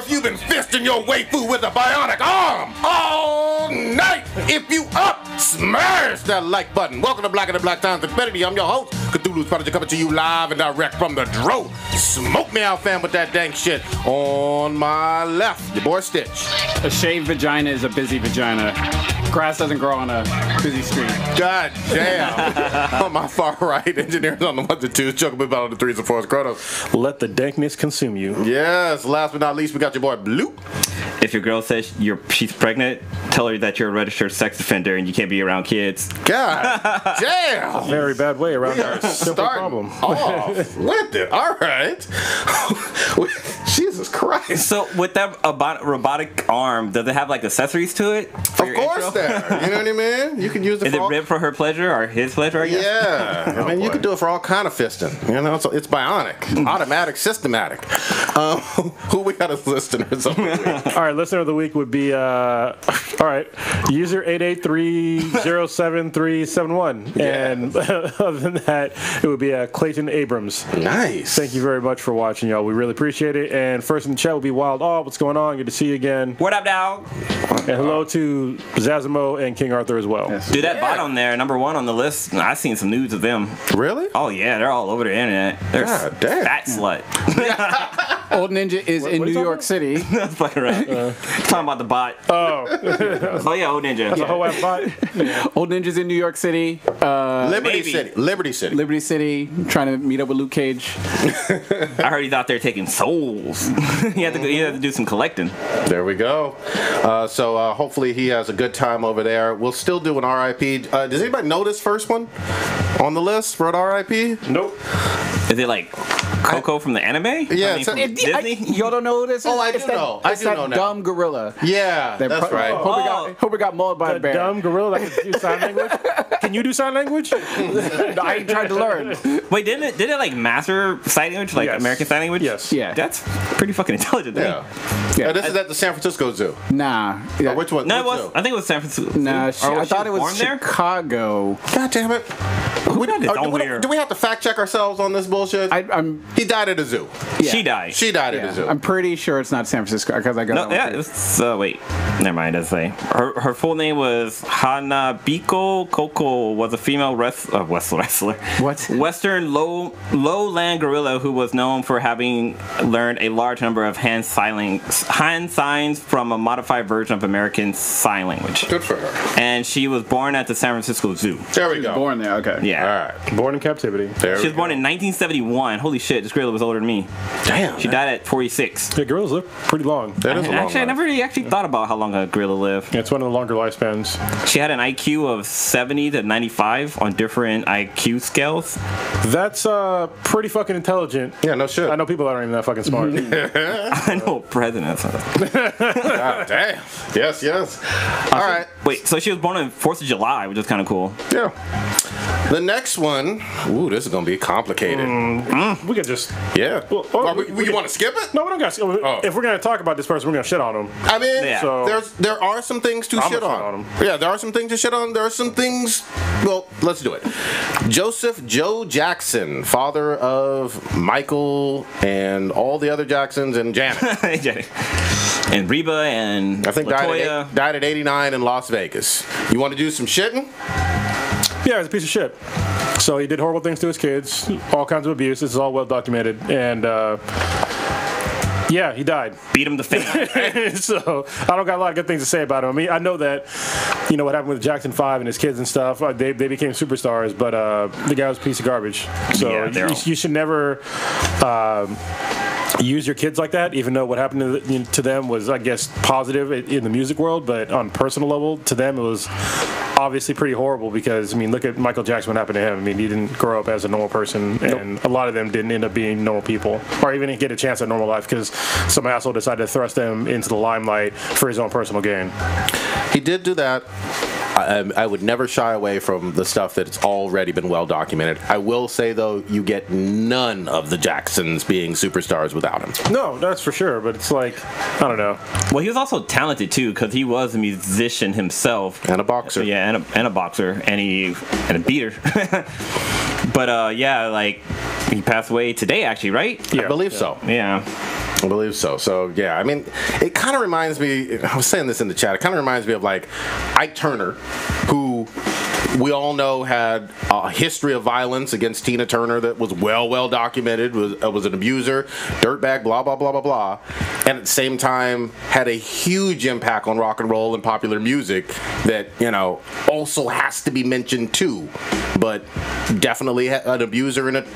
if you've been fisting your waifu with a bionic arm all night. If you up, smash that like button. Welcome to Black and the Black Times Infinity. I'm your host, Cthulhu's Prodigy, coming to you live and direct from the Dro. Smoke me out, fam, with that dang shit. On my left, your boy Stitch. A shaved vagina is a busy vagina. Grass doesn't grow on a busy street. God damn. On my far right, engineers on the 1s and 2s, Chocolate about on the 3s and 4s, Kronos. Let the dankness consume you. Yes, last but not least, we got your boy Blue. If your girl says she's pregnant, tell her that you're a registered sex offender and you can't be around kids. God damn. Very bad way around our simple problem. Off with it. All right. Jesus Christ. So with that robotic arm, does it have like accessories to it? Of course there. You know what I mean? You can use it Is it ribbed for her pleasure or his pleasure, I guess? Yeah. I mean, you can do it for all kind of fisting. You know, so it's bionic. Automatic, systematic. Who we got as listeners over here? All right, listener of the week would be, all right, user 883-07371. And other than that, it would be Clayton Abrams. Nice. Thank you very much for watching, y'all. We really appreciate it. And first in the chat will be Wild All. What's going on? Good to see you again. What up, dog? And hello to Zazimo and King Arthur as well. Yes. Dude, that bot on there, number one on the list, I've seen some news of them. Really? Oh, yeah, they're all over the internet. They're God damn. fat slut. Old Ninja is in New York City. That's fucking right. Talking about the bot. Oh. Oh, yeah, Old Ninja. That's a whole ass bot. Old Ninja's in New York City. Liberty City. Liberty City, trying to meet up with Luke Cage. I heard he's out there taking souls. He had to do some collecting. There we go. So hopefully he has a good time over there. We'll still do an RIP. Does anybody know this first one on the list for an RIP? Nope. Is it like Koko from the anime? Yeah, I mean, from Disney? Y'all don't know who this is? Oh, I do It's that- know. I It's do that know now. dumb gorilla. Yeah, that's right. Hope we got mauled by a The bear. dumb gorilla that can do sign language? Can you do sign language? I ain't tried to learn. Wait, did it like master sign language, like Yes. American sign language? Yes. Yeah. That's pretty fucking intelligent. To Yeah. Yeah. This is at the San Francisco Zoo. Nah. Yeah. Or which one? Me. No, it Which was. zoo? I think it was San Francisco. Nah, Or I thought she it was born there? Chicago. God damn it. got his own weird- Do we have to fact check ourselves on this bullshit? I'm He died at a zoo. yeah. She died. She died at Yeah. a zoo. I'm pretty sure it's not San Francisco because I got No, that yeah, one. it's, wait. Never mind, it doesn't say. Her full name was Hanabiko Koko, was a female wrestler. What? Western lowland gorilla who was known for having learned a large number of hand signs from a modified version of American Sign Language. Good for her. And she was born at the San Francisco Zoo. There we go. Born there, okay. Yeah. All right. Born in captivity. There She we was born in 1971. Holy shit, this gorilla was older than me. Damn. She died at 46. Yeah, gorillas live pretty long. That is a long Actually, I life. never really actually thought about how long a gorilla lived. Yeah, it's one of the longer lifespans. She had an IQ of 70 to 95 on different IQ scales. That's pretty fucking intelligent. Yeah, no shit. I know people that aren't even that fucking smart. I know presidents. God damn. Yes, yes. All right. Wait, so she was born on 4th of July, which is kind of cool. Yeah. The next one. Ooh, this is going to be complicated. We could just... Yeah. Well, You want to skip it? No, we don't got to. If we're going to talk about this person, we're going to shit on him. I mean, Yeah. So- there are some things to I'm shit gonna on. shit on Yeah, there are some things to shit on. There are some things. Well, let's do it. Joseph Joe Jackson, father of Michael and all the other Jacksons and Janet. And Reba and I think Latoya. died at 89 in Las Vegas. You want to do some shitting? Yeah, he's a piece of shit. So he did horrible things to his kids, all kinds of abuse. This is all well documented. And, yeah, he died. Beat him to fame. So I don't got a lot of good things to say about him. I mean, I know that, you know, what happened with Jackson 5 and his kids and stuff, they became superstars, but the guy was a piece of garbage. So Yeah, you should never use your kids like that, even though what happened to them was, I guess, positive in the music world, but on a personal level, to them it was obviously pretty horrible because, I mean, look at Michael Jackson, what happened to him. I mean, he didn't grow up as a normal person, and a lot of them didn't end up being normal people or even get a chance at normal life because some asshole decided to thrust them into the limelight for his own personal gain. He did do that. I would never shy away from the stuff that's already been well documented. I will say, though, you get none of the Jacksons being superstars without him. No, that's for sure, but it's like, I don't know. Well, he was also talented too because he was a musician himself. And a boxer. Yeah, and a boxer, and a beater. But yeah, like he passed away today, actually, right? I believe so. Yeah. I believe so. So, yeah, I mean, it kind of reminds me, I was saying this in the chat, it kind of reminds me of, like, Ike Turner, who we all know had a history of violence against Tina Turner that was well documented, was an abuser, dirtbag, blah, blah, blah, blah, blah, and at the same time had a huge impact on rock and roll and popular music that, you know, also has to be mentioned too, but definitely an abuser and an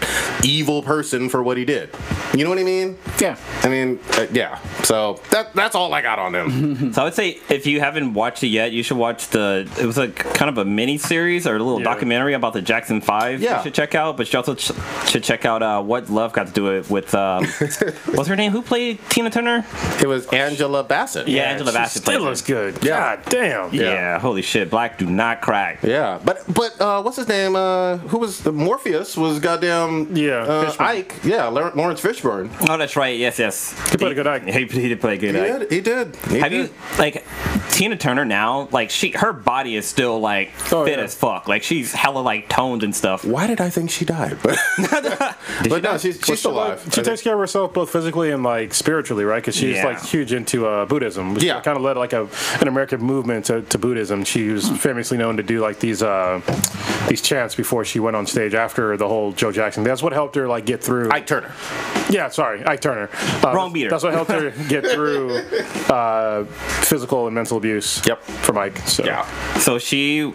evil person for what he did. You know what I mean? Yeah. I mean, yeah. So that's all I got on him. So I would say if you haven't watched it yet, you should watch it was like kind of a mini series or a little documentary about the Jackson 5 you should check out, but you also should check out What Love Got to Do It with, what's her name? Who played Tina Turner? It was Angela Bassett. Yeah, Angela Bassett Still played looks her. good. Yeah. God damn. Yeah, holy shit. Black do not crack. Yeah, but what's his name? Who was Morpheus? Was goddamn Fishburne. Ike? Yeah, Lawrence Fishburne. Oh, that's right. Yes. He played a good Ike. He did play a good Ike. He did. Have you, like, Tina Turner now, like, her body is still, like, fit as fuck. Like, she's hella, like, toned and stuff. Why did I think she died? But no, she's still alive. She takes care of herself both physically and like spiritually, right? Because she's like huge into Buddhism. She kind of led like an American movement to Buddhism. She was famously known to do like these chants before she went on stage after the whole Joe Jackson. That's what helped her like get through. Ike Turner. Yeah, sorry, Ike Turner. Wrong beater. That's what helped her get through physical and mental abuse. From Ike. So. Yeah. So Tina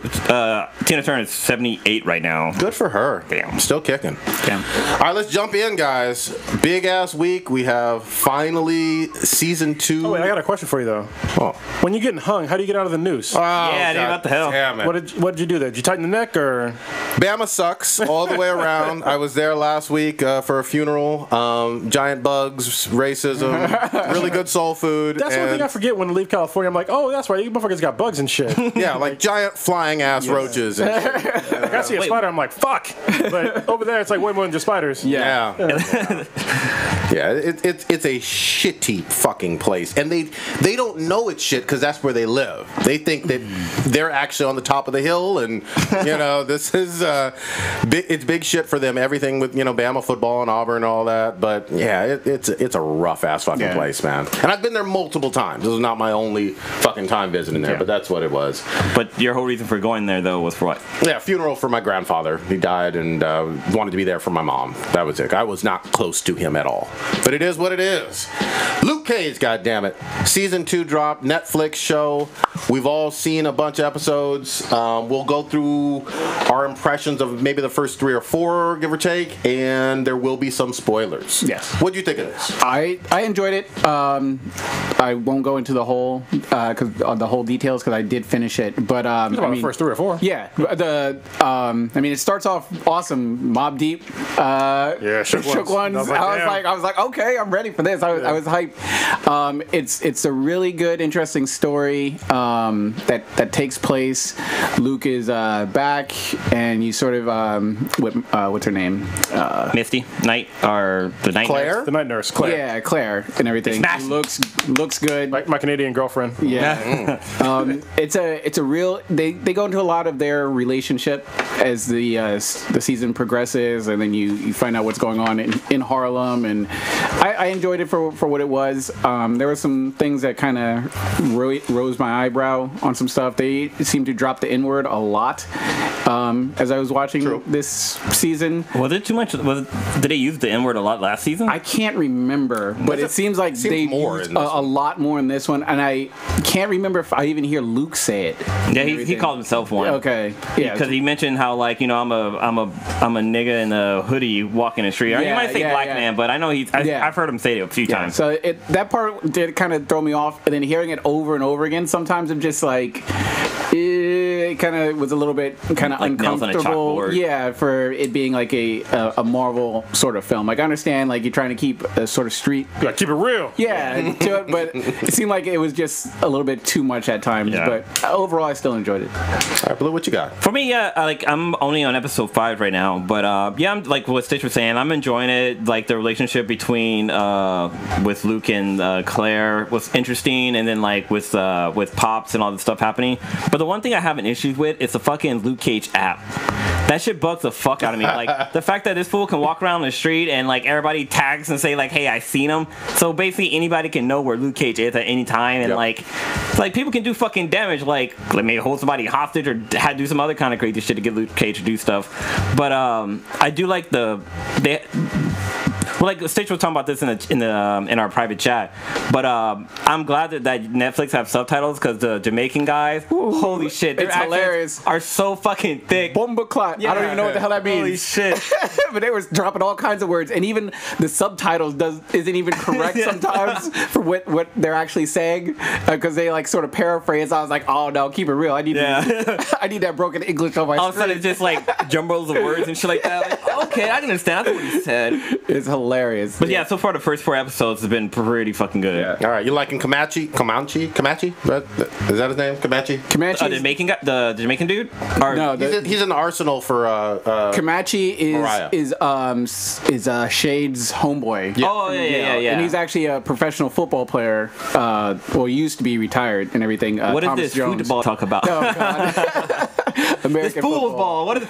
Turner is 78 right now. Good for her. Damn. Still kicking. Damn. All right, let's jump in, guys. Big ass week. We have finally season 2. Oh wait, I got a question for you though. Oh. When you're getting hung, how do you get out of the noose? Yeah, dude, what the hell? Damn it. What did you do there? Did you tighten the neck or? Bama sucks all the way around. I was there last week for a funeral. Giant bugs, racism, really good soul food. That's one thing I forget when I leave California. I'm like, oh, that's right, you motherfuckers got bugs and shit. Yeah, like giant flying ass roaches. And shit. Like I see a spider, I'm like, fuck. But over there, it's like way more than just spiders. Yeah. Yeah, it's a shitty fucking place, and they don't know it's shit because that's where they live. They think that they're actually on the top of the hill, and you know this is it's big shit for them. Everything with Bama football and Auburn and all that, but yeah, it's a rough ass fucking place, man. And I've been there multiple times. This is not my only fucking time visiting there, but that's what it was. But your whole reason for going there though was for what? Yeah, funeral for my grandfather. He died, and wanted to be there for my mom. That was it. I was not close to him at all. But it is what it is. Luke Cage, goddammit. Season 2 dropped, Netflix show. We've all seen a bunch of episodes. We'll go through our impressions of maybe the first 3 or 4, give or take, and there will be some spoilers. Yes. What'd you think of this? I enjoyed it. I won't go into the whole details because I did finish it. But the first 3 or 4. Yeah. It starts off awesome. Mob Deep. Shook Ones. I was like, okay, I'm ready for this. I was hyped. It's a really good, interesting story that takes place. Luke is back, and you sort of what's her name? Misty Knight or the Night Claire? Nurse? The night nurse, Claire. Yeah, Claire and everything. Looks good. My Canadian girlfriend. Yeah. It's a real. They go into a lot of their relationship as the season progresses, and then you find out what's going on in Harlem, and I enjoyed it for what it was. There were some things that kind of rose my eyebrow on some stuff. They seemed to drop the N-word a lot as I was watching this season. Was it too much? Did they use the N-word a lot last season? I can't remember, but it seems like they used a lot more in this one, and I can't remember if I even hear Luke say it. Yeah, he called himself one. Okay, yeah, because he mentioned how I'm a nigga in a hoodie walking the street. You might say black man, but I know I've heard him say it a few times. So that part did kind of throw me off, and then hearing it over and over again, sometimes I'm just like, it kind of was a little bit kind of like uncomfortable. Yeah, for it being like a Marvel sort of film. Like I understand, like you're trying to keep a sort of street. Yeah, keep it real. Yeah, to it, but it seemed like it was just a little bit too much at times. Yeah. But overall, I still enjoyed it. All right, Blue, what you got? For me, I'm only on episode 5 right now, but I'm like what Stitch was saying. I'm enjoying it. Like the relationship between with Luke and Claire was interesting, and then like with Pops and all this stuff happening. But the one thing I have an issue with is the fucking Luke Cage app. That shit bugs the fuck out of me. Like, the fact that this fool can walk around the street and, like, everybody tags and say, like, hey, I seen him. So basically, anybody can know where Luke Cage is at any time. And, like, people can do fucking damage. Like maybe hold somebody hostage or do some other kind of crazy shit to get Luke Cage to do stuff. But I do like like Stitch was talking about this in our private chat, but I'm glad that Netflix have subtitles because the Jamaican guys, holy shit, their accents hilarious. Are so fucking thick. Bomba clot. Yeah. I don't even know what the hell that means. Holy shit! But they were dropping all kinds of words, and even the subtitles isn't even correct sometimes for what they're actually saying because they like sort of paraphrase. I was like, oh no, keep it real. I need I need that broken English on my all screen. All of a sudden, it's just like jumbles of words and shit like that. Like, okay, I can understand. That's what he said. It's hilarious. But yeah, so far the first 4 episodes have been pretty fucking good. Yeah. All right, you liking Comanche? Is that his name? Comanche? The Jamaican dude? No, he's in the arsenal for. Comanche is Shade's homeboy. Yeah. Oh yeah. And he's actually a professional football player. Well, he used to be retired and everything. What Thomas is this Jones. football talk about? Oh God. American fool's ball. What is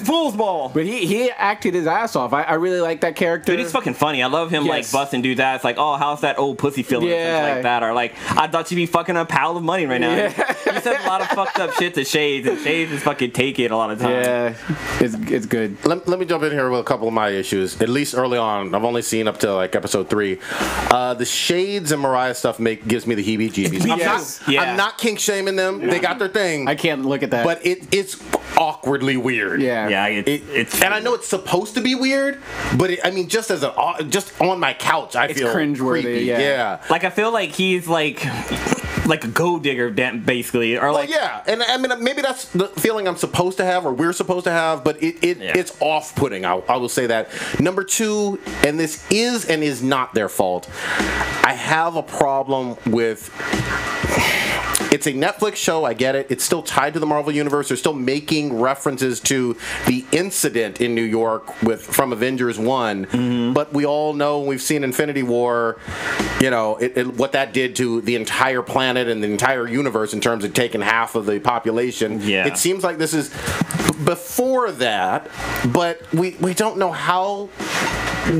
fool's ball? But he acted his ass off. I really like that character. Dude, he's fucking funny. I love him like busting dudes' ass. Like, oh, how's that old pussy feeling? Yeah. Or like that. Or like, I thought you'd be fucking a pile of money right now. Yeah. He says a lot of fucked up shit to Shades, and Shades is fucking take it a lot of times. Yeah, it's good. Let me jump in here with a couple of my issues. At least early on, I've only seen up to like episode 3. The Shades and Mariah stuff gives me the heebie-jeebies. I'm not kink shaming them. They got their thing. I can't look at that. But it's awkwardly weird. Yeah. It's and I know it's supposed to be weird, but just as just on my couch, I feel cringeworthy. Creepy. Yeah. Like I feel like he's like a gold digger, basically, or like. Well, yeah, and I mean maybe that's the feeling I'm supposed to have, or we're supposed to have, but it's off-putting. I will say that. Number 2, and this is and is not their fault. I have a problem with. It's a Netflix show, I get it. It's still tied to the Marvel Universe. They're still making references to the incident in New York from Avengers 1. Mm-hmm. But we all know, we've seen Infinity War, what that did to the entire planet and the entire universe in terms of taking half of the population. Yeah. It seems like this is before that, but we don't know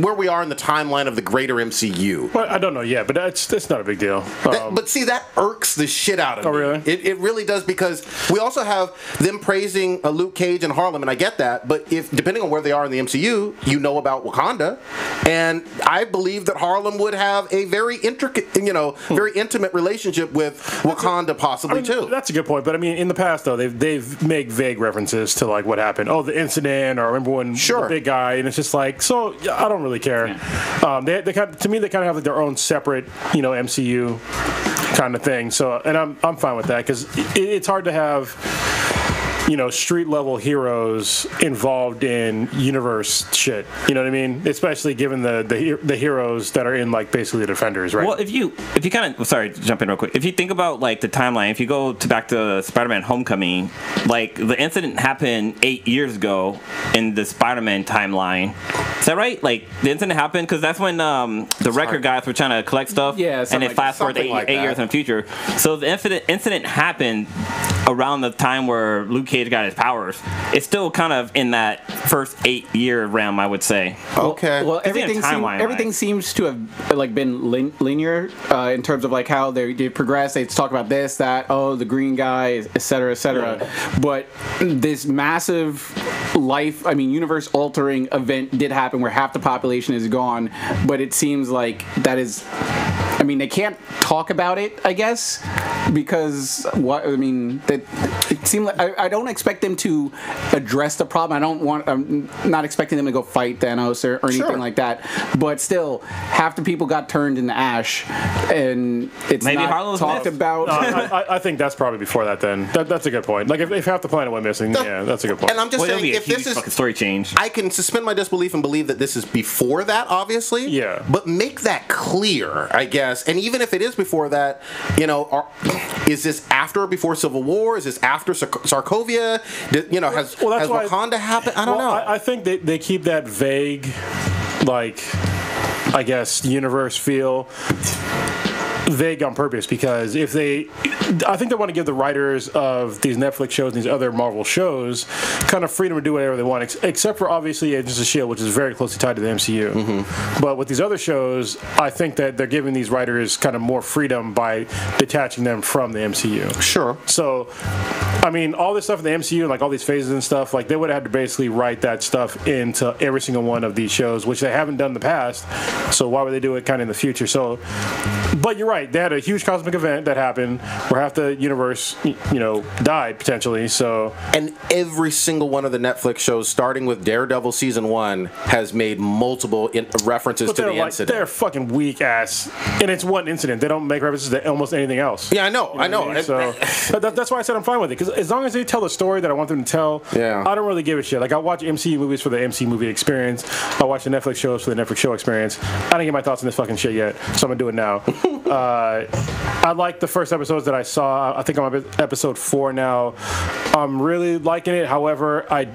where we are in the timeline of the greater MCU. Well, I don't know yet, but that's not a big deal. But see, that irks the shit out of me. Oh, really? It really does, because we also have them praising Luke Cage and Harlem, and I get that, but depending on where they are in the MCU, you know about Wakanda, and I believe that Harlem would have a very intricate, very intimate relationship with Wakanda possibly too. That's a good point, but I mean, in the past though, they've made vague references to like what happened. Oh, the incident, or remember when the big guy, and it's just like, so I don't really care. Yeah. They kind of have like their own separate, MCU kind of thing. So, and I'm fine with that, because it's hard to have street level heroes involved in universe shit. You know what I mean? Especially given the heroes that are in like basically the Defenders, right? Well, if you kind of jump in real quick. If you think about like the timeline, if you go back to Spider-Man: Homecoming, like the incident happened 8 years ago in the Spider-Man timeline. Is that right? Like the incident happened because that's when the record guys were trying to collect stuff. Yeah, and it fast forward 8 years in the future. So the incident happened around the time where Luke Cage got his powers. It's still kind of in that first 8-year realm, I would say. Okay. Well, everything seems to have like been linear in terms of like how they progress. They talk about this, that, the green guy, et cetera, et cetera. Yeah. But this massive universe-altering event did happen where half the population is gone. But it seems like that is. They can't talk about it, I guess, because it seemed like I don't expect them to address the problem. I'm not expecting them to go fight Thanos or anything like that. But still, half the people got turned into ash, and it's maybe not Harlow's talked about. No, I think that's probably before that. Then that's a good point. Like if half the planet went missing, that's a good point. And I'm just saying, if this is fucking story change, I can suspend my disbelief and believe that this is before that, obviously. Yeah. But make that clear, I guess. And even if it is before that, is this after or before Civil War? Is this after Sokovia? Has Wakanda happened? I don't know. I think they keep that vague, like, I guess, universe feel. vague on purpose, because I think they want to give the writers of these Netflix shows and these other Marvel shows kind of freedom to do whatever they want, except for obviously Agents of S.H.I.E.L.D., which is very closely tied to the MCU. Mm-hmm. But with these other shows, I think that they're giving these writers kind of more freedom by detaching them from the MCU. Sure. So, I mean, all this stuff in the MCU and like all these phases and stuff, like they would have had to basically write that stuff into every single one of these shows, which they haven't done in the past. So why would they do it kind of in the future? So, but you're right. They had a huge cosmic event that happened where half the universe, died potentially. So, and every single one of the Netflix shows, starting with Daredevil season 1, has made multiple references to the incident. They're fucking weak ass, and it's one incident. They don't make references to almost anything else. Yeah, I know. I mean? So that's why I said I'm fine with it, because as long as they tell the story that I want them to tell, I don't really give a shit. Like, I watch MCU movies for the MCU movie experience. I watch the Netflix shows for the Netflix show experience. I didn't get my thoughts on this fucking shit yet, so I'm gonna do it now. I like the first episodes that I saw. I think I'm on episode 4 now. I'm really liking it. However, I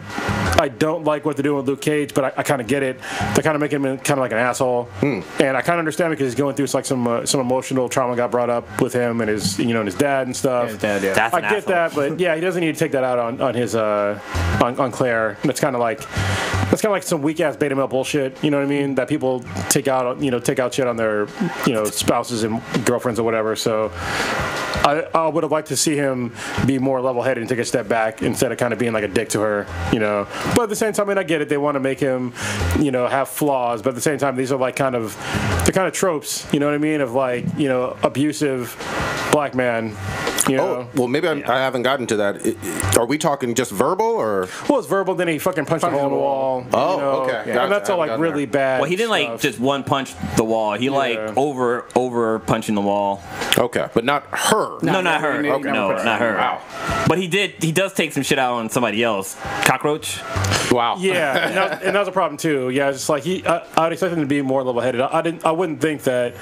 don't like what they're doing with Luke Cage, but I kind of get it. They're kind of making him kind of like an asshole, and I kind of understand because he's going through like some emotional trauma got brought up with him and his and his dad and stuff. Yeah, his dad, yeah. That's I get asshole. that, but yeah, he doesn't need to take that out on his on Claire. That's kind of like some weak ass beta male bullshit. You know what I mean? That people take out shit on their spouses and girlfriends or whatever. So I would have liked to see him be more level headed and take a step back instead of kind of being like a dick to her. But at the same time, I mean, I get it. They want to make him have flaws, but at the same time, these are like they're kind of tropes. You know what I mean? Of like abusive black man. Oh, well, maybe I haven't gotten to that. Are we talking just verbal or? Well, it's verbal. Then he fucking punched a hole in the wall. Oh, okay. Yeah. And that's all like really bad. Well, he didn't stuff. like just one punch the wall. He like over punching the wall. Okay, but not her. No, not her. Okay. No, not her. Wow. But he does take some shit out on somebody else. Cockroach. Wow. Yeah, and that was a problem too. Yeah, it's just like I would expect him to be more level-headed. I wouldn't think that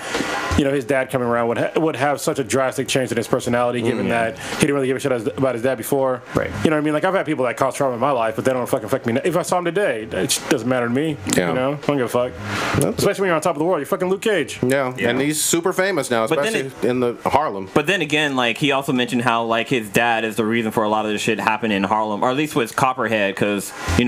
his dad coming around would have such a drastic change in his personality, given that he didn't really give a shit about his dad before. Right. You know what I mean? Like, I've had people that cause trauma in my life, but they don't fucking affect me. If I saw him today, it doesn't matter to me. Yeah. I don't give a fuck. Especially when you're on top of the world. You're fucking Luke Cage. Yeah, and he's super famous now, especially in the Harlem. But then again, like, he also mentioned how like his dad is the reason for a lot of this shit happening in Harlem, or at least with Copperhead, because he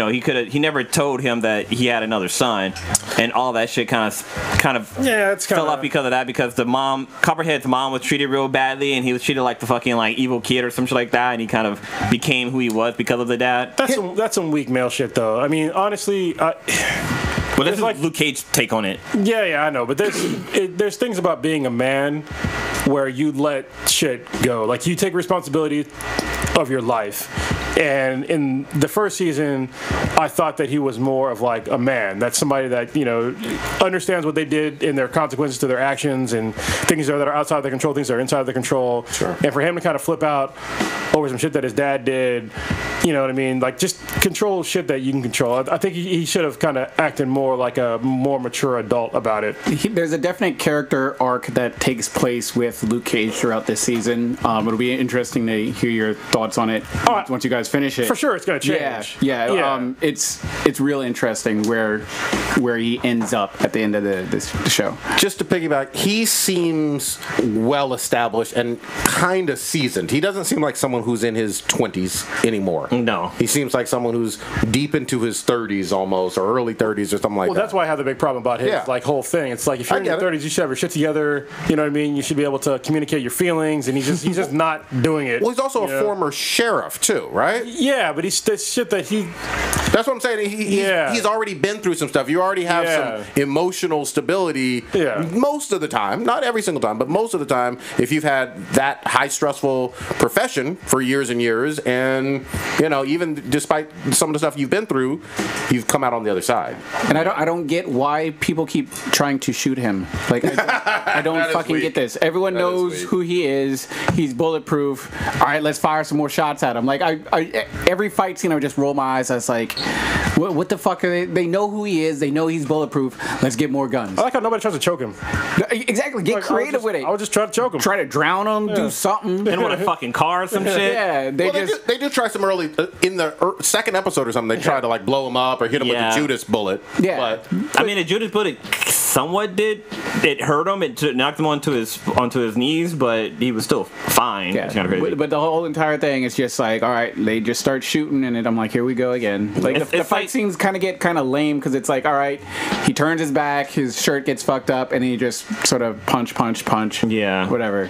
never told him that he had another son, and all that shit kind of fell off because of that, because Copperhead's mom was treated real badly, and he was treated like the fucking like evil kid or some shit like that, and he kind of became who he was because of the dad. That's some weak male shit though. I mean, honestly. But this is like Luke Cage's take on it. Yeah, I know. But there's things about being a man where you let shit go. Like, you take responsibility of your life. And in the first season, I thought that he was more of like a man. That's somebody that, understands what they did and their consequences to their actions, and things that are outside of their control, things that are inside of their control. Sure. And for him to kind of flip out over some shit that his dad did, you know what I mean? Like, just control shit that you can control. I think he should have kind of acted more like a more mature adult about it. There's a definite character arc that takes place with Luke Cage throughout this season. It'll be interesting to hear your thoughts on it once you guys finish it. For sure, it's going to change. Yeah. It's real interesting where he ends up at the end of the show. Just to piggyback, he seems well established and kind of seasoned. He doesn't seem like someone who's in his 20s anymore. No. He seems like someone who's deep into his 30s almost, or early 30s or something like that. Well, that's why I have the big problem about his whole thing. It's like, if you're in your 30s, you should have your shit together. You know what I mean? You should be able to communicate your feelings, and he's just not doing it. Well, he's also a former sheriff too, right? Yeah, but he's this shit that he. That's what I'm saying. He's already been through some stuff. You already have some emotional stability. Yeah. Most of the time, not every single time, but most of the time, if you've had that high stressful profession for years and years, and even despite some of the stuff you've been through, you've come out on the other side. And I don't get why people keep trying to shoot him. Like, I don't fucking get this. Everyone knows who he is. He's bulletproof. All right, let's fire some more shots at him. Like, I every fight scene, I would just roll my eyes. I was like, What the fuck are they? They know who he is. They know he's bulletproof. Let's get more guns. I like how nobody tries to choke him. Exactly. Get creative with it. I would just try to choke him. Try to drown him. Do something. And with a fucking car or some shit. Yeah, they do try some early in the second episode or something. They try to like blow him up or hit him with a Judas bullet. Yeah, but I mean, the Judas bullet somewhat did. It hurt him. It knocked him onto his knees, but he was still fine. yeah. It's kind of crazy. But the whole entire thing is just like, all right, they just start shooting, and I'm like, here we go again. Like the fight scenes get kind of lame because it's like, all right, he turns his back, his shirt gets fucked up, and he just sort of punch. Yeah, whatever.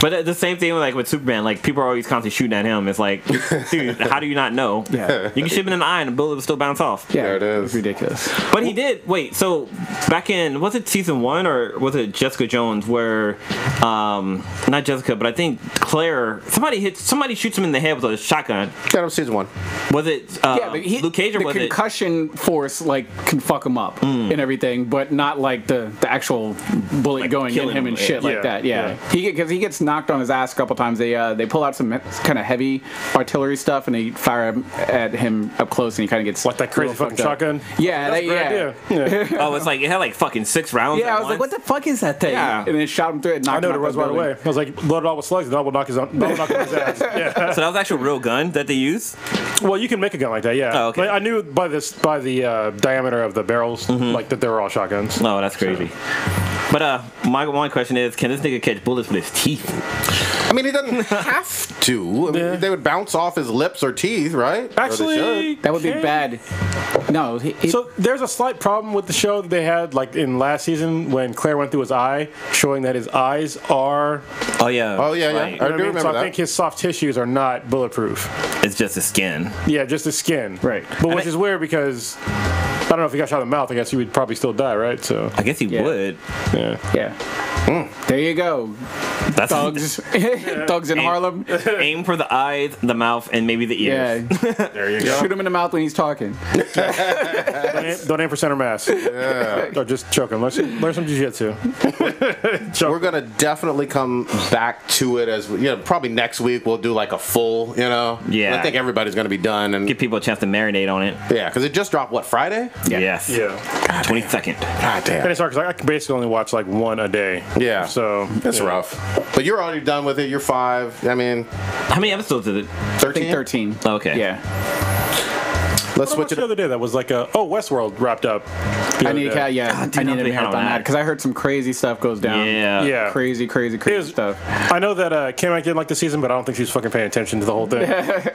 But the same thing with Superman. Like people are always constantly shooting at him. It's like, dude, how do you not know? Yeah, you can shoot him in the eye and the bullet will still bounce off. Yeah, there it is. It's ridiculous. But he did. Wait, so back in, was it season 1 or was it Jessica Jones where, not Jessica, but I think Claire, somebody shoots him in the head with a shotgun. That was season 1. Was it but Luke Cage or was the concussion force can fuck him up and everything, but not like the actual bullet going in him and shit like that. Yeah. Because he gets knocked on his ass a couple times. They pull out some kind of heavy artillery stuff and they fire at him up close and he kind of gets like that crazy fucking shotgun. Yeah, that's a great idea. Oh, it's like it had like fucking 6 rounds. Yeah, I was like, what the fuck is that thing? Yeah. And then shot him through it. I know it was right away. I was like, loaded all with slugs, and I will knock his ass. Yeah. So that was actual real gun that they used? Well, you can make a gun like that, yeah. Oh, okay. Like, I knew by the diameter of the barrels, like that they were all shotguns. Oh, that's crazy. But my one question is, can this nigga catch bullets with his teeth? I mean, he doesn't have to. I mean, they would bounce off his lips or teeth, right? Actually, that would be bad. No. So there's a slight problem with the show that they had, like in last season when Claire went through his eye, showing that his eyes are. Oh yeah. Oh yeah, right. yeah. I do remember so that. I think his soft tissues are not bulletproof. It's just his skin. Yeah, just his skin. Right. But which is weird because I don't know if he got shot in the mouth. I guess he would probably still die, right? So I guess he would. Yeah. There you go. That's Thugs. Thugs in Harlem. Aim for the eyes, the mouth, and maybe the ears. Yeah. there you go. Shoot him in the mouth when he's talking. Don't aim for center mass. Yeah. Or just choke him. Learn some jiu-jitsu. We're gonna definitely come back to it as probably next week we'll do like a full. Yeah. I think everybody's gonna be done and give people a chance to marinate on it. Yeah, because it just dropped Friday. Yeah. Yes. Yeah. 22nd. God damn. And it's hard because I can basically only watch like one a day. Yeah. So it's rough. But you're already done with it. You're 5. I mean, how many episodes is it? 13. I think 13. Okay. Yeah. Let's switch it. The other day that was like Westworld wrapped up. I need to marathon that because I heard some crazy stuff goes down. Yeah. Crazy stuff. I know that Kim didn't like the season, but I don't think she was fucking paying attention to the whole thing.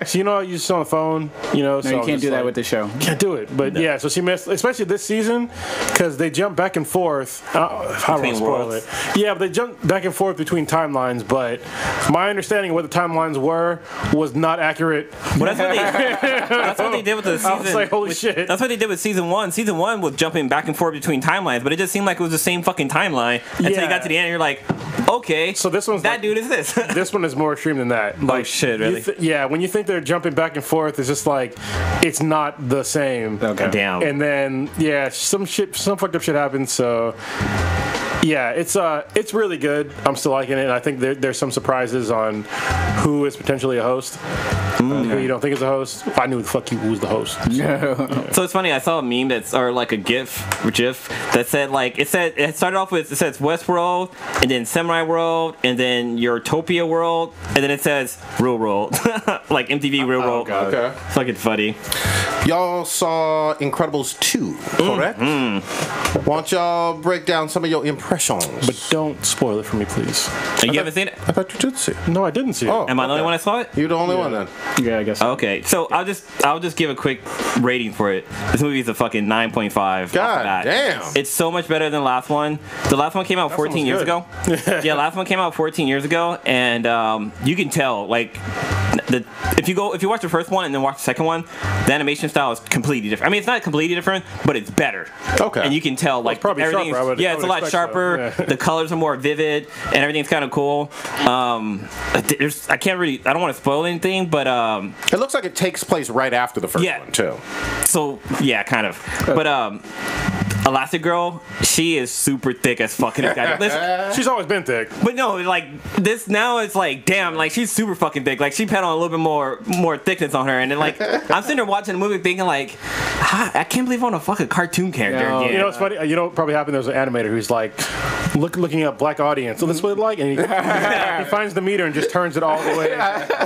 So you just on the phone, No, so you can't do that with the show. Can't do it. But yeah, so she missed, especially this season, because they jump back and forth. How do I spoil it? Yeah, but they jump back and forth between timelines. But my understanding of what the timelines were was not accurate. Well, that's what they did with the season. I was like, holy shit. That's what they did with season 1. Season 1 was jumping back and forth between timelines, but it just seemed like it was the same fucking timeline until you got to the end and you're like, okay, so this one's dude is this. This one is more extreme than that. Like, oh shit, really? When you think they're jumping back and forth, it's just like it's not the same. Okay. Damn. And then some fucked up shit happens. So yeah, it's really good. I'm still liking it. And I think there's some surprises on who is potentially a host. Who you don't think is a host. I knew the fuck who was the host. So it's funny, I saw a meme or like a GIF that said it started off with, it says Westworld and then Samurai World and then Utopia World and then it says Real World. Like MTV Real World. Okay. Fucking funny. Y'all saw Incredibles 2, correct? Why don't y'all break down some of your impressions? But don't spoil it for me, please. You haven't seen it? I thought you did see it. No, I didn't see it. Oh, Am I the only one that saw it? You're the only one then. Yeah, I guess. Okay, so I'll just give a quick rating for it. This movie is a fucking 9.5. God damn. It's so much better than the last one. The last one came out 14 years ago. Yeah, last one came out 14 years ago, and you can tell like if you watch the first one and then watch the second one, the animation style is completely different. I mean, it's not completely different, but it's better. Okay. And you can tell like probably everything's sharper, it's a lot sharper. So. Yeah. The colors are more vivid, and everything's kind of cool. I don't want to spoil anything, but it looks like it takes place right after the first one too. So yeah, kind of. But Elastigirl, she is super thick as fucking. She's always been thick. But no, like this now it's like, damn, like she's super fucking thick. Like she had on a little bit more thickness on her, and then like I'm sitting there watching the movie thinking like, I can't believe I want to fuck a cartoon character again. You know what's funny? You know what probably happened? There's an animator who's like looking up black audience. So this is what it's like, and he finds the meter and just turns it all the way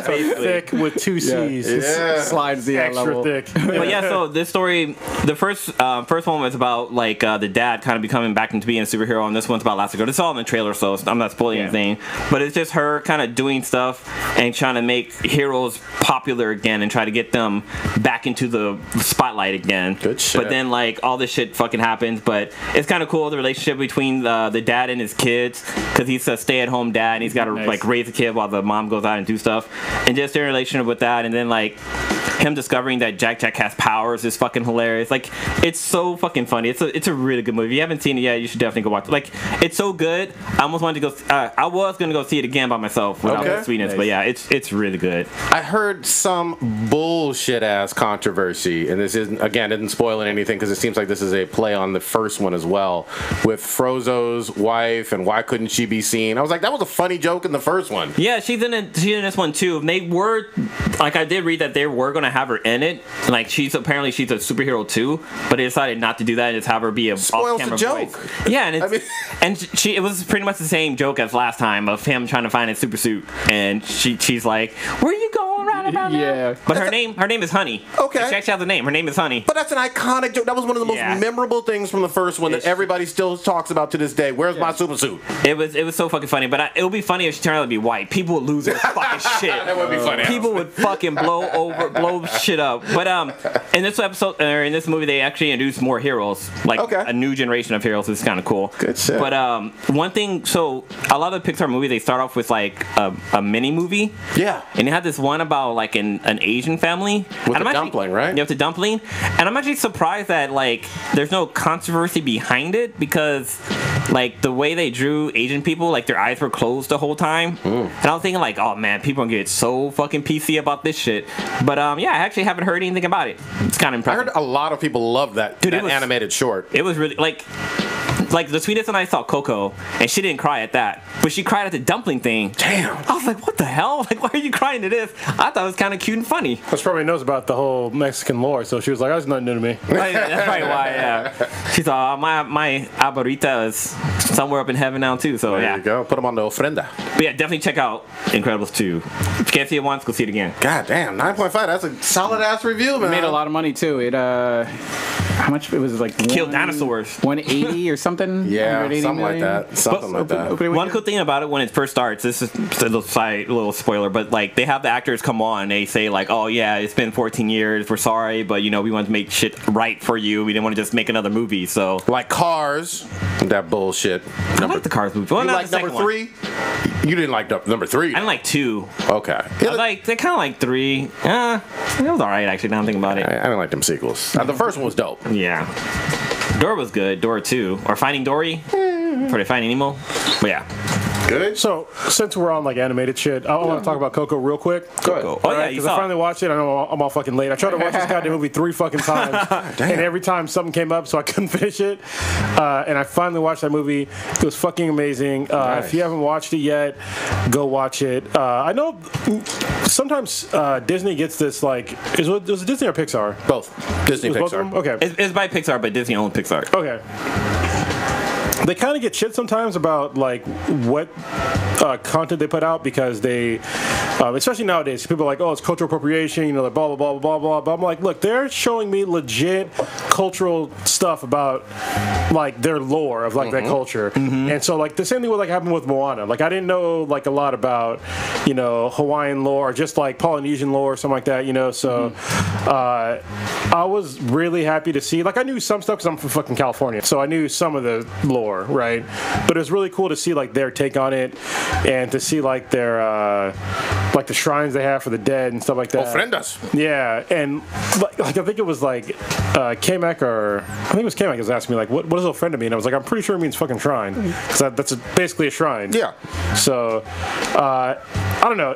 so thick with 2 C's. Slides the extra level. thick. But yeah, so this story, the first one was about like the dad kind of becoming back into being a superhero, and this one's about Elastigirl. It's all in the trailer, so I'm not spoiling anything. But it's just her kind of doing stuff and trying to make heroes popular again and try to get them back into the spotlight again. Good shit. But then like all this shit fucking happens. But it's kind of cool, the relationship between the dad and his kids, because he's a stay-at-home dad and he's got to like raise a kid while the mom goes out and do stuff, and just their relationship with that, and then like him discovering that Jack has powers is fucking hilarious. Like it's so fucking funny. It's a really good movie. If you haven't seen it yet, you should definitely go watch it. Like it's so good. I almost wanted to go. I was gonna go see it again by myself without the sweetness, but yeah, it's really good. I heard some bullshit ass controversy, and this isn't spoiling anything because it seems like this is a play on the first one as well, with Frozo's wife and why couldn't she be seen. I was like, that was a funny joke in the first one. Yeah, she's in this one too. They were like, I did read that they were gonna have her in it. Like she's a superhero too, but they decided not to do that and just have her be a off-camera joke. Voice. Yeah, and it was pretty much the same joke as last time of him trying to find a super suit, and she's like, "Where are you going right about now?" Yeah, but her name is Honey. Okay, she actually has a name. Her name is Honey. But that's an iconic joke. That was one of the most memorable things from the first one that everybody still talks about to this day. Where's my super suit? It was so fucking funny. But it would be funny if she turned out to be white. People would lose their fucking shit. That would be funny. People would fucking blow shit up. But in this episode or in this movie, they actually introduced more heroes, like a new generation of heroes. It's kind of cool. Good shit. But one thing, so a lot of the Pixar movies, they start off with like a mini movie. Yeah. And they had this one about like an Asian family with the dumpling, right? Yeah, with the dumpling. And I'm actually surprised that like there's no controversy behind it, because like the way they drew Asian people, like their eyes were closed the whole time. And I was thinking like, oh man, people are gonna get so fucking PC about this shit. But yeah, I actually haven't heard anything about it. It's kind of impressive. I heard a lot of people love that, that animated short. It was really like the sweetest one I saw, Koko, and she didn't cry at that, but she cried at the dumpling thing. Damn. I was like, what the hell? Like, why are you crying to this? I thought it was kind of cute and funny. She probably knows about the whole Mexican lore, so she was like, that's nothing new to me. That's probably why, yeah. She thought, my abuelita is somewhere up in heaven now, too, so there you go. Put them on the ofrenda. But yeah, definitely check out Incredibles 2. If you can't see it once, go see it again. God damn, 9.5. That's a solid-ass review, man. It made a lot of money, too. It, how much? It was like... Killed dinosaurs. 180 or something? Yeah, something like that. Something like that. One cool thing about it when it first starts, this is a little spoiler, but like they have the actors come on and they say like, oh yeah, it's been 14 years, we're sorry, but you know, we want to make shit right for you. We didn't want to just make another movie, so... Like Cars. That bullshit. I like the Cars movie. Well, you like number 3? You didn't like number 3? I didn't like 2. Okay. They kind of like 3. It was alright, actually, now I'm thinking about it. I didn't like them sequels. The first one was dope. Yeah. Dora was good. Dora 2. Or Finding Dory. For the Finding Nemo. But yeah. Good. So, since we're on like animated shit, I want to talk about Coco real quick. Coco. Oh yeah, because I finally watched it. I know I'm all fucking late. I tried to watch this goddamn movie 3 fucking times, and every time something came up, so I couldn't finish it. And I finally watched that movie. It was fucking amazing. Nice. If you haven't watched it yet, go watch it. I know sometimes Disney gets this like, was it Disney or Pixar? Both. Disney, Pixar. Both of them? Okay. It's by Pixar, but Disney owns Pixar. Okay. They kind of get shit sometimes about like what content they put out, because they, especially nowadays, people are like, oh, it's cultural appropriation, you know, like blah blah blah blah blah. But I'm like, look, they're showing me legit cultural stuff about like their lore of like that culture, and so like the same thing would like happen with Moana. Like I didn't know like a lot about, you know, Hawaiian lore or just like Polynesian lore or something like that, you know. So I was really happy to see. Like I knew some stuff because I'm from fucking California, so I knew some of the lore, right? But it was really cool to see like their take on it, and to see like their like the shrines they have for the dead and stuff like that. Ofrendas. Yeah, and like I think it was like K-Mac, or I think it was K-Mac was asking me like, what does ofrenda mean? I was like, I'm pretty sure it means fucking shrine, because that's basically a shrine. Yeah. So don't know.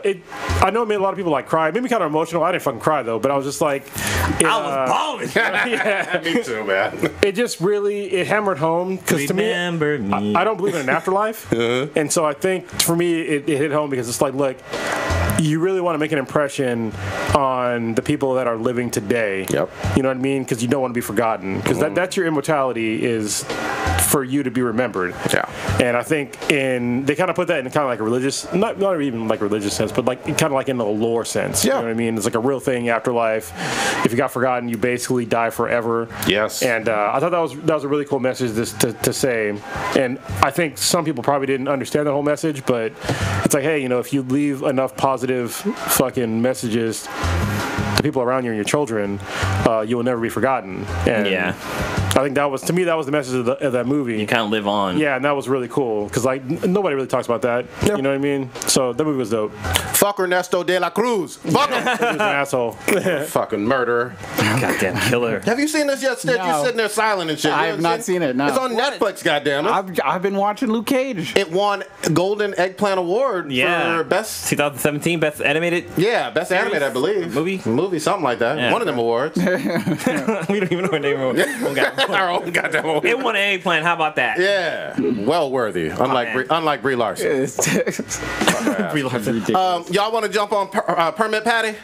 I know it made a lot of people like cry. It made me kind of emotional. I didn't fucking cry though, but I was just like, I was balling. Yeah, me too, man. It just really hammered home because to me, I don't believe in an afterlife, and so I think for me it hit home because it's like, look, you really want to make an impression on the people that are living today. Yep. You know what I mean? Because you don't want to be forgotten. Because that's your immortality is for you to be remembered. Yeah. And I think they kind of put that in kind of like a religious, not even like religious sense, but like kind of like in the lore sense. Yeah. You know what I mean? It's like a real thing, afterlife. If you got forgotten, you basically die forever. Yes. And I thought that was a really cool message to say. And I think some people probably didn't understand that whole message, but it's like, hey, if you leave enough positive fucking messages to people around you and your children, you will never be forgotten. And Yeah. I think that was the message of that movie. You kind of live on. Yeah, and that was really cool because like nobody really talks about that. Yeah. You know what I mean? So that movie was dope. Fuck Ernesto de la Cruz. Fuck him. He was an asshole. Fucking murderer. Goddamn killer. Have you seen this yet, Stitch? No. You're sitting there silent and shit. I have not seen it, no. It's on Netflix, goddammit. I've been watching Luke Cage. It won Golden Eggplant Award for best. 2017 best animated. Yeah, best animated, I believe. Movie, something like that. Yeah. One of them awards. We don't even know her name. Our own goddamn award. It won an eggplant. How about that? Yeah, well worthy. Unlike Brie Larson. Brie Larson. Y'all want to jump on Permit Patty?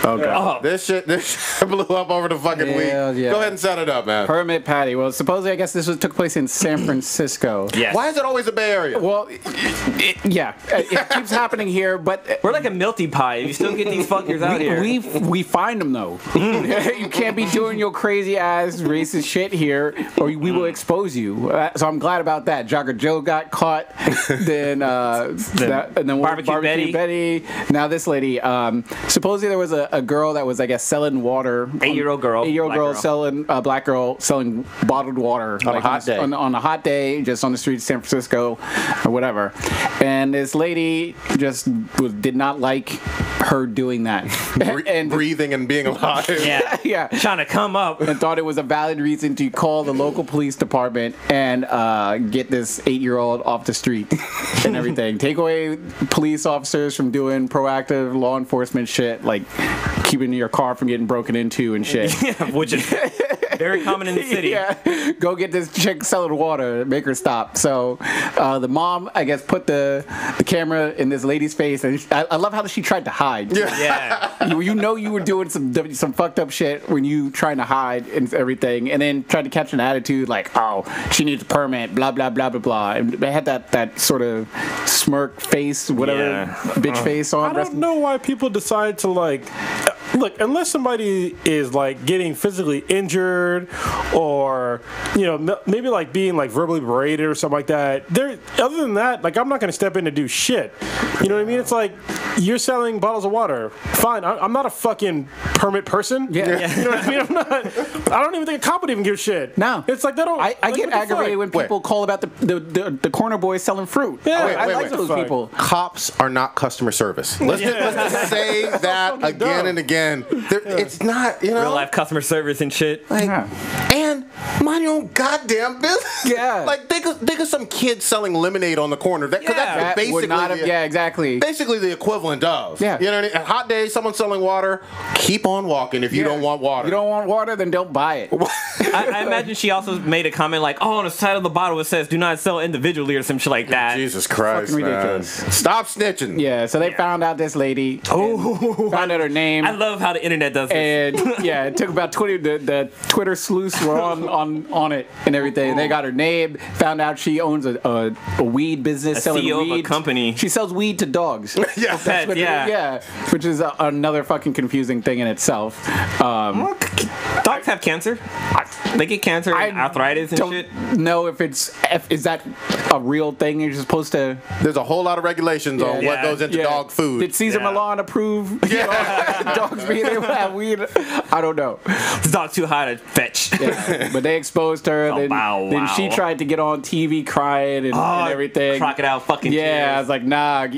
Oh, God. Oh, This shit blew up over the fucking week. Yeah. Go ahead and set it up, man. Permit Patty. Well, supposedly, I guess this took place in San Francisco. yes. Why is it always the Bay Area? Well, it keeps happening here, but We're like a melty pie. You still get these fuckers out here. we find them though. You can't be doing your crazy ass racist shit here, or we will expose you. So I'm glad about that. Jogger Joe got caught. Then and then Barbecue Betty. Now this lady. Supposedly there was a girl that was, I guess, selling water. 8-year-old girl. 8-year-old girl Black girl. selling black girl selling bottled water On a hot day. On a hot day, just on the streets of San Francisco or whatever. And this lady just did not like her doing that. and breathing and being alive. Yeah. yeah. Trying to come up. And thought it was a valid reason to call the local police department and get this 8-year-old off the street and everything. Take away police officers from doing proactive law enforcement shit, like keeping your car from getting broken into and shit. Which is very common in the city. Yeah. Go get this chick selling water, make her stop. So the mom, I guess, put the camera in this lady's face, and I love how she tried to hide. Yeah. You know you were doing some fucked up shit when you trying to hide and everything, and then tried to catch an attitude like, oh, she needs a permit, blah blah blah blah blah. And they had that sort of smirk face, whatever, bitch face on. I don't know why people decide to like. Look, unless somebody is like getting physically injured, or maybe like being like verbally berated or something like that. Other than that, like I'm not gonna step in to do shit. You know what I mean? It's like you're selling bottles of water. Fine, I'm not a fucking permit person. Yeah. You know what I mean? I don't even think a cop would even give a shit. No, it's like they don't. I like, get aggravated when people call about the corner boys selling fruit. Yeah, I like those people. Cops are not customer service. Let's just say that again and again. It's not, Real life customer service and shit. And mind your own goddamn business. Yeah. Like think of some kid selling lemonade on the corner. Because that's basically would not have, exactly. Basically the equivalent of. Yeah. You know what I mean? A hot day, someone selling water. Keep on walking if you don't want water. You don't want water, then don't buy it. I imagine she also made a comment like, "Oh, on the side of the bottle it says do not sell individually" or some shit like that. Jesus Christ, Fucking man. ridiculous. Stop snitching. Yeah, so they found out this lady. Found out her name. I love how the internet does this. And it took about 20. The Twitter sleuths were on it and everything. They got her name. Found out she owns a weed business, selling CEO weed. of a company. She sells weed to dogs. Yeah. Pets, Which is another fucking confusing thing in itself. Dogs have cancer. They get cancer and arthritis and shit. Know if is that a real thing? You're supposed to. There's a whole lot of regulations on what goes into dog food. Did Caesar Milan approve dogs being able to have weed? I don't know. This dog's too high to fetch. But they exposed her. Then she tried to get on TV crying and everything. Crocodile fucking tears. I was like, nah,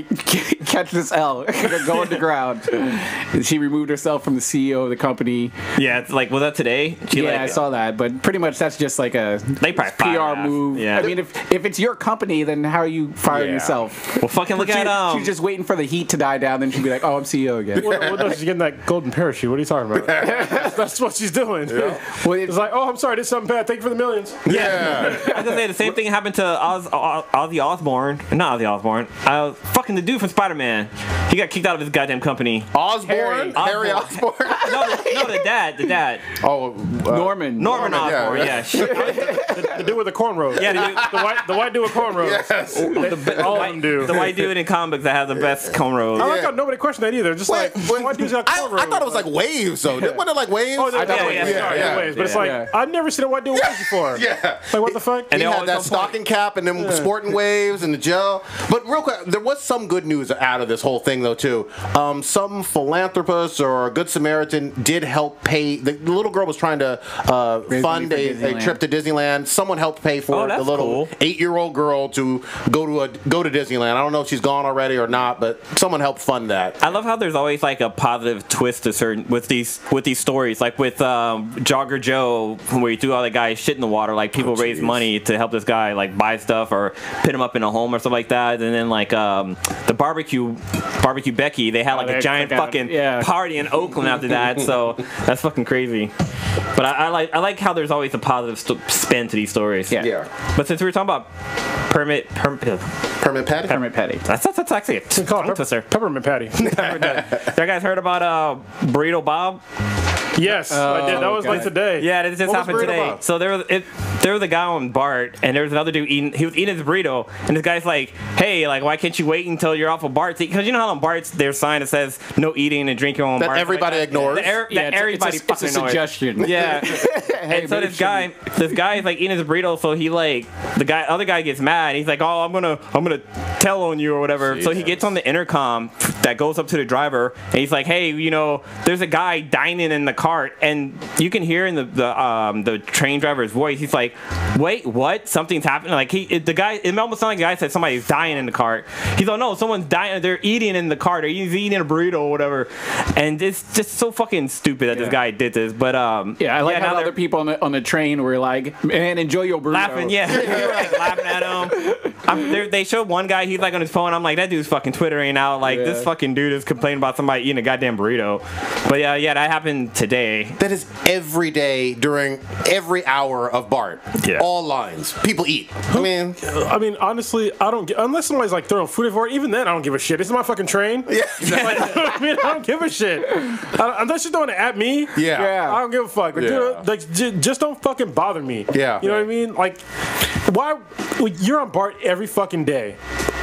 catch this L. Go on the ground. And she removed herself from the CEO of the company. Yeah, it's like, was that today? I saw that, but pretty much that's just like a PR move. Yeah. I mean, if it's your company, then how are you firing yourself? Well, fucking look at She's just waiting for the heat to die down, then she'd be like, "Oh, I'm CEO again." Well, no, she's getting that golden parachute. What are you talking about? That's what she's doing. Yeah. Well, it's like, oh, I'm sorry, this is something bad. Thank you for the millions. Yeah. I was gonna say the same thing happened to Ozzy Osbourne. Not Ozzy Osbourne. Fucking the dude from Spider-Man. He got kicked out of his goddamn company. Harry Osborn. No, the dad. Oh, Norman Osborn. Yeah. The dude with the cornrows. Yeah, the white dude with cornrows. Yes. All of them do. The white dude in comics that has the best cornrows. I like how nobody questioned that either. Just like white dudes got cornrows. I thought it was like waves, though. Wasn't it like waves? Oh, waves. But it's like I've never seen a white dude with waves before. Yeah. Like what the fuck? And he had that stocking cap and them sporting waves and the gel. But real quick, there was some good news out of this whole thing, though, too. Some philanthropist or a good Samaritan did help pay. The little girl was trying to fund a trip to Disneyland. Someone helped pay for the little 8-year-old girl to go to Disneyland. I don't know if she's gone already or not, but someone helped fund that. I love how there's always like a positive twist to certain with these stories, like with Jogger Joe, where you threw all the guy's shit in the water. Like people raise money to help this guy like buy stuff or put him up in a home or something like that. And then like the barbecue Becky, they had like a giant fucking party in Oakland after that. So that's fucking crazy. But I like how there's always a positive spin to these stories. Yeah. But since we were talking about Permit Patty. That's actually a tongue twister. Peppermint Patty. You guys heard about Burrito Bob? Yes, I did. That was like today. Yeah, it just happened today. Bob? So there was a guy on Bart, and there was another dude eating. He was eating his burrito, and this guy's like, "Hey, like, why can't you wait until you're off of Bart's? Because you know how on Bart's there's a sign that says no eating and drinking on Bart's. That everybody ignores. Everybody fucking ignores. It's a suggestion. Yeah. And so this guy is like eating his burrito, so he like other guy gets mad. He's like, "Oh, I'm gonna tell on you or whatever." Jesus. So he gets on the intercom that goes up to the driver, and he's like, "Hey, there's a guy dining in the cart," and you can hear in the train driver's voice, he's like, "Wait, what? Something's happening." Like it almost sounds like the guy said somebody's dying in the cart. He's like, "No, someone's dying. They're eating in the cart, or he's eating a burrito or whatever." And it's just so fucking stupid that this guy did this. But I like how other people on the train were like, "Man, enjoy your burrito." Laughing, they were like laughing at him. They showed one guy, he's like on his phone. I'm like, that dude's fucking twittering out. Like this fucking dude is complaining about somebody eating a goddamn burrito. But that happened today. That is every day during every hour of Bart. Yeah. All lines. People eat. I mean, honestly, I don't get, unless somebody's like throwing food for it. Even then, I don't give a shit. This is my fucking train. Yeah. I don't give a shit. Unless you're throwing it at me. Yeah. I don't give a fuck. Just don't fucking bother me. Yeah. You know what I mean? Like, why? You're on Bart every fucking day.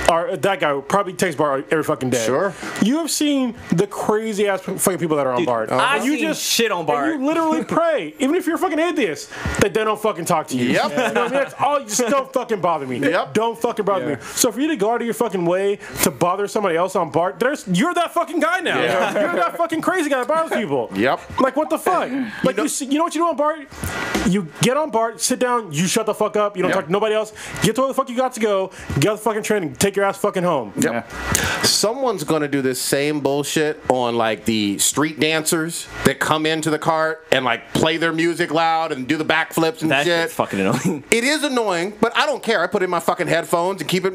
Or that guy probably takes Bart every fucking day. Sure. You have seen the crazy ass fucking people that are on Bart. You just shit on Bart. And you literally pray, even if you're a fucking atheist, that they don't fucking talk to you. Yep. You know what I mean? That's all. Just don't fucking bother me. Yep. Don't fucking bother me. So for you to go out of your fucking way to bother somebody else on Bart, you're that fucking guy now. Yeah. You're that fucking crazy guy that bothers people. Yep. Like what the fuck? Like you know what you do on Bart? You get on Bart, sit down, you shut the fuck up. You don't talk to nobody else. Get to where the fuck you got to go. Get on the fucking train and take your ass fucking home. Yep. Yeah. Someone's gonna do this same bullshit on like the street dancers that come into the cart and like play their music loud and do the backflips and shit. That's fucking annoying. It is annoying, but I don't care. I put in my fucking headphones and keep it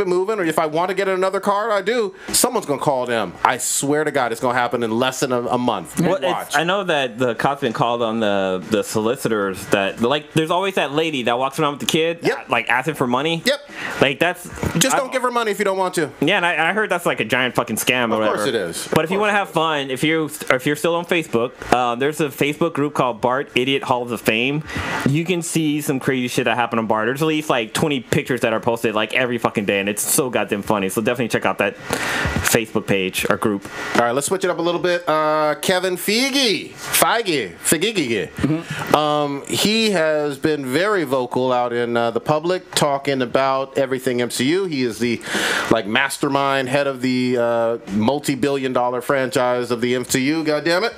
moving. Or if I want to get in another car, I do. Someone's gonna call them. I swear to God, it's gonna happen in less than a month. Well, I know that the cops been called on the solicitors that like. There's always that lady that walks around with the kid, like asking for money. Yep. Like that's don't give her money if you don't want to. Yeah, and I heard that's like a giant fucking scam or whatever. Of course it is. But if you want to have fun, if you're still on Facebook, there's a Facebook group called Bart Idiot Halls of Fame. You can see some crazy shit that happened on Bart. There's at least like 20 pictures that are posted like every fucking day, and it's so goddamn funny. So definitely check out that Facebook page or group. All right, let's switch it up a little bit. Kevin Feige. Mm-hmm. He has been very vocal out in the public, talking about everything MCU. He is the mastermind head of the multi-billion-dollar franchise of the MCU. Goddammit!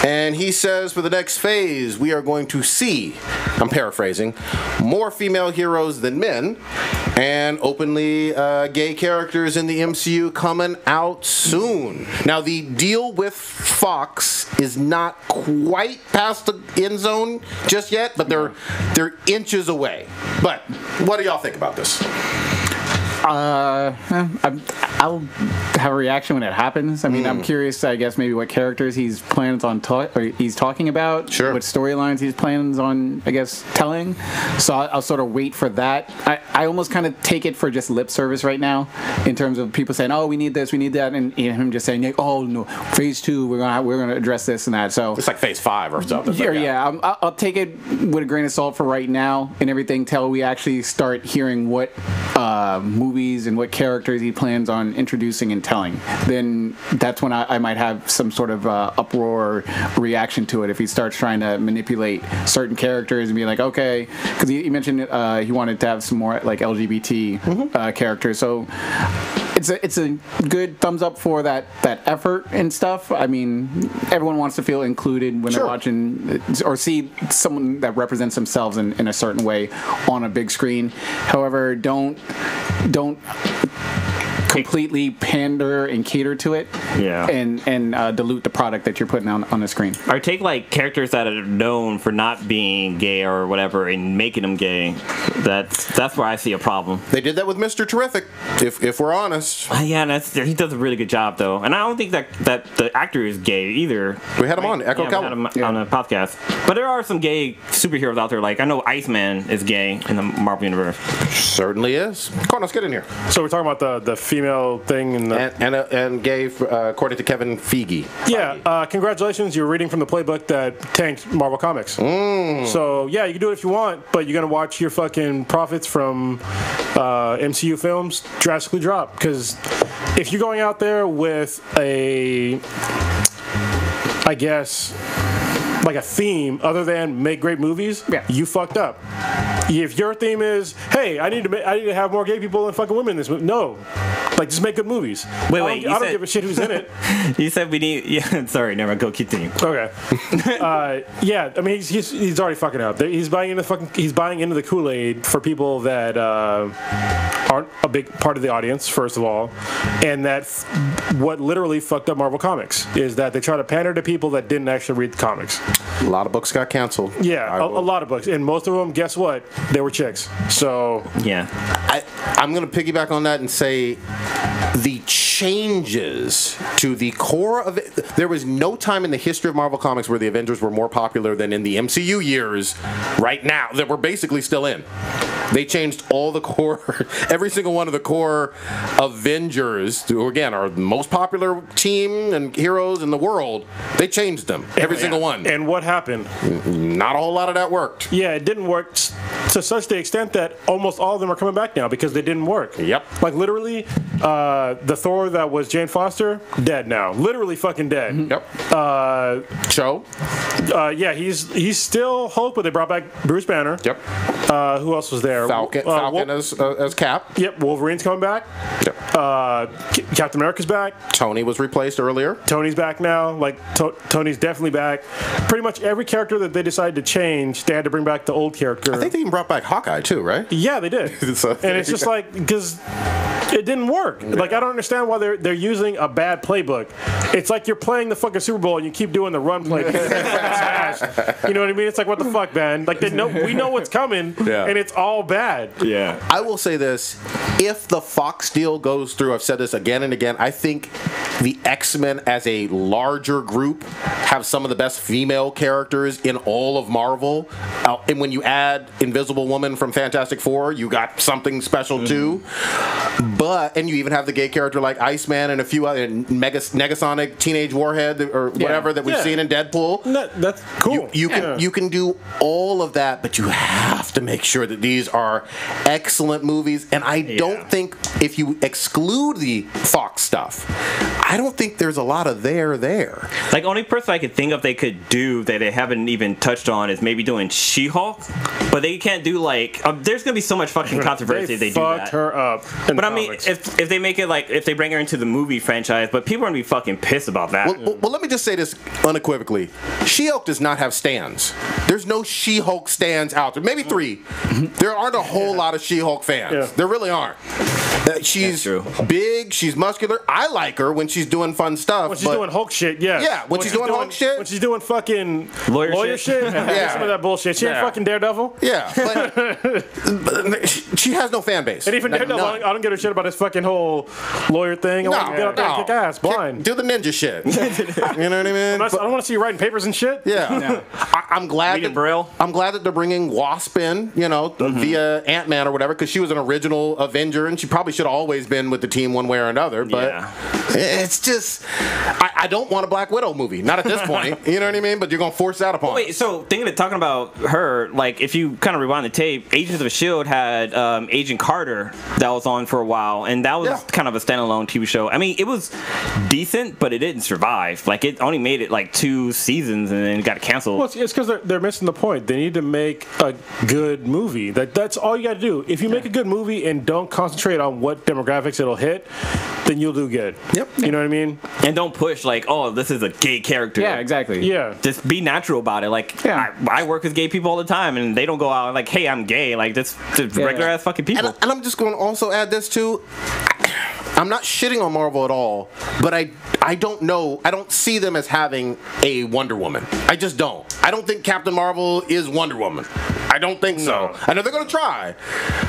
And he says for the next phase, we are going to see, I'm paraphrasing, more female heroes than men, and openly gay characters in the MCU coming out soon. Now, the deal with Fox is not quite past the end zone just yet, but they're inches away. But what do y'all think about this? I'll have a reaction when it happens. I mean, I'm curious, I guess, maybe what characters he's talking about. Sure. What storylines he's plans on, I guess, telling. So I'll sort of wait for that. I almost kind of take it for just lip service right now, in terms of people saying, "Oh, we need this, we need that," and him just saying, "Oh no, phase 2, we're gonna address this and that." So it's like phase 5 or something. I'll take it with a grain of salt for right now and everything till we actually start hearing what movies and what characters he plans on introducing and telling. Then that's when I might have some sort of uproar reaction to it if he starts trying to manipulate certain characters and be like, okay, because he mentioned he wanted to have some more like LGBT characters. So it's a good thumbs up for that effort and stuff. I mean, everyone wants to feel included when they're watching or see someone that represents themselves in a certain way on a big screen. However, don't completely pander and cater to it, and dilute the product that you're putting on the screen. Or take like characters that are known for not being gay or whatever and making them gay. That's where I see a problem. They did that with Mr. Terrific, if we're honest. Yeah, he does a really good job though, and I don't think that the actor is gay either. We had him on Echo Calvin on a podcast, but there are some gay superheroes out there. Like I know Iceman is gay in the Marvel universe. Certainly is. Carlos, get in here. So we're talking about the female thing and gay, according to Kevin Feige. Yeah, congratulations. You're reading from the playbook that tanked Marvel Comics. So yeah, you can do it if you want, but you're gonna watch your fucking profits from MCU films drastically drop, because if you're going out there with I guess, like a theme other than make great movies, you fucked up. If your theme is, hey, I need to have more gay people and fucking women in this movie, no. Like, just make good movies. Wait, I don't give a shit who's in it. You said we need... Yeah, sorry, never go continue. Okay. Yeah, I mean, he's already fucking out. He's buying into the Kool-Aid for people that aren't a big part of the audience, first of all, and what literally fucked up Marvel Comics is that they try to pander to people that didn't actually read the comics. A lot of books got canceled. Yeah, a lot of books, and most of them, guess what? They were chicks. So yeah, I'm going to piggyback on that and say the changes to the core of it. There was no time in the history of Marvel Comics where the Avengers were more popular than in the MCU years right now that we're basically still in. They changed all the core, every single one of the core Avengers, who again are the most popular team and heroes in the world. They changed them, every single one. And what happened? Not a whole lot of that worked. Yeah, it didn't work to such the extent that almost all of them are coming back now because they didn't work. Yep. Like literally, the Thor that was Jane Foster, dead now. Literally fucking dead. Yep. Cho? Yeah, he's still Hulk, but they brought back Bruce Banner. Yep. Who else was there? Falcon as Cap. Yep, Wolverine's coming back. Yep. Captain America's back. Tony was replaced earlier. Tony's back now. Like, Tony's definitely back. Pretty much every character that they decided to change, they had to bring back the old character. I think they even brought back Hawkeye too, right? Yeah, they did. And it's just like, because it didn't work. Yeah. Like, I don't understand why they're using a bad playbook. It's like you're playing the fucking Super Bowl and you keep doing the run play. You know what I mean? It's like, what the fuck, man? Like, we know what's coming, and it's all bad. Yeah. I will say this. If the Fox deal goes through, I've said this again and again, I think the X-Men as a larger group have some of the best female characters in all of Marvel. And when you add Invisible Woman from Fantastic Four, you got something special too. And you even have the gay character like Iceman and a few other Negasonic Teenage Warhead or whatever that we've seen in Deadpool. That's cool. You can do all of that, but you have to make sure that these are excellent movies. And I don't think if you exclude the Fox stuff, I don't think there's a lot of there. Like, only person I could think of they could do that they haven't even touched on is maybe doing She-Hulk, but they can't do like there's gonna be so much fucking controversy if they do that. Her up. But I mean, if they make it like if they bring her into the movie franchise, but people are gonna be fucking pissed about that. Well, let me just say this unequivocally: She-Hulk does not have stands. There's no She-Hulk stands out there. Maybe 3. There aren't a whole lot of She-Hulk fans. Yeah. There really aren't. She's big. She's muscular. I like her when she's doing fun stuff. When she's doing Hulk shit, yeah. Yeah, when she's doing Hulk shit. When she's doing fucking lawyer shit. Yeah. Some of that bullshit. She ain't fucking Daredevil. Yeah, but she has no fan base. And even Daredevil, I don't give a shit about his fucking whole lawyer thing. I want to get out there and kick ass, blind. Do the ninja shit. You know what I mean? I don't want to see you writing papers and shit. Yeah. I'm glad that they're bringing Wasp in, via Ant-Man or whatever, because she was an original Avenger, and she probably should have always been with the team one way or another. But it's just, I don't want a Black Widow movie. Not at this point. You know what I mean? But you're gonna force that upon. Wait, so talking about her, like if you kind of rewind the tape, Agents of S.H.I.E.L.D. had Agent Carter that was on for a while, and that was kind of a standalone TV show. I mean, it was decent, but it didn't survive. Like it only made it like 2 seasons and then it got canceled. Well, it's because they're missing the point. They need to make a good movie. That's all you got to do. If you make a good movie and don't concentrate on what demographics it'll hit, then you'll do good. Yep. You know what I mean? And don't push like, oh, this is a gay character. Yeah, exactly. Yeah. Just be natural about it. Like, I work with gay people all the time, and they don't go out like, hey, I'm gay. Like, just regular ass fucking people. And I'm just going to also add this too. I'm not shitting on Marvel at all, but I don't know. I don't see them as having a Wonder Woman. I just don't. I don't think Captain Marvel is Wonder Woman. I don't think so. I know they're going to try,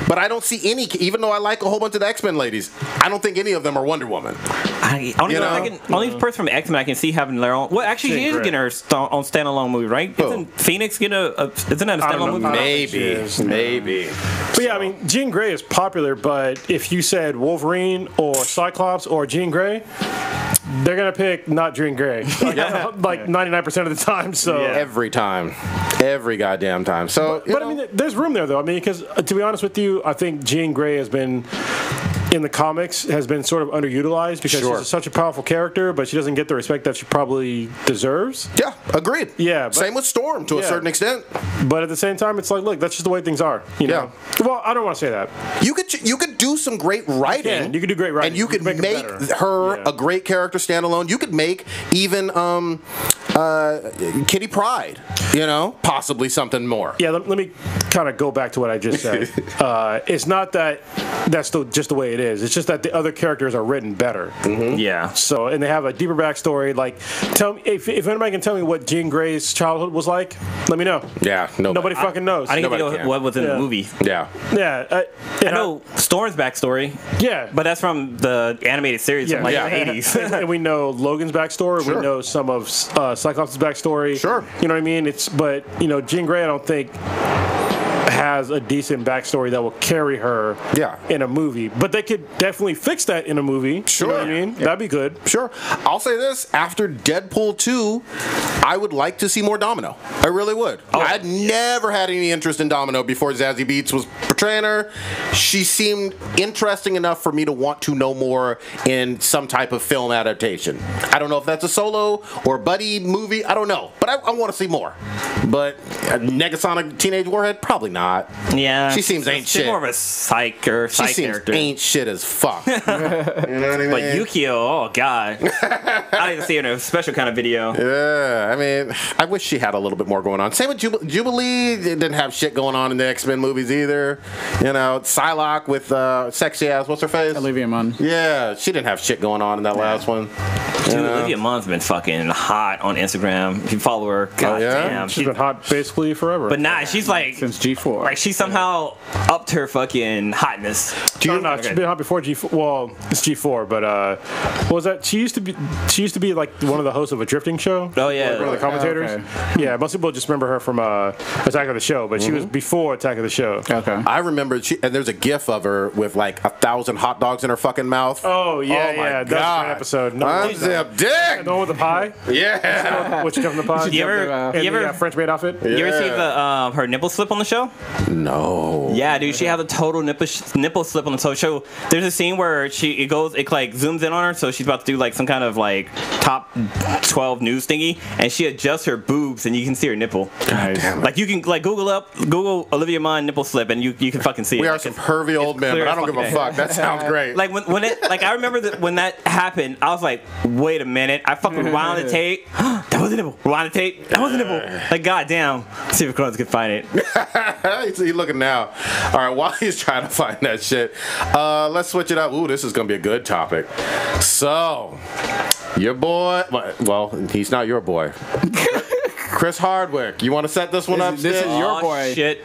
but I don't see any, even though I like a whole bunch of the X-Men ladies, I don't think any of them are Wonder Woman. Only person from X-Men I can see having their own. Well, actually, she is getting her own standalone movie, right? Isn't Phoenix getting isn't that a standalone movie? Maybe. But yeah, I mean, Jean Grey is popular, but if you said Wolverine or Cyclops or Jean Grey, they're gonna pick not Jean Grey, like 99% of the time. So every time, every goddamn time. So, but I mean, there's room there though. I mean, because to be honest with you, I think Jean Grey has been, in the comics, has been sort of underutilized because she's such a powerful character, but she doesn't get the respect that she probably deserves. Yeah, agreed. Yeah, same with Storm to a certain extent. But at the same time, it's like, look, that's just the way things are. You know? Well, I don't want to say that. You could do some great writing. You could do great writing, and you could make her a great character standalone. You could make even Kitty Pryde, possibly something more. Yeah, let me kind of go back to what I just said. It's not that that's just the way it is. It's just that the other characters are written better. Mm-hmm. Yeah. So, and they have a deeper backstory. Like, tell me if anybody can tell me what Jean Grey's childhood was like, let me know. Yeah, nobody fucking knows. I didn't even know what was in the movie. Yeah. Yeah. I know Storm's backstory. Yeah. But that's from the animated series from the 80s. And we know Logan's backstory. Sure. We know some of Cyclops' backstory. Sure. You know what I mean? But Jean Grey, I don't think has a decent backstory that will carry her in a movie. But they could definitely fix that in a movie. Sure. You know what I mean? Yeah. That'd be good. Sure. I'll say this. After Deadpool 2, I would like to see more Domino. I really would. I'd never had any interest in Domino before Zazie Beetz was portraying her. She seemed interesting enough for me to want to know more in some type of film adaptation. I don't know if that's a solo or buddy movie. I don't know. But I want to see more. But Negasonic Teenage Warhead? Probably not. Yeah. She seems ain't shit. She's more of a psych character. Ain't shit as fuck. You know what I mean? But Yukio, oh god. I didn't see her in a special kind of video. Yeah, I mean, I wish she had a little bit more going on. Same with Jubilee. It didn't have shit going on in the X-Men movies either. Psylocke with sexy ass, what's her face? Olivia Munn. Yeah, she didn't have shit going on in that last one. Dude, Olivia Munn's been fucking hot on Instagram. If you follow her, god damn. She's been hot basically forever. But she's like since G4. Like she somehow upped her fucking hotness. She's been hot before G4. Well, it's G4, but what was that? She used to be like one of the hosts of a drifting show. Oh yeah, like one of the commentators. Okay. Yeah, most people just remember her from Attack of the Show, but she was before Attack of the Show. Okay. I remember and there's a GIF of her with like 1,000 hot dogs in her fucking mouth. Oh yeah, my yeah. That's an episode. Unzip dick. The one with the pie. Yeah. Which comes from the pie. You ever French maid outfit? Yeah. You ever see the her nipple slip on the show? No. Yeah, dude, she had a total nipple slip on the show. There's a scene where it like zooms in on her, so she's about to do like some kind of like top 12 news thingy, and she adjusts her boob boobs and you can see her nipple. Nice. Like you can Google Olivia Munn nipple slip and you can fucking see it. We are some pervy old men, but I don't give a fuck. That sounds great. Like when it I remember that when that happened, I was like, wait a minute. I fucking rewound the tape. That was a nipple. Rewind the tape. That was a nipple. Like goddamn. See if Crohn's can find it. He's looking now. All right, while he's trying to find that shit, let's switch it up. Ooh, this is gonna be a good topic. So, your boy. Well, he's not your boy. Chris Hardwick. You want to set this one up? This is your boy. Shit.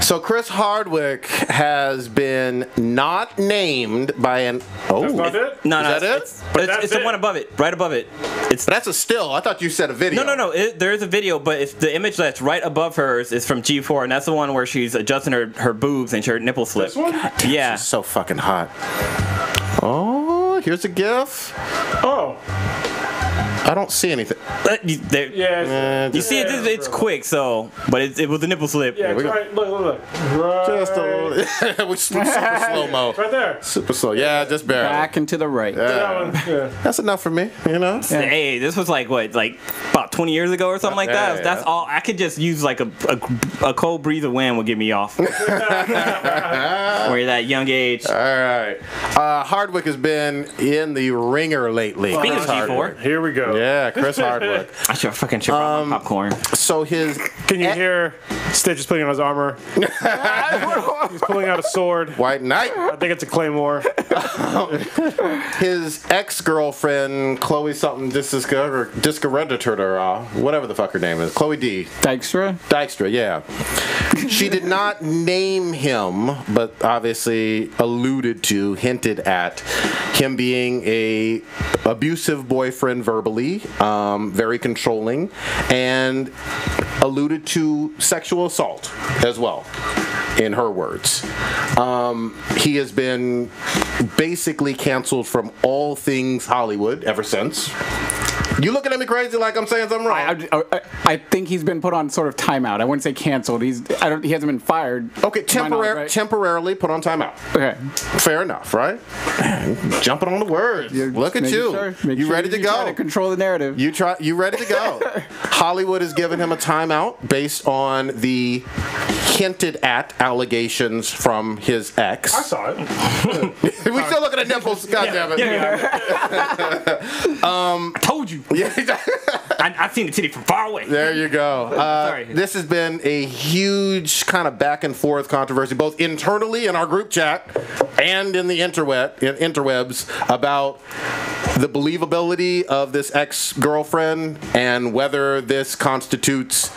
So Chris Hardwick has been not named by an. Oh, That's not it? No, is that it? It's the one above it, right above it. It's That's a still. I thought you said a video. No. There is a video, but it's the image that's right above hers is from G4, and that's the one where she's adjusting her boobs and her nipple slip. This one? Yeah. It's so fucking hot. Oh, here's a GIF. Oh. I don't see anything. Yeah. You see, it's quick, so, but it was a nipple slip. Yeah, we go. right. Look. Right. Just a little. Super slow mo. Right there. Super slow. Yeah, just barely. Back and to the right. That one. Yeah. That's enough for me, you know? Hey, this was like about 20 years ago or something like that. Yeah. That's all. I could just use like a cold breeze of wind would get me off. Where that young age. All right. Hardwick has been in the ringer lately. Speaking of Chris G4. Hardwick. Here we go. Yeah, Chris Hardwick. I should fucking chip out my popcorn. So his. Can you hear Stitch is putting on his armor? He's pulling out a sword. White Knight. I think it's a claymore. His ex-girlfriend, Chloe something Discareditor, or whatever the fuck her name is. Chloe D. Dykstra, yeah. She did not name him, but obviously alluded to, hinted at him being a abusive boyfriend verbally, very controlling, and alluded to sexual assault as well, in her words. He has been basically canceled from all things Hollywood ever since. You looking at me crazy like I'm saying something wrong? I think he's been put on sort of timeout. I wouldn't say canceled. He hasn't been fired. Okay, to my knowledge, right? temporarily put on timeout. Okay. Fair enough, right? Jumping on the words. Look at you. You ready to go? Try to control the narrative. You ready to go? Hollywood has given him a timeout based on the hinted at allegations from his ex. I saw it. We still looking at nipples. God damn it. I told you. Yeah. I've seen the titty from far away. There you go. Sorry. This has been a huge kind of back and forth controversy, both internally in our group chat and in the interwebs, about the believability of this ex-girlfriend and whether this constitutes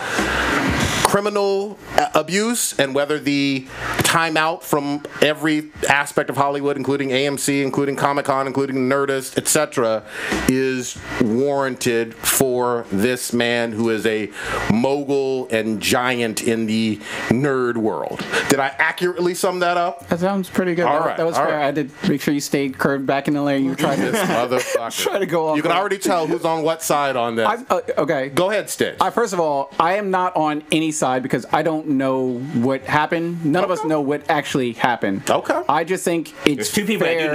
criminal abuse, and whether the timeout from every aspect of Hollywood, including AMC, including Comic-Con, including Nerdist, etc., is warranted for this man who is a mogul and giant in the nerd world. Did I accurately sum that up? That sounds pretty good. All right, that was all fair. right. I did make sure you stayed curved back in the lane. You were trying This to motherfucker. try to go off. You can already tell who's on what side on this. Okay. Go ahead, Stitch. First of all, I am not on any side because I don't know what happened. None of us know what actually happened. Okay. I just think it's There's two people fair. that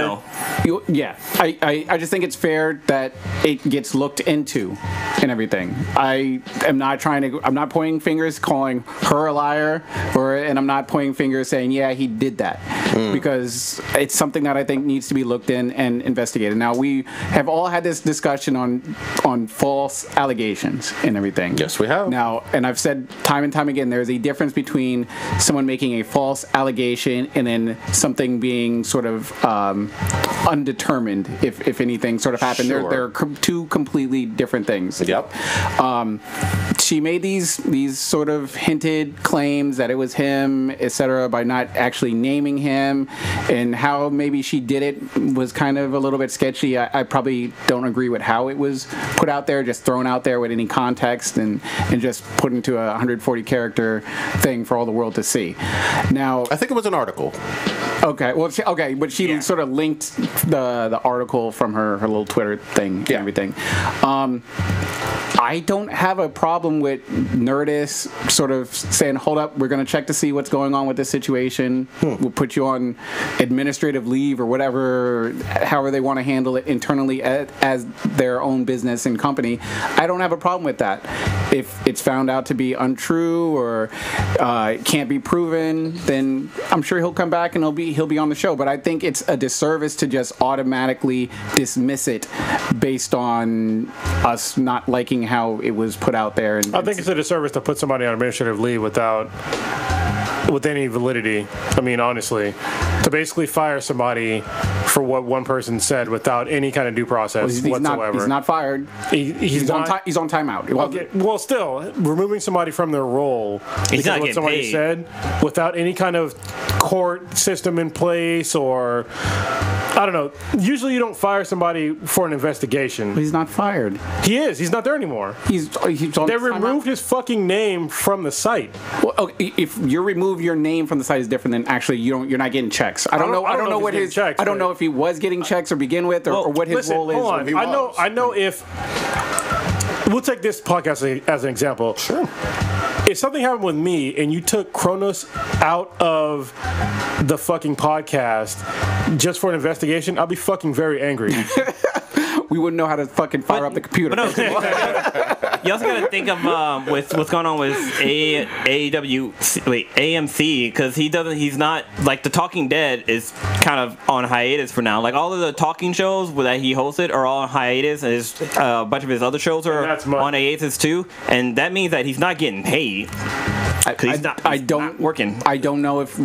do know. Yeah. I just think it's fair that it gets looked into and everything. I'm not pointing fingers calling her a liar, and I'm not pointing fingers saying, yeah, he did that. Because it's something that I think needs to be looked in and investigated. Now, we have all had this discussion on false allegations and everything. Yes, we have. Now, and I've said time and time again, there's a difference between someone making a false allegation and then something being sort of undetermined, if anything sort of happened. Sure. They're two completely different things. Yep. She made these sort of hinted claims that it was him, etc., by not actually naming him, and how maybe she did it was kind of a little bit sketchy. I probably don't agree with how it was put out there, just thrown out there with any context and just put into a 140 character thing for all the world to see. Now, I think it was an article. Okay, well, but she sort of linked the article from her little Twitter thing and everything. I don't have a problem with Nerdist sort of saying, hold up, we're going to check to see what's going on with this situation. We'll put you on administrative leave or whatever, however they want to handle it internally as their own business and company. I don't have a problem with that. If it's found out to be untrue or can't be proven, then I'm sure he'll come back and he'll be on the show. But I think it's a disservice to just automatically dismiss it based on us not liking how it was put out there. And I think it's a disservice to put somebody on administrative leave with any validity. I mean, honestly, to basically fire somebody for what one person said without any kind of due process whatsoever. He's not fired. He's on timeout. Okay, well, still, removing somebody from their role because of what somebody said without any kind of court system in place or... I don't know. Usually you don't fire somebody for an investigation. But he's not fired. He is. He's not there anymore. He's on They removed his fucking name from the site. Well, okay, if you remove your name from the site is different than actually you're not getting checks. I don't know what his checks, I don't know if he was getting checks to begin with or what his role is. Hold on. I know if we'll take this podcast as an example. Sure. If something happened with me and you took Kronos out of the fucking podcast just for an investigation, I'll be fucking very angry. We wouldn't know how to fucking fire up the computer. No, you also got to think of with what's going on with AMC because he's not like The Talking Dead is kind of on hiatus for now. Like all of the talking shows that he hosted are all on hiatus, and a bunch of his other shows are on hiatus too, and that means that he's not getting paid. He's not working. I don't know if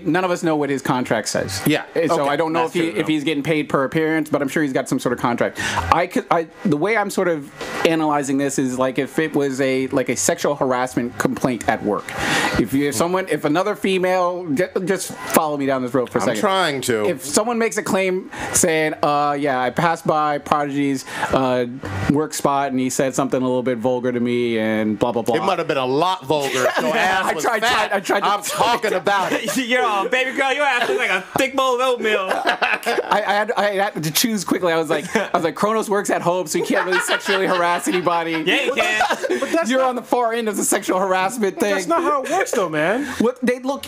none of us know what his contract says. Yeah. So I don't know if he's getting paid per appearance, but I'm sure he's got some sort of contract. The way I'm sort of analyzing this is like if it was a sexual harassment complaint at work. If another female, just follow me down this road for a second. I'm trying to. If someone makes a claim saying, I passed by Prodigy's work spot and he said something a little bit vulgar to me and blah blah blah. It might have been a lot vulgar. I tried. I'm talking about it. Baby girl, your ass looks like a thick bowl of oatmeal. I had to choose quickly. I was like, Kronos works at home, so you can't really sexually harass anybody. Yeah, you can. But you're on the far end of the sexual harassment thing. That's not how it works, though, man.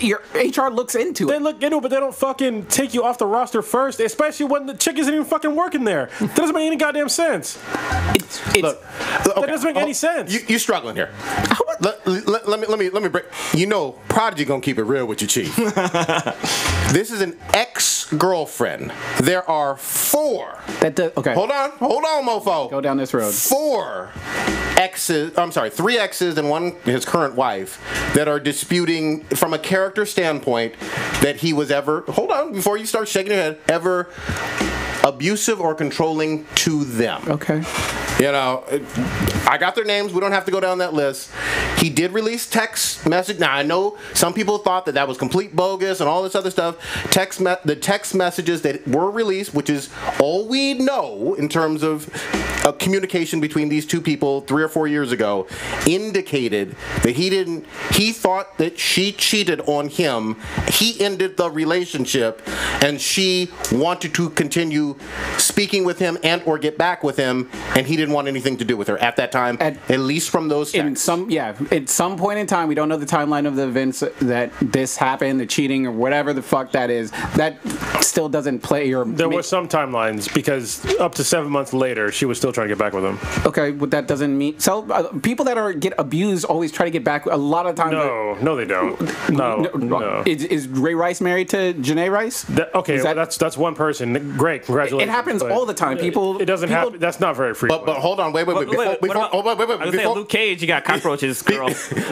Your HR looks into it. They look into it, but they don't fucking take you off the roster first, especially when the chick isn't even fucking working there. That doesn't make any goddamn sense. That doesn't make any sense. You're struggling here. Let me break. Prodigy gonna keep it real with you, Chief. This is an ex-girlfriend. There are 4. Okay. Hold on, mofo. Go down this road. 3 exes and one his current wife that are disputing from a character standpoint that he was ever. Hold on, before you start shaking your head, ever abusive or controlling to them. Okay. I got their names. We don't have to go down that list. He did release text message. Now, I know some people thought that was complete bogus and all this other stuff. The text messages that were released, which is all we know in terms of communication between these two people 3 or 4 years ago, indicated that he thought that she cheated on him. He ended the relationship, and she wanted to continue speaking with him and or get back with him, and he didn't want anything to do with her at that time, at least from those texts. At some point in time, we don't know the timeline of the events that this happened, the cheating or whatever the fuck that is. That still doesn't play or... There were some timelines because up to 7 months later, she was still trying to get back with him. Okay, but that doesn't mean... So people that get abused always try to get back. A lot of times... No, they don't. No. Is Ray Rice married to Janae Rice? That's one person. Great, congratulations. It happens all the time. It doesn't happen. That's not very frequent. But hold on, wait. Before Luke Cage, you got cockroaches, girl.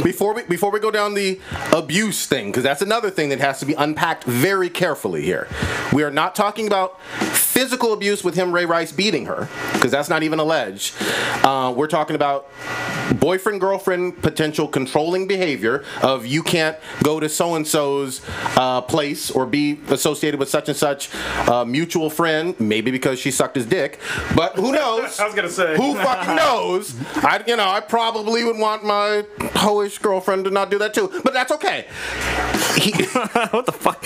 Before we go down the abuse thing, because that's another thing that has to be unpacked very carefully here. We are not talking about physical abuse with him, Ray Rice, beating her, because that's not even alleged. We're talking about boyfriend, girlfriend, potential controlling behavior of you can't go to so-and-so's place or be associated with such and such mutual friend, maybe because she sucked his dick, but who knows? I was going to say. Who fucking knows? I probably would want my hoish girlfriend did not do that too, but that's okay. What the fuck?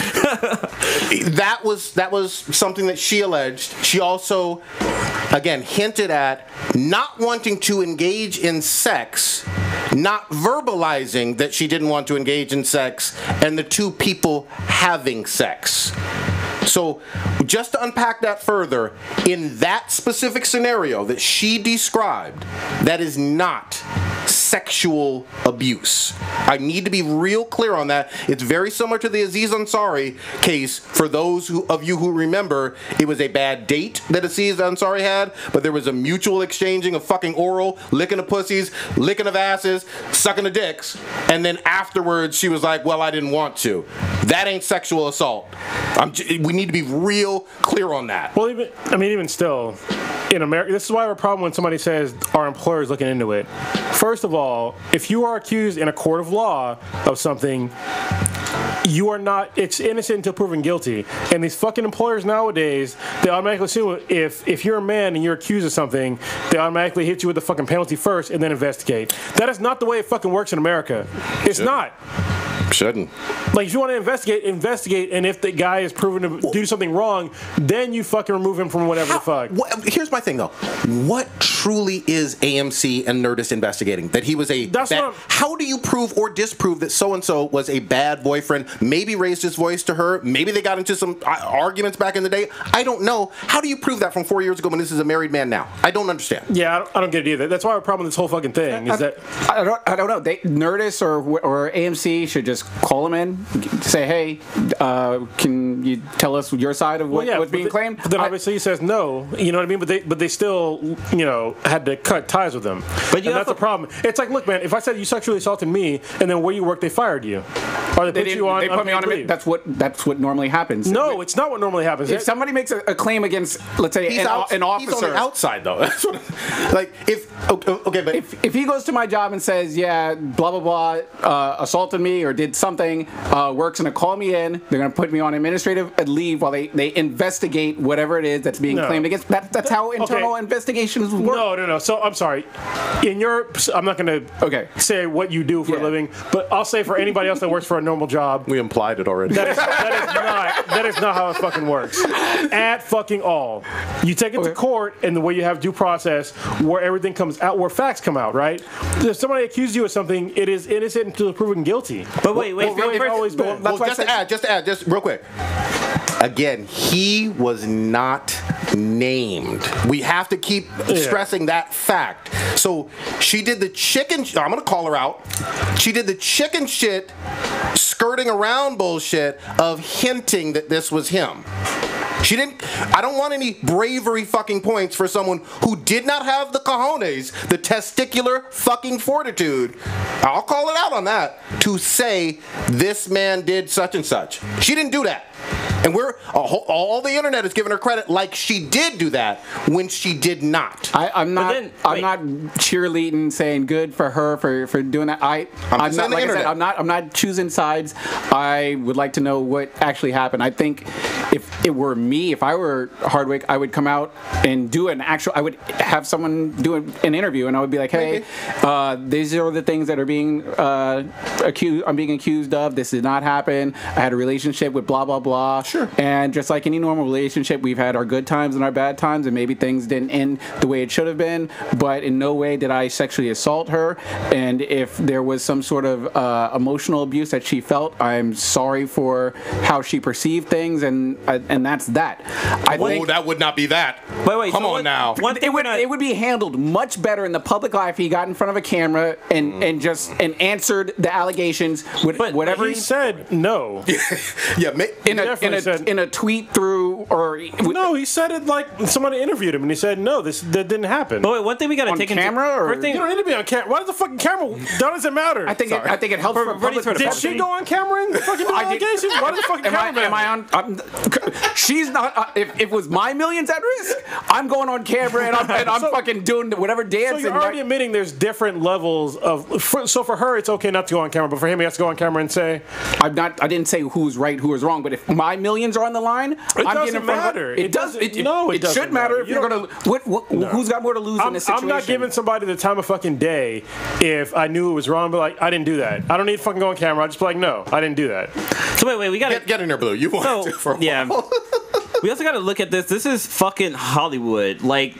That was something that she alleged. She also, again, hinted at not wanting to engage in sex, not verbalizing that she didn't want to engage in sex, and the two people having sex. So, just to unpack that further, in that specific scenario that she described, that is not sexual abuse. I need to be real clear on that. It's very similar to the Aziz Ansari case. For those of you who remember, it was a bad date that Aziz Ansari had, but there was a mutual exchanging of fucking oral, licking of pussies, licking of asses, sucking of dicks, and then afterwards she was like, well, I didn't want to. That ain't sexual assault. We need to be real clear on that. Well, even still, in America, this is why I have a problem when somebody says our employer is looking into it. First of all, if you are accused in a court of law of something, you are not, it's innocent until proven guilty. And these fucking employers nowadays, they automatically assume if you're a man and you're accused of something, they automatically hit you with the fucking penalty first and then investigate. That is not the way it fucking works in America. It's not. Shouldn't. Like, if you want to investigate, and if the guy is proven to do something wrong, then you fucking remove him from whatever the fuck. Here's my thing, though. What truly is AMC and Nerdist investigating? That he was a bad... How do you prove or disprove that so-and-so was a bad boyfriend, maybe raised his voice to her, maybe they got into some arguments back in the day? I don't know. How do you prove that from 4 years ago when this is a married man now? I don't understand. Yeah, I don't get it either. That's why I have a problem with this whole fucking thing. I don't know. Nerdist or AMC should just call him in, say, hey, can you tell us your side of what's being claimed? But then obviously he says no, you know what I mean? But they still, had to cut ties with him. But that's the problem. It's like, look, man, if I said you sexually assaulted me and then where you work they fired you, or they put me on leave. That's what normally happens. No, it's not what normally happens. If somebody makes a claim against, let's say, an officer, he's on the outside though. That's what, like but if he goes to my job and says, yeah, blah blah blah, assaulted me or did something, work's gonna call me in. They're gonna put me on administrative leave while they investigate whatever it is that's being claimed against. That's how internal investigations work. No. So I'm sorry. I'm not gonna say what you do for a living, but I'll say for anybody else that works for a normal job. We implied it already. That is not how it fucking works. At fucking all. You take it to court, and the way you have due process, where everything comes out, where facts come out, right? If somebody accused you of something, it is innocent until proven guilty. But wait, just to add, just real quick. Again, he was not named. We have to keep stressing that fact. So she did the chicken. I'm gonna call her out. She did the chicken shit, skirting around bullshit of hinting that this was him. She didn't. I don't want any bravery fucking points for someone who did not have the cojones, the testicular fucking fortitude. I'll call it out on that, to say this man did such and such. She didn't do that. And all the internet is giving her credit like she did do that when she did not. I'm not cheerleading, saying good for her for doing that. I'm not, like I said, I'm not choosing sides. I would like to know what actually happened. I think if it were me, if I were Hardwick, I would come out and do I would have someone do an interview, and I would be like, hey, these are the things that are being I'm being accused of. This did not happen. I had a relationship with blah blah blah. Sure. And just like any normal relationship, we've had our good times and our bad times, and maybe things didn't end the way it should have been, but in no way did I sexually assault her. And if there was some sort of emotional abuse that she felt, I'm sorry for how she perceived things, and that's that. I think that would not be that. Wait, come on now. It would be handled much better in the public eye if he got in front of a camera and answered the allegations with whatever he said. No. In a tweet through, or no, he said it like somebody interviewed him and he said no, that didn't happen. But wait, one thing we gotta take camera, you don't need to be on camera. Why does the fucking camera? That doesn't matter. I think it helps for public. Did she go on camera and fucking do allegations? Why does the fucking camera? Am I on? She's not. If it was my millions at risk, I'm going on camera and I'm fucking doing whatever dance. So you're already admitting there's different levels of. So for her, it's okay not to go on camera, but for him, he has to go on camera and say. I didn't say who's right, who was wrong, but if my millions millions are on the line, It doesn't matter. It does. It doesn't should matter if you're gonna. Who's got more to lose in this situation? I'm not giving somebody the time of fucking day if I knew it was wrong, but like I didn't do that. I don't need to fucking go on camera. I just be like, no, I didn't do that. So wait, we gotta get in there, Blue. You want to for a while. We also got to look at this. This is fucking Hollywood. Like,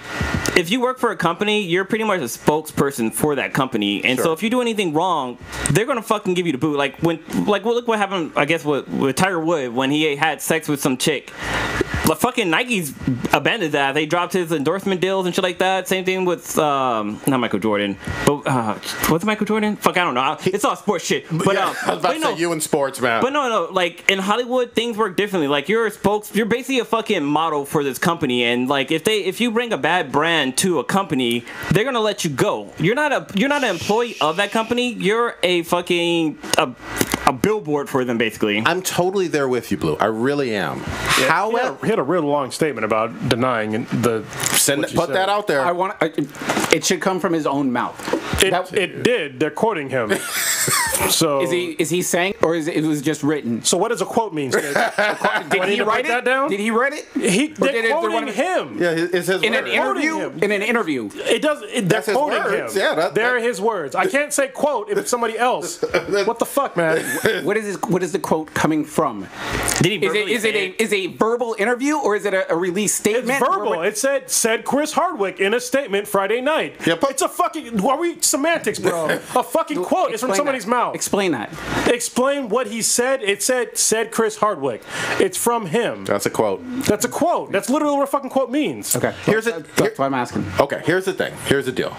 if you work for a company, you're pretty much a spokesperson for that company. And so if you do anything wrong, they're going to fucking give you the boot. Like, look what happened, I guess, with Tiger Woods when he had sex with some chick. But fucking Nike's abandoned that. They dropped his endorsement deals and shit like that. Same thing with, not Michael Jordan. But, what's Michael Jordan? Fuck, I don't know. It's all sports shit. But, I was about to say you in sports, man. But no. Like, in Hollywood, things work differently. Like, you're basically a fucking model for this company. And, like, if you bring a bad brand to a company, they're going to let you go. You're not an employee of that company. You're a fucking, a billboard for them, basically. I'm totally there with you, Blue. I really am. Yeah, However, he had a real long statement about denying the. Put that out there. It should come from his own mouth. It did. They're quoting him. So is he saying, or it was just written? So what does a quote mean? Did he write it down? Did he write it? They're quoting him. Yeah, it's his in words. an interview. In an interview. It does. They're quoting him. Yeah, they're his words. I can't say quote if it's somebody else. What the fuck, man? What is the quote coming from? Did he is it a verbal interview or is it a release statement? It's verbal. It said Chris Hardwick in a statement Friday night. Yeah, it's a fucking. Are we semantics, bro? A fucking quote is from somebody's mouth. Explain that. Explain what he said. It said Chris Hardwick. It's from him. That's a quote. That's a quote. That's literally what a fucking quote means. Okay. That's why I'm asking. Okay, here's the thing. Here's the deal.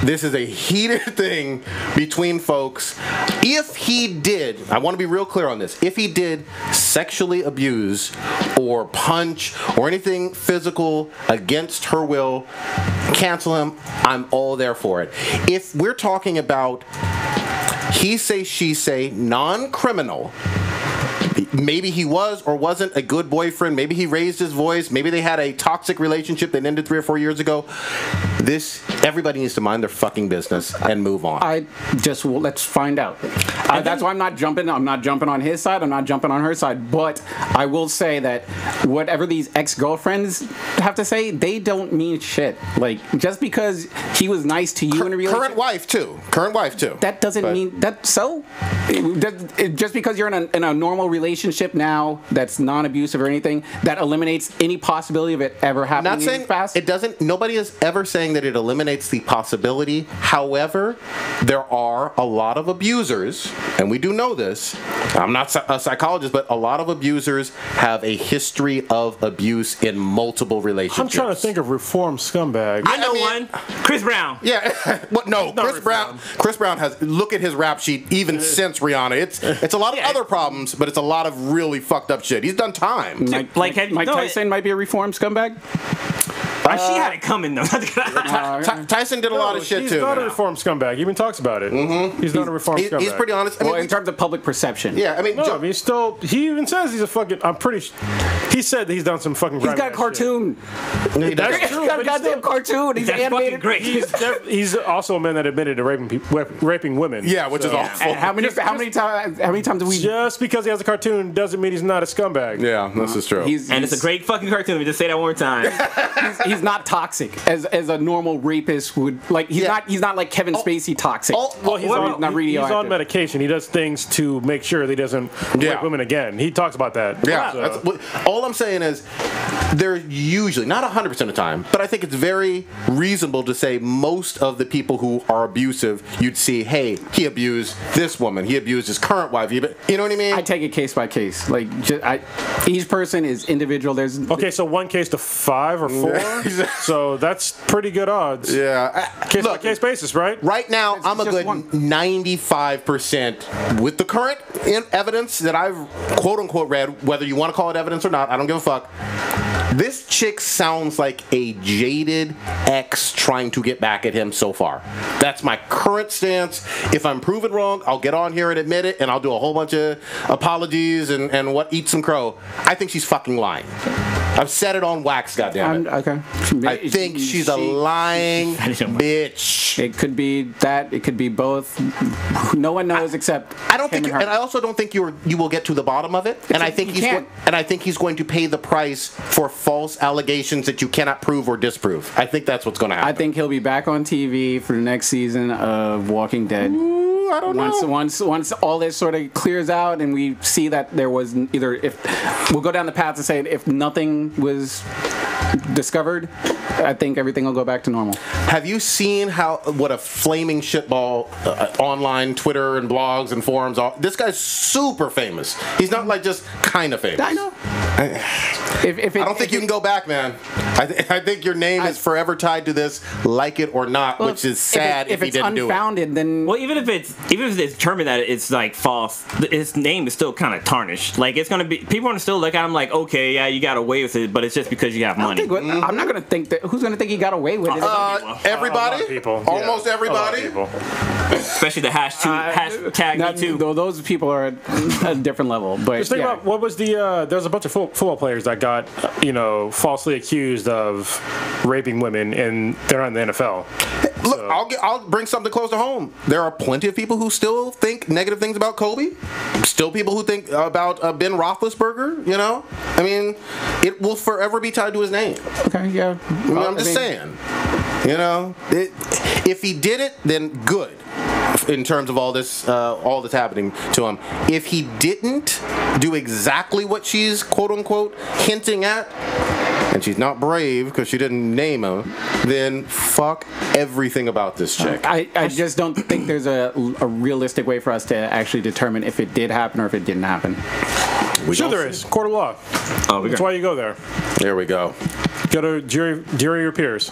This is a heated thing between folks. If he did, I want to be real clear on this, if he did sexually abuse or punch or anything physical against her will, cancel him. I'm all there for it. If we're talking about he say, she say, non-criminal, maybe he was or wasn't a good boyfriend. Maybe he raised his voice. Maybe they had a toxic relationship that ended 3 or 4 years ago. Everybody needs to mind their fucking business and move on. Let's find out. That's why I'm not jumping on his side. I'm not jumping on her side. But I will say that whatever these ex-girlfriends have to say, they don't mean shit. Like, just because he was nice to you in a relationship. Current wife too. That doesn't mean that. So, just because you're in a normal relationship now that's non-abusive or anything, that eliminates any possibility of it ever happening. Not saying in the past. It doesn't. Nobody is ever saying that it eliminates the possibility. However, there are a lot of abusers, and we do know this. I'm not a psychologist, but a lot of abusers have a history of abuse in multiple relationships. I'm trying to think of reformed scumbags. I know one. Chris Brown. Yeah. What? No. Chris Brown has. Look at his rap sheet. Even since Rihanna, it's a lot of other problems, but it's a lot of really fucked up shit. He's done time. Mike Tyson might be a reformed scumbag. She had it coming though. Tyson did a lot of shit too. He's not a reformed scumbag. He even talks about it. Mm-hmm. He's not a reformed scumbag. He's pretty honest. In terms of public perception. Yeah, I mean, he even says he's a fucking. I'm pretty. He said that he's done some fucking. He's got a cartoon. That's true. He's got a goddamn cartoon. He's animated. Great. He's also a man that admitted to raping women. Yeah, which is awful. How many times do we? Just because he has a cartoon doesn't mean he's not a scumbag. Yeah, this is true. And it's a great fucking cartoon. Let me just say that one more time. He's not toxic as a normal rapist would. Like he's not like Kevin Spacey toxic. He's on medication. He does things to make sure that he doesn't rape women again. He talks about that. Yeah. All I'm saying is they're usually, not 100% of the time, but I think it's very reasonable to say most of the people who are abusive, you'd see, hey, he abused this woman, he abused his current wife. You know what I mean? I take it case by case. Like each person is individual. So 1 case to 5 or 4. So that's pretty good odds. Yeah. Case by case basis, right? Right now, I'm a good 95% with the current evidence that I've quote unquote read, whether you want to call it evidence or not, I don't give a fuck. This chick sounds like a jaded ex trying to get back at him so far. That's my current stance. If I'm proven wrong, I'll get on here and admit it, and I'll do a whole bunch of apologies and eat some crow. I think she's fucking lying. I've said it on wax, goddammit. Okay. I think she's a lying bitch. It could be that. It could be both. No one knows except I don't him think, and and her. I also don't think you will get to the bottom of it. And I think he's going to pay the price for false allegations that you cannot prove or disprove. I think that's what's going to happen. I think he'll be back on TV for the next season of Walking Dead. I don't know. Once all this sort of clears out and we see that there was either, if we'll go down the path to say if nothing was discovered, I think everything will go back to normal. Have you seen what a flaming shitball online Twitter and blogs and forums are? This guy's super famous. He's not like just kind of famous. I know. I don't think you can go back, man. I think your name is forever tied to this, like it or not, which is sad if he didn't do it. If it's unfounded, then even if it's determined that it's like false, his name is still kind of tarnished. Like it's gonna be, people are gonna still look at him like, okay, yeah, you got away with it, but it's just because you have money. I'm not gonna think that. Who's gonna think he got away with it? Everybody, almost everybody, especially the hashtag Me Too. Though those people are at a different level. But just think about what was there's a bunch of football players that got falsely accused of raping women, and they're not in the NFL. Look, I'll bring something close to home. There are plenty of people who still think negative things about Kobe. Still people who think about Ben Roethlisberger. I mean, it will forever be tied to his name. Okay, yeah. I'm just saying. If he did it, then good. In terms of all this happening to him, if he didn't do exactly what she's quote unquote hinting at, and she's not brave because she didn't name him, then fuck everything about this chick. I just don't think there's a realistic way for us to actually determine if it did happen or if it didn't happen. Sure there is. Court of law. That's why you go there. There we go. Go to jury your peers.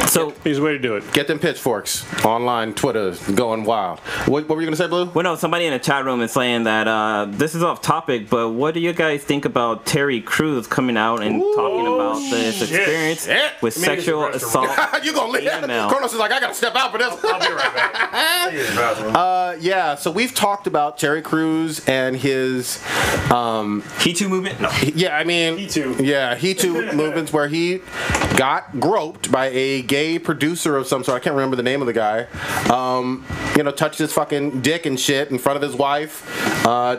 So easy way to do it. Get them pitchforks online. Twitter going wild. What were you gonna say, Blue? Well, no. Somebody in the chat room is saying that this is off topic, but what do you guys think about Terry Crews coming out and talking about this experience with sexual assault? You gonna leave? Kronos is like, I gotta step out for this. I'll be right back. Yeah. So we've talked about Terry Crews and his He Too movement. No. Yeah, I mean He Too. Yeah, He Too movements where he got groped by a gay producer of some sort. I can't remember the name of the guy. Touched his fucking dick and shit in front of his wife.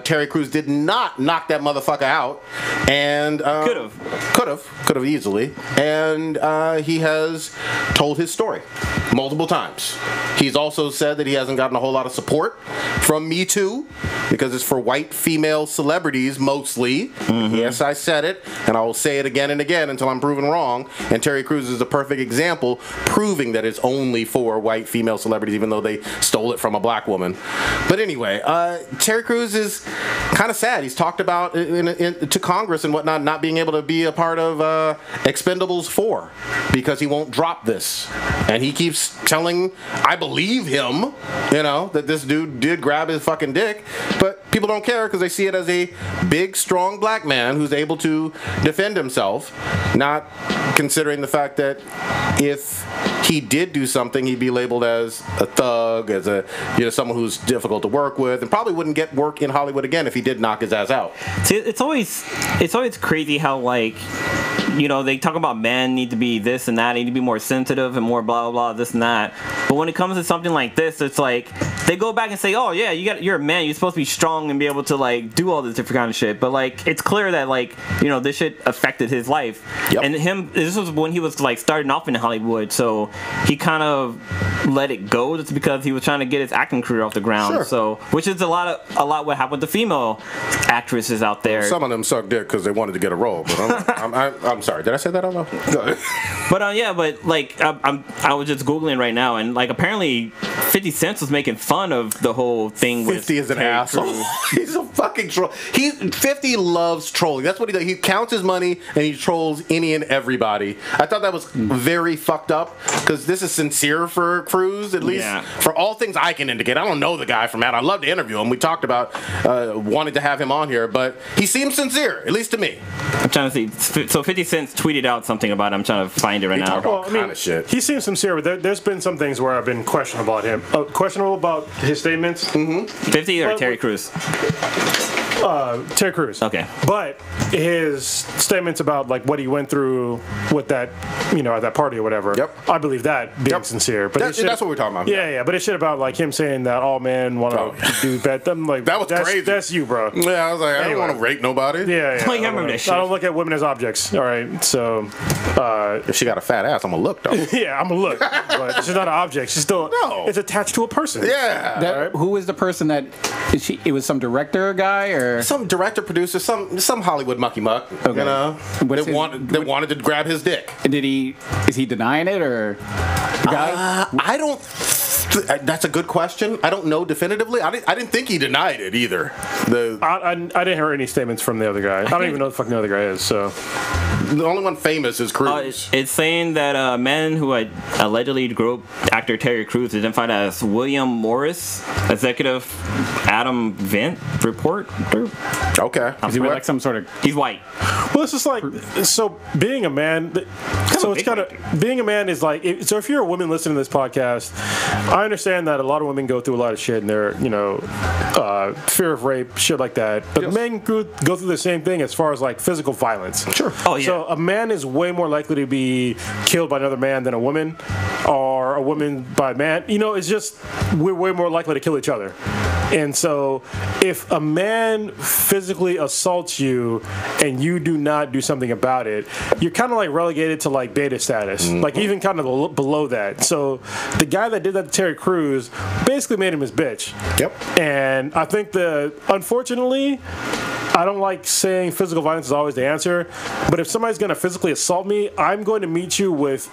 Terry Crews did not knock that motherfucker out, and could have easily. And he has told his story multiple times. He's also said that he hasn't gotten a whole lot of support from Me Too because it's for white female celebrities mostly. Mm-hmm. Yes, I said it, and I will say it again and again until I'm proven wrong. And Terry Crews is a perfect example, proving that it's only for white female celebrities, even though they stole it from a black woman. But anyway, Terry Crews is kind of sad. He's talked about to Congress and whatnot not being able to be a part of Expendables 4 because he won't drop this. And he keeps telling, I believe him, that this dude did grab his fucking dick, but people don't care because they see it as a big, strong black man who's able to defend himself, not considering the fact that if he did do something, he'd be labeled as a thug, as a someone who's difficult to work with, and probably wouldn't get work in Hollywood again if he did knock his ass out. See, it's always crazy how they talk about men need to be this and that, need to be more sensitive and more blah blah blah, this and that. But when it comes to something like this, it's like they go back and say, oh yeah, you're a man, you're supposed to be strong and be able to do all this different kind of shit. But it's clear that this shit affected his life. Yep. And this was when he was starting off in Hollywood, so he kind of let it go just because he was trying to get his acting career off the ground. Sure. So, which is a lot what happened to female actresses out there. Some of them sucked dick because they wanted to get a role. But I'm sorry. Did I say that? I don't know. But I was just googling right now, and apparently 50 Cent was making fun of the whole thing. 50 is an asshole. He's a fucking troll. 50 loves trolling. That's what he does. He counts his money and he trolls any and everybody. I thought that was very fucked up because this is sincere for Crews, at least for all things I can indicate. I don't know the guy from that. I'd love to interview him. We talked about wanting to have him on here, but he seems sincere, at least to me. I'm trying to see. So 50 Cent tweeted out something about it. I'm trying to find it right now. All kind of shit. He seems sincere, but there's been some things where I've been questionable about him. Questionable about his statements. Mm-hmm. 50 or Terry Crews? Terry Crews. Okay. But his statements about like what he went through with that, at that party or whatever. Yep. I believe that being sincere. But that's what we're talking about. Yeah. But it's shit about like him saying that all men want to do bad. I'm like, that was crazy. That's you, bro. Yeah, I was like, I don't want to rape nobody. Yeah. I remember that shit. I don't look at women as objects. All right. So if she got a fat ass, I'm gonna look though. yeah, I'm gonna look. But she's not an object. She's still it's attached to a person. Yeah. Who was the person that? It was some director guy or some director, producer, some Hollywood mucky muck. Okay. You know, that wanted to grab his dick. Is he denying it or? I don't. That's a good question. I don't know definitively. I didn't think he denied it either. I didn't hear any statements from the other guy. I don't even know who the fuck the other guy is. So the only one famous is Crews. It's saying that a man who had allegedly groped actor Terry Crews is identified as William Morris, executive Adam Vint reporter. Okay. Is he like some sort of? He's white. Well, it's just like being a man. So it's kind of being a man is like so. If you're a woman listening to this podcast, I understand that a lot of women go through a lot of shit and they're fear of rape, shit like that. But men go through the same thing as far as like physical violence. Sure. Oh yeah. So a man is way more likely to be killed by another man than a woman, or a woman by a man. It's just we're way more likely to kill each other. And so if a man physically assaults you and you do not do something about it, you're kind of like relegated to like beta status, like even kind of below that. So the guy that did that to Terry Crews basically made him his bitch. Yep. And I think unfortunately, I don't like saying physical violence is always the answer, but if somebody's going to physically assault me, I'm going to meet you with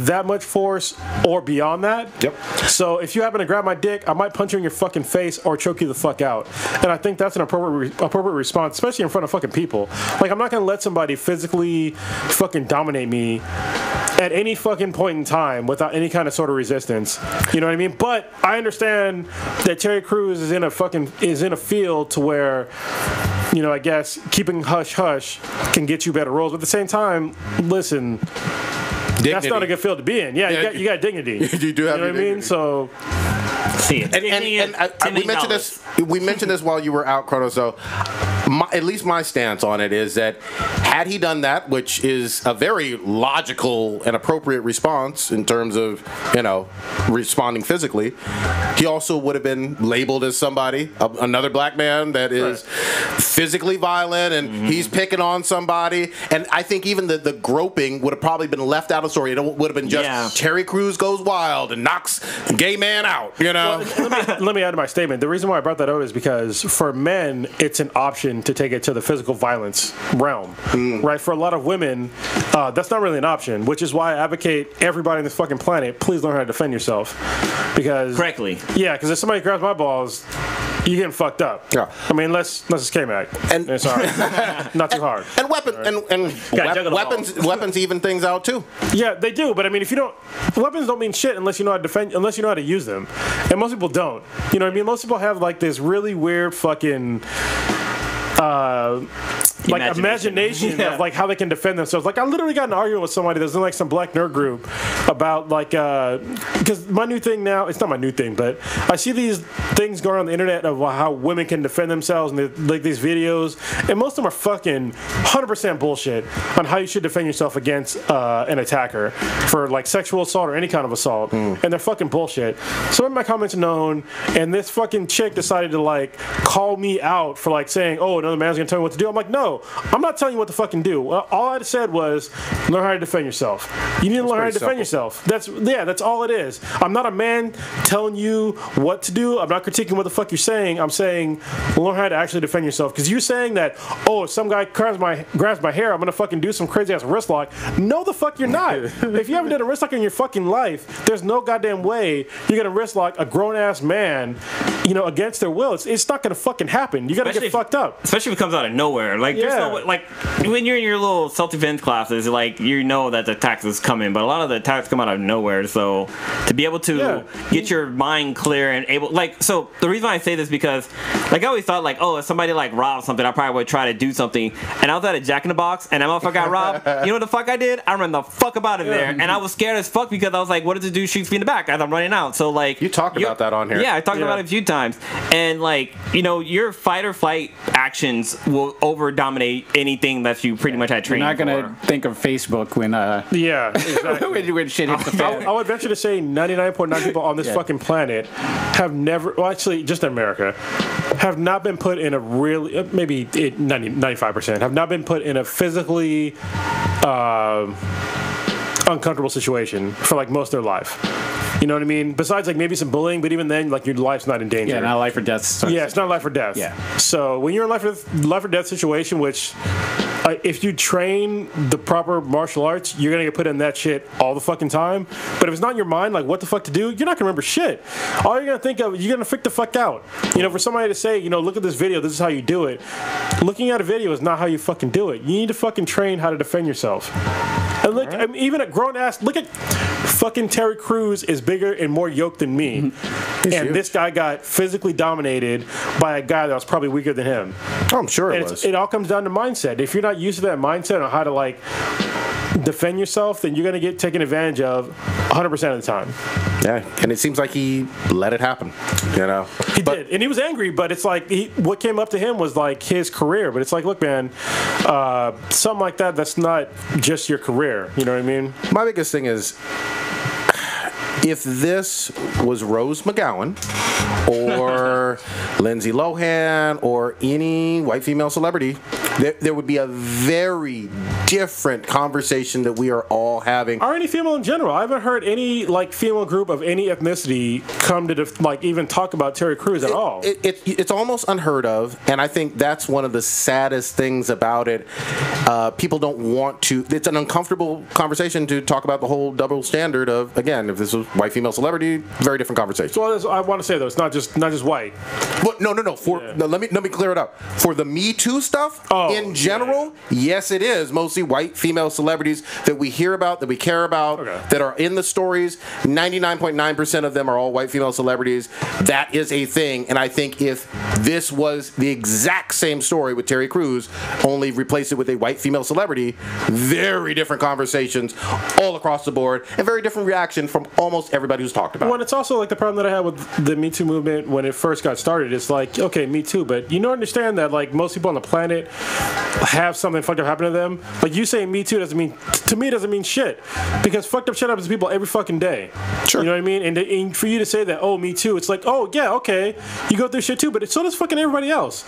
that much force or beyond that. Yep. So if you happen to grab my dick, I might punch you in your fucking face or choke you the fuck out. And I think that's an appropriate response, especially in front of fucking people. Like, I'm not going to let somebody physically fucking dominate me at any fucking point in time without any kind of sort of resistance. You know what I mean? But I understand that Terry Crews is in a field to where, I guess keeping hush hush can get you better roles. But at the same time, listen, dignity. That's not a good field to be in. Yeah, you got dignity. You do have. You know what I mean? So. See it. And we mentioned this. We mentioned this while you were out, Chrono. So, at least my stance on it is that had he done that, which is a very logical and appropriate response in terms of responding physically, he also would have been labeled as another black man that is physically violent and he's picking on somebody. And I think even the groping would have probably been left out of the story. It would have been just Terry Crews goes wild and knocks a gay man out. Well, let me add to my statement. The reason why I brought that up is because for men, it's an option to take it to the physical violence realm, right? For a lot of women, that's not really an option, which is why I advocate everybody on this fucking planet, please learn how to defend yourself. Because correctly. Yeah, because if somebody grabs my balls, you're getting fucked up. Yeah. I mean, let's just K-Mac. And it's hard. Not too hard. And weapons even things out too. Yeah, they do. But I mean, weapons don't mean shit unless you know how to defend, unless you know how to use them. And most people don't. You know what I mean? Most people have like this really weird fucking imagination of like how they can defend themselves. Like I literally got in an argument with somebody that's in like some black nerd group about like because my new thing now, it's not my new thing, but I see these things going on the internet of how women can defend themselves and like these videos, and most of them are fucking 100% bullshit on how you should defend yourself against an attacker for like sexual assault or any kind of assault, and they're fucking bullshit. So in my comments are known, and this fucking chick decided to like call me out for like saying, oh, another man's gonna tell me what to do. I'm like, no, I'm not telling you what to fucking do. Well, all I said was learn how to defend yourself. You need to learn how to defend yourself. That's all it is. I'm not a man telling you what to do. I'm not critiquing what the fuck you're saying. I'm saying learn how to actually defend yourself. Because you saying that, oh, if some guy grabs my hair, I'm gonna fucking do some crazy ass wrist lock. No, the fuck you're not. If you haven't done a wrist lock in your fucking life, there's no goddamn way you're gonna wrist lock a grown ass man, against their will. It's not gonna fucking happen. You gotta get fucked up. Especially if it comes out of nowhere. Like there's no, like, when you're in your little self-defense classes, like, you know that the attacks is coming, but a lot of the attacks come out of nowhere. So to be able to get your mind clear and able, like, so the reason I say this because, like, I always thought, like, oh, if somebody like robbed something, I probably would try to do something. And I was at a Jack in the Box, and that motherfucker got robbed. You know what the fuck I did? I ran the fuck up out of there, and I was scared as fuck because I was like, what does the dude shoots me in the back as I'm running out? So like, you talked about that on here. Yeah, I talked about it a few times, and like, you know, your fight or flight actions will over dominate anything that you pretty much had training. You're not gonna think of Facebook when exactly. when shit hits the fan. I would venture to say 99.9 people on this fucking planet have never, well, actually, just in America, have not been put in a really, maybe 95%, have not been put in a physically uncomfortable situation for like most of their life. You know what I mean? Besides like maybe some bullying, but even then, like your life's not in danger. Yeah, not life or death. Yeah, it's not life or death. Yeah. So when you're in life or death situation, which if you train the proper martial arts, you're gonna get put in that shit all the fucking time. But if it's not in your mind, like what the fuck to do, you're not gonna remember shit. All you're gonna think of, you're gonna freak the fuck out. You know, for somebody to say, you know, look at this video, this is how you do it. Looking at a video is not how you fucking do it. You need to fucking train how to defend yourself. And look, I mean, even a grown ass, look at fucking Terry Crews is bigger and more yoked than me. And this guy got physically dominated by a guy that was probably weaker than him. Oh, I'm sure it was. It all comes down to mindset. If you're not used to that mindset on how to like defend yourself, then you're going to get taken advantage of 100% of the time. Yeah, and it seems like he let it happen, you know. He did, and he was angry, but it's like what came up to him was like his career. But it's like, look, man, something like that's not just your career. You know what I mean? My biggest thing is, if this was Rose McGowan or Lindsay Lohan or any white female celebrity, there would be a very different conversation that we are all having. Or any female in general. I haven't heard any like female group of any ethnicity come to like even talk about Terry Crews at all. It's almost unheard of, and I think that's one of the saddest things about it. People don't want to. It's an uncomfortable conversation to talk about the whole double standard of, again, if this was white female celebrity, very different conversation. Well, I want to say though, it's not just white. Well, no. Let me clear it up. For the Me Too stuff, in general, yes, it is mostly white female celebrities that we hear about, that we care about, that are in the stories. 99.9% of them are all white female celebrities. That is a thing, and I think if this was the exact same story with Terry Crews, only replace it with a white female celebrity, very different conversations all across the board, and very different reaction from almost everybody who's talked about it. Well, it's also like the problem that I had with the Me Too movement when it first got started. It's like, okay, Me Too, but you don't understand that like most people on the planet have something fucked up happen to them. Like you saying Me Too doesn't mean shit, because fucked up shit happens to people every fucking day. Sure. You know what I mean? And for you to say that, oh, Me Too, it's like, oh yeah, okay, you go through shit too, but so does fucking everybody else.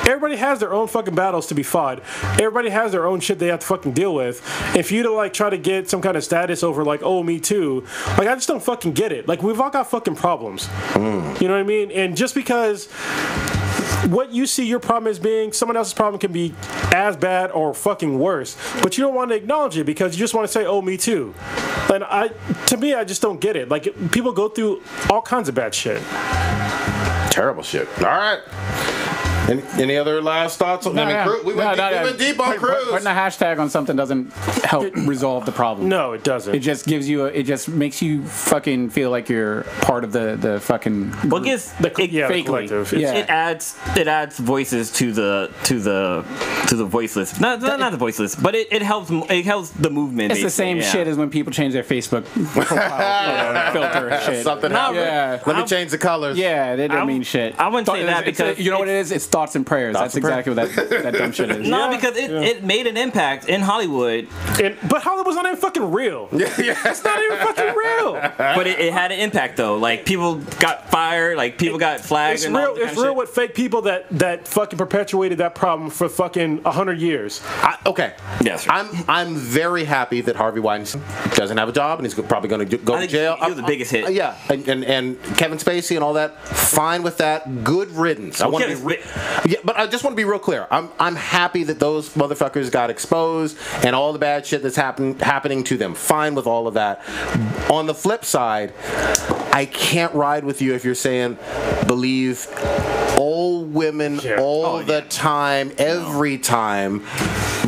Everybody has their own fucking battles to be fought. Everybody has their own shit they have to fucking deal with. And for you to like try to get some kind of status over like, oh, Me Too, like I just don't fucking get it. Like we've all got fucking problems. You know what I mean? And just because what you see your problem as being, someone else's problem can be as bad or fucking worse, but you don't want to acknowledge it because you just want to say, oh, Me Too. And to me, I just don't get it. Like people go through all kinds of bad shit. Terrible shit. All right. Any other last thoughts? We went deep on Crews. Putting a hashtag on something doesn't help resolve the problem. No, it doesn't. It just gives you. It just makes you fucking feel like you're part of the fucking. Well, the collective. It adds voices to the voiceless. Not the voiceless, but it helps the movement. It's the same shit as when people change their Facebook profile filter and shit. Something happened. Yeah. Let me change the colors. Yeah, they don't mean shit. I wouldn't say that because you know what it is. It's thoughts and prayers. That's exactly what that dumb shit is. No, because it made an impact in Hollywood. But Hollywood's not even fucking real. It's not even fucking real. But it had an impact though. Like people got fired. Like people got flagged. It's real with fake people that fucking perpetuated that problem for fucking 100 years. Okay. Yes. I'm very happy that Harvey Weinstein doesn't have a job and he's probably going to go to jail. He was the biggest hit. Yeah, and Kevin Spacey and all that. Fine with that. Good riddance. But I just want to be real clear. I'm happy that those motherfuckers got exposed and all the bad shit that's happening to them. Fine with all of that. On the flip side, I can't ride with you if you're saying believe old women all the time, every time,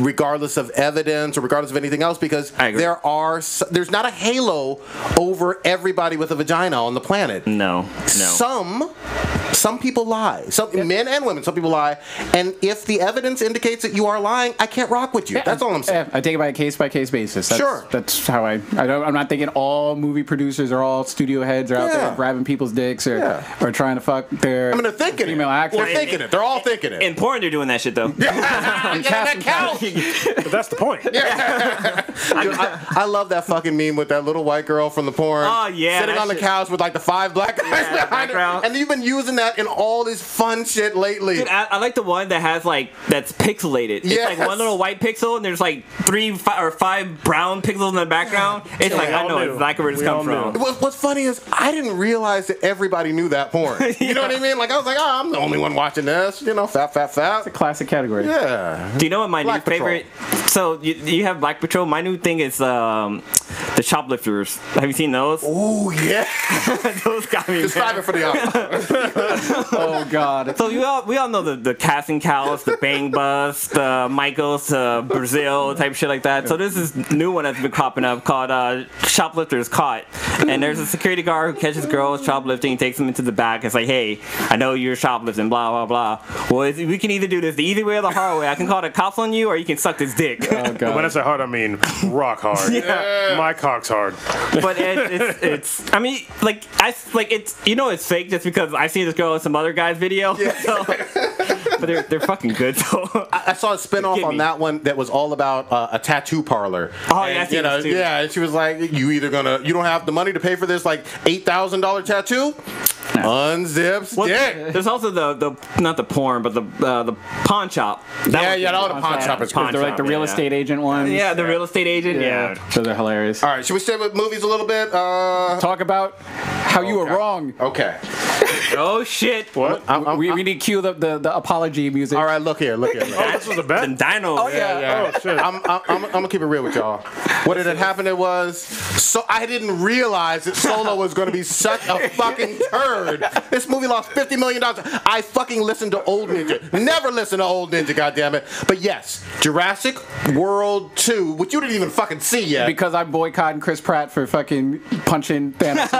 regardless of evidence or regardless of anything else, because there's not a halo over everybody with a vagina on the planet. No. Some people lie. Some men and women. Some people lie, and if the evidence indicates that you are lying, I can't rock with you. That's all I'm saying. I take it by a case basis. Sure. That's how I'm not thinking all movie producers or all studio heads are out there grabbing people's dicks or trying to fuck their. I mean, they're thinking female actors. They're thinking it. They're all thinking it. In porn, they're doing that shit though. On that couch. But that's the point. Dude, I love that fucking meme with that little white girl from the porn. Oh yeah, sitting on the couch with like the 5 black guys behind her, and you've been using that in all this fun shit lately. Dude, I like the one that has that's pixelated. It's like one little white pixel, and there's like 3 or 5 brown pixels in the background. It's like I know exactly where it's come from. What's funny is I didn't realize that everybody knew that porn. You know what I mean? Like I was like, I'm the only one watching this. You know, fat. It's a classic category. Yeah. Do you know what my Black new favorite? So you have Black Patrol. My new thing is the Shoplifters. Have you seen those? Oh yeah. Those got me. Describe it for the audience. Oh god. So we all know the casting cows, the Bang Bus, the Michaels, Brazil type shit like that. So there's this new one that's been cropping up called Shoplifters Caught. And there's a security guard who catches girls shoplifting, takes them into the back. It's like, hey, I know you're shoplifting, blah blah blah. Well, we can either do this the easy way or the hard way. I can call the cops on you, or you can suck this dick. Oh god. When I say hard, I mean rock hard. Yeah. My cock's hard. But it's I mean, it's it's fake just because I see this girl in some other guy's video. Yeah. So, but they're fucking good. So I saw a spinoff on that one that was all about a tattoo parlor. Oh yeah, and she was like, you don't have the money to pay for this like $8,000 tattoo. Unzips dick. There's also the not the porn, but the pawn shop. All the pawn shop is cool. They're like the real estate agent ones. Yeah, the real estate agent. Yeah. So they're hilarious. All right, should we stay with movies a little bit? Talk about how you were wrong. Okay. Oh shit! What? We need to cue the apology music. All right, look here. Oh, this was a bet? The dino. Oh yeah. Oh shit. I'm gonna keep it real with y'all. What had happened? It was so I didn't realize that Solo was gonna be such a fucking turd. This movie lost $50 million. I fucking listened to Old Ninja. Never listen to Old Ninja, goddammit. But yes, Jurassic World 2, which you didn't even fucking see yet. Because I'm boycotting Chris Pratt for fucking punching Thanos.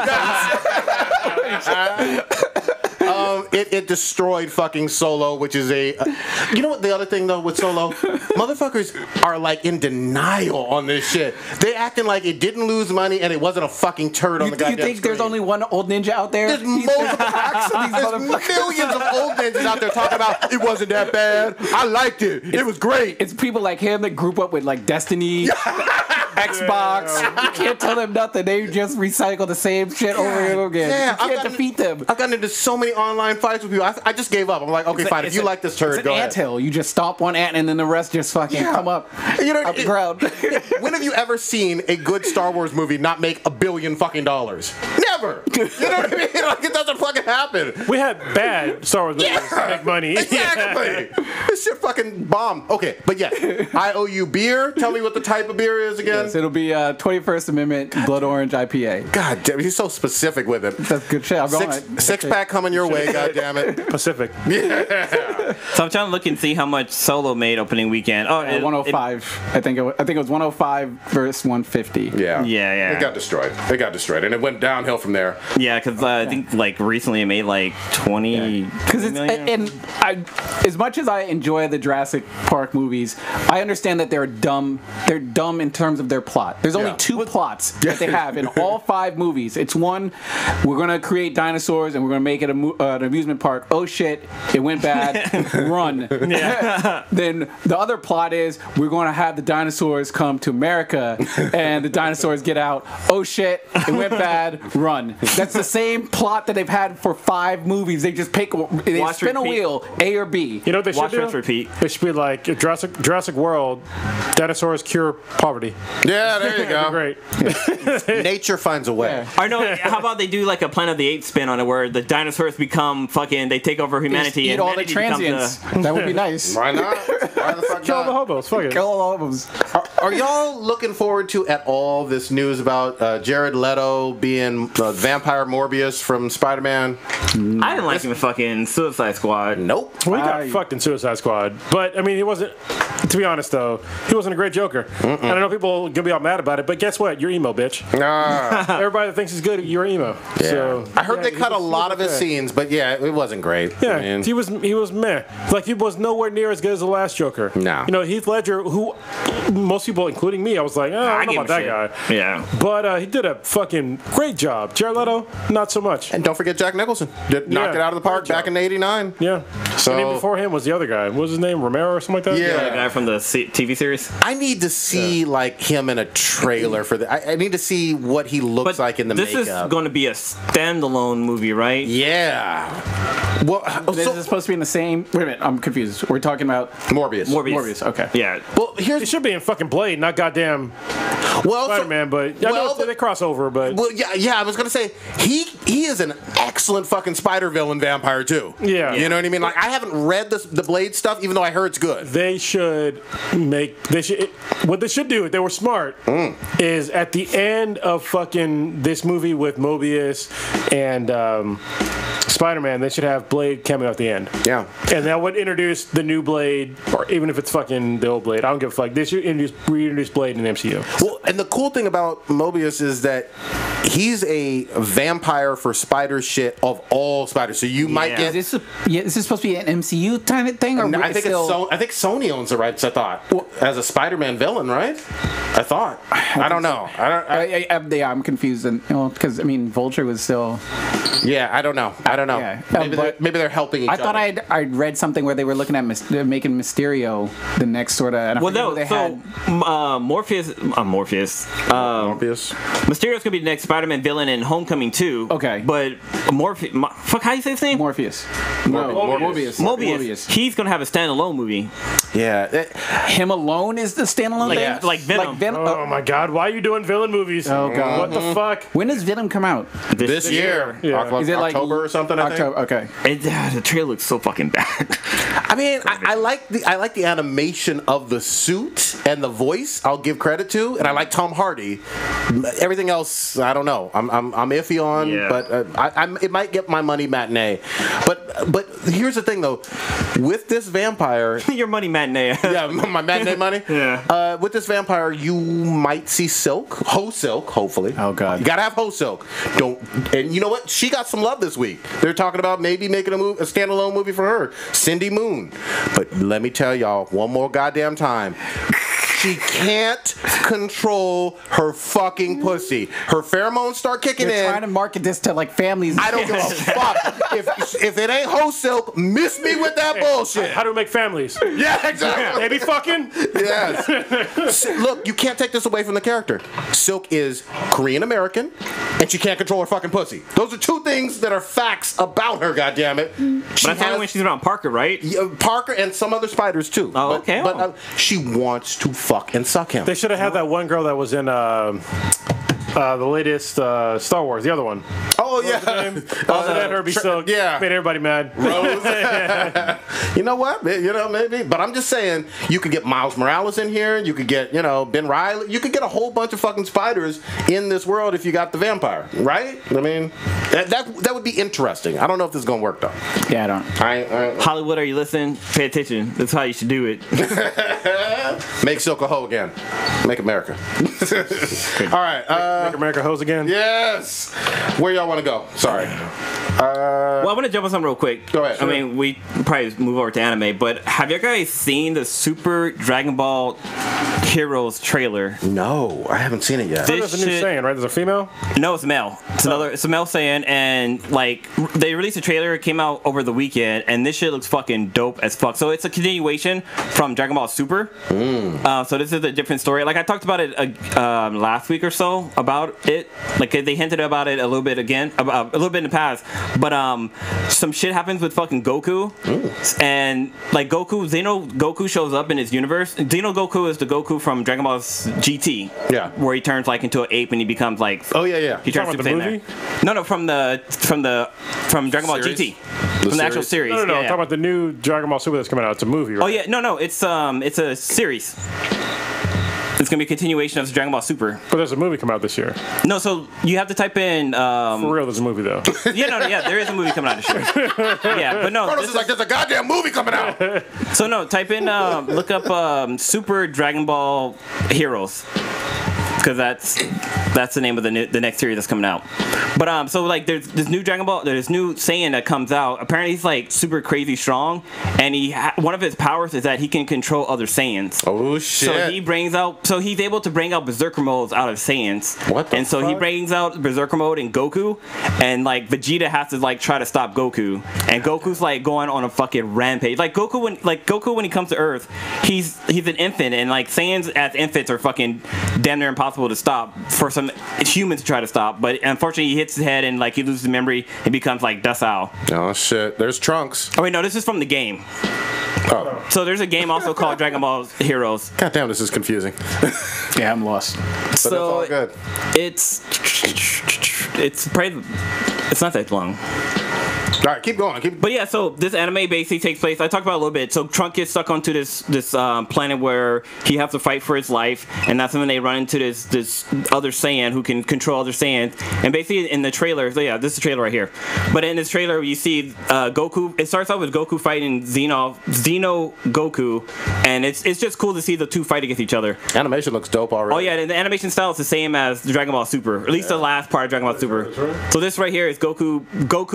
It destroyed fucking Solo, which is you know what the other thing though with Solo? Motherfuckers are like in denial on this shit. They acting like it didn't lose money and it wasn't a fucking turd on the goddamn You think screen. there's only one old ninja out there? There's multiple there's millions of old ninjas out there talking about it wasn't that bad. I liked it. It was great. It's people like him that group up with like Destiny, Xbox. You can't tell them nothing. They just recycle the same shit over and over again. Yeah, You can't defeat them. I've gotten into so many online fights with people. I just gave up. I'm like, okay, fine. If you like this turd, it's go an ahead. anthill. You just stomp one ant and then the rest just fucking come up up the ground. When have you ever seen a good Star Wars movie not make $1 billion fucking dollars? Never. You know what I mean? Like it doesn't fucking happen. We had bad Star Wars movies make money. Exactly. This shit fucking bombed. Okay, but yes, I owe you beer. Tell me what the type of beer is again. Yes, it'll be 21st Amendment Blood Orange IPA. God damn, he's so specific with it. That's good shit. I'm going. Six pack coming your way. God damn it. Pacific. Yeah. So I'm trying to look and see how much Solo made opening weekend. Oh, 105. I think it was 105 versus 150. Yeah. Yeah. It got destroyed. And it went downhill from there. Yeah, because I think like recently it made like 20. Because as much as I enjoy the Jurassic Park movies, I understand that they're dumb. They're dumb in terms of their plot. There's only 2 plots that they have in all 5 movies. It's one, we're gonna create dinosaurs and we're gonna make it an amusement park. Oh shit, it went bad. Run. Yeah. Then the other plot is we're gonna have the dinosaurs come to America and the dinosaurs get out. Oh shit, it went bad. Run. That's the same plot that they've had for 5 movies. They just spin a wheel, A or B. You know what they should Watch do? repeat. It should be like Jurassic World, dinosaurs cure poverty. Yeah, there you go. Great. Nature finds a way. Or no, how about they do like a Planet of the Apes spin on it where the dinosaurs become fucking, they take over humanity Eat and all the humanity becomes transients. That would be nice. Why not? Why the fuck Kill all the not? hobos. Fuck it. Kill all of them. Are y'all looking forward to at all this news about Jared Leto being vampire Morbius from Spider-Man? I didn't like him in fucking Suicide Squad. Nope. Well, he got fucked in Suicide Squad. But, I mean, he wasn't, to be honest, though, he wasn't a great Joker. And I know people are going to be all mad about it, but guess what? You're emo, bitch. Everybody that thinks he's good, you're emo. Yeah. So, I heard yeah, they cut a he lot of his okay. scenes, but yeah, it wasn't great. Yeah, I mean, he was meh. Like, he was nowhere near as good as the last Joker. No. You know, Heath Ledger, who most people, including me, I was like, I don't know about that guy. Yeah. But he did a fucking great job. Jared Leto, not so much. and don't forget Jack Nicholson. Knocked it out of the park back in '89. Yeah. So- and even before him was the other guy. What was his name? Romero or something like that? Yeah. The guy from the TV series. I need to see like him in a trailer for the. I need to see what he looks like in the this makeup. is going to be a standalone movie, right? Yeah. Well, This is supposed to be in the same. Wait a minute, I'm confused. We're talking about Morbius. Morbius. Okay. Yeah. Well, It here's should be in fucking Blade, not goddamn well, Spider-Man, but I know they cross over, but Well, yeah. I was gonna say he is an excellent fucking spider villain vampire too. Yeah. You know what I mean? Like I haven't read the Blade stuff, even though I heard it's good. they should what they should do if they were smart is at the end of fucking this movie with Mobius and Spider-Man, they should have Blade cameo at the end. Yeah. And that would introduce the new Blade, or even if it's fucking the old Blade. I don't give a fuck. They should reintroduce Blade in the MCU. Well, and the cool thing about Mobius is that he's a vampire for spider shit of all spiders. So you might get. Is this supposed to be an MCU kind of thing, or No, I it's think still? I think Sony owns the rights. I thought as a Spider-Man villain, right? I thought. I don't know. Yeah, I'm confused, and because I mean, Vulture was still. Yeah, I don't know. I don't know. Yeah. Maybe they're helping each I other. thought I'd read something where they were looking at making Mysterio the next sort of. Well, no. So Morbius. Mysterio's gonna be the next Spider-Man villain in Homecoming 2. Okay. But fuck, how do you say his name? Morpheus. Mobius. He's gonna have a standalone movie. Yeah. Him alone is the standalone thing? Like Venom. Oh my god, why are you doing villain movies? Oh, God. What the fuck? When does Venom come out? This year. Yeah. Is it like October or something? I think. October. Okay. The trailer looks so fucking bad. I mean, I like the animation of the suit and the voice. I'll give credit to, and I like Tom Hardy. Everything else, I don't know. I'm iffy on, Yeah. but it might get my money matinee. But here's the thing though, with this vampire. Your money matinee. Yeah, my matinee money. Yeah. With this vampire, you might see Silk, hopefully. Oh, God. You gotta have Silk. And you know what? She got some love this week. They're talking about maybe making a standalone movie for her, Cindy Moon. But let me tell y'all one more goddamn time. She can't control her fucking pussy. Her pheromones start kicking They're in. trying to market this to like families. I don't give a fuck. If it ain't Ho Silk, miss me with that bullshit. How do we make families? Yeah, exactly. They be fucking? Yes. Look, you can't take this away from the character. Silk is Korean American, and she can't control her fucking pussy. Those are two things that are facts about her. Goddammit. But that's only when she's around Parker, right? Parker and some other spiders too. Oh, okay. But she wants to fuck and suck him. They should have had that one girl that was in the latest Star Wars, the other one. Oh yeah. That Herbie Silk. Yeah. Made everybody mad. Rose. You know what? Maybe. But I'm just saying, you could get Miles Morales in here. You could get, Ben Reilly. You could get a whole bunch of fucking spiders in this world if you got the vampire, right? I mean, that would be interesting. I don't know if this is gonna work though. Yeah, I don't. Hollywood, are you listening? Pay attention. That's how you should do it. Make Silk a hoe again. Make America. All right. Make America hoes again. Yes. Where y'all want to go? Sorry. Well, I want to jump on something real quick. Go ahead. I mean, we probably move over to anime, but have you guys seen the Super Dragon Ball Heroes trailer? No, I haven't seen it yet. There's a new saying, right? There's a female? No, it's a male. It's a male Saiyan, and like they released a trailer. It came out over the weekend, and this shit looks fucking dope as fuck. So it's a continuation from Dragon Ball Super. So this is a different story. Like I talked about it last week or so about it. Like they hinted about it a little bit again, a little bit in the past. But some shit happens with fucking Goku, and like Goku, Xeno Goku shows up in his universe. Xeno Goku is the Goku from Dragon Ball GT. Yeah. Where he turns like into an ape and he becomes like. Oh yeah. He turns Super Saiyan there. No, from Dragon Ball Series? GT. From the actual series. No, Yeah, I'm talking about the new Dragon Ball Super that's coming out. It's a movie, right? Oh yeah, no, it's a series. It's gonna be a continuation of Dragon Ball Super. But there's a movie coming out this year. No, so you have to type in. For real, there's a movie though. There is a movie coming out this year. Yeah, but no. Kronos is like, there's a goddamn movie coming out. So no, type in, look up Super Dragon Ball Heroes. Because that's the name of the next series that's coming out. But so like there's this new Dragon Ball, there's new Saiyan that comes out. Apparently he's like super crazy strong, and one of his powers is that he can control other Saiyans. Oh shit! So he's able to bring out Berserker modes out of Saiyans. What the And so he brings out Berserker mode in Goku, and like Vegeta has to like try to stop Goku, and Goku's like going on a fucking rampage. Like Goku when he comes to Earth, he's an infant, and like Saiyans as infants are fucking damn near impossible to stop for some humans to try to stop, but unfortunately he hits his head and like he loses memory and becomes like docile. Oh shit! There's Trunks. Oh wait, no, this is from the game. Oh. So there's a game also called Dragon Ball Heroes. God damn, this is confusing. Yeah, I'm lost. But So it's all good. It's probably it's not that long. All right, keep going. But yeah, so this anime basically takes place. I talked about it a little bit. So Trunks gets stuck onto this planet where he has to fight for his life, and that's when they run into this other Saiyan who can control other Saiyans. And basically in the trailer, so yeah, this is the trailer right here. But in this trailer, you see Goku. It starts off with Goku fighting Xeno Goku, and it's just cool to see the two fight against each other. Animation looks dope already. Oh yeah, and the animation style is the same as Dragon Ball Super, or at least the last part of Dragon Ball Super. So this right here is Goku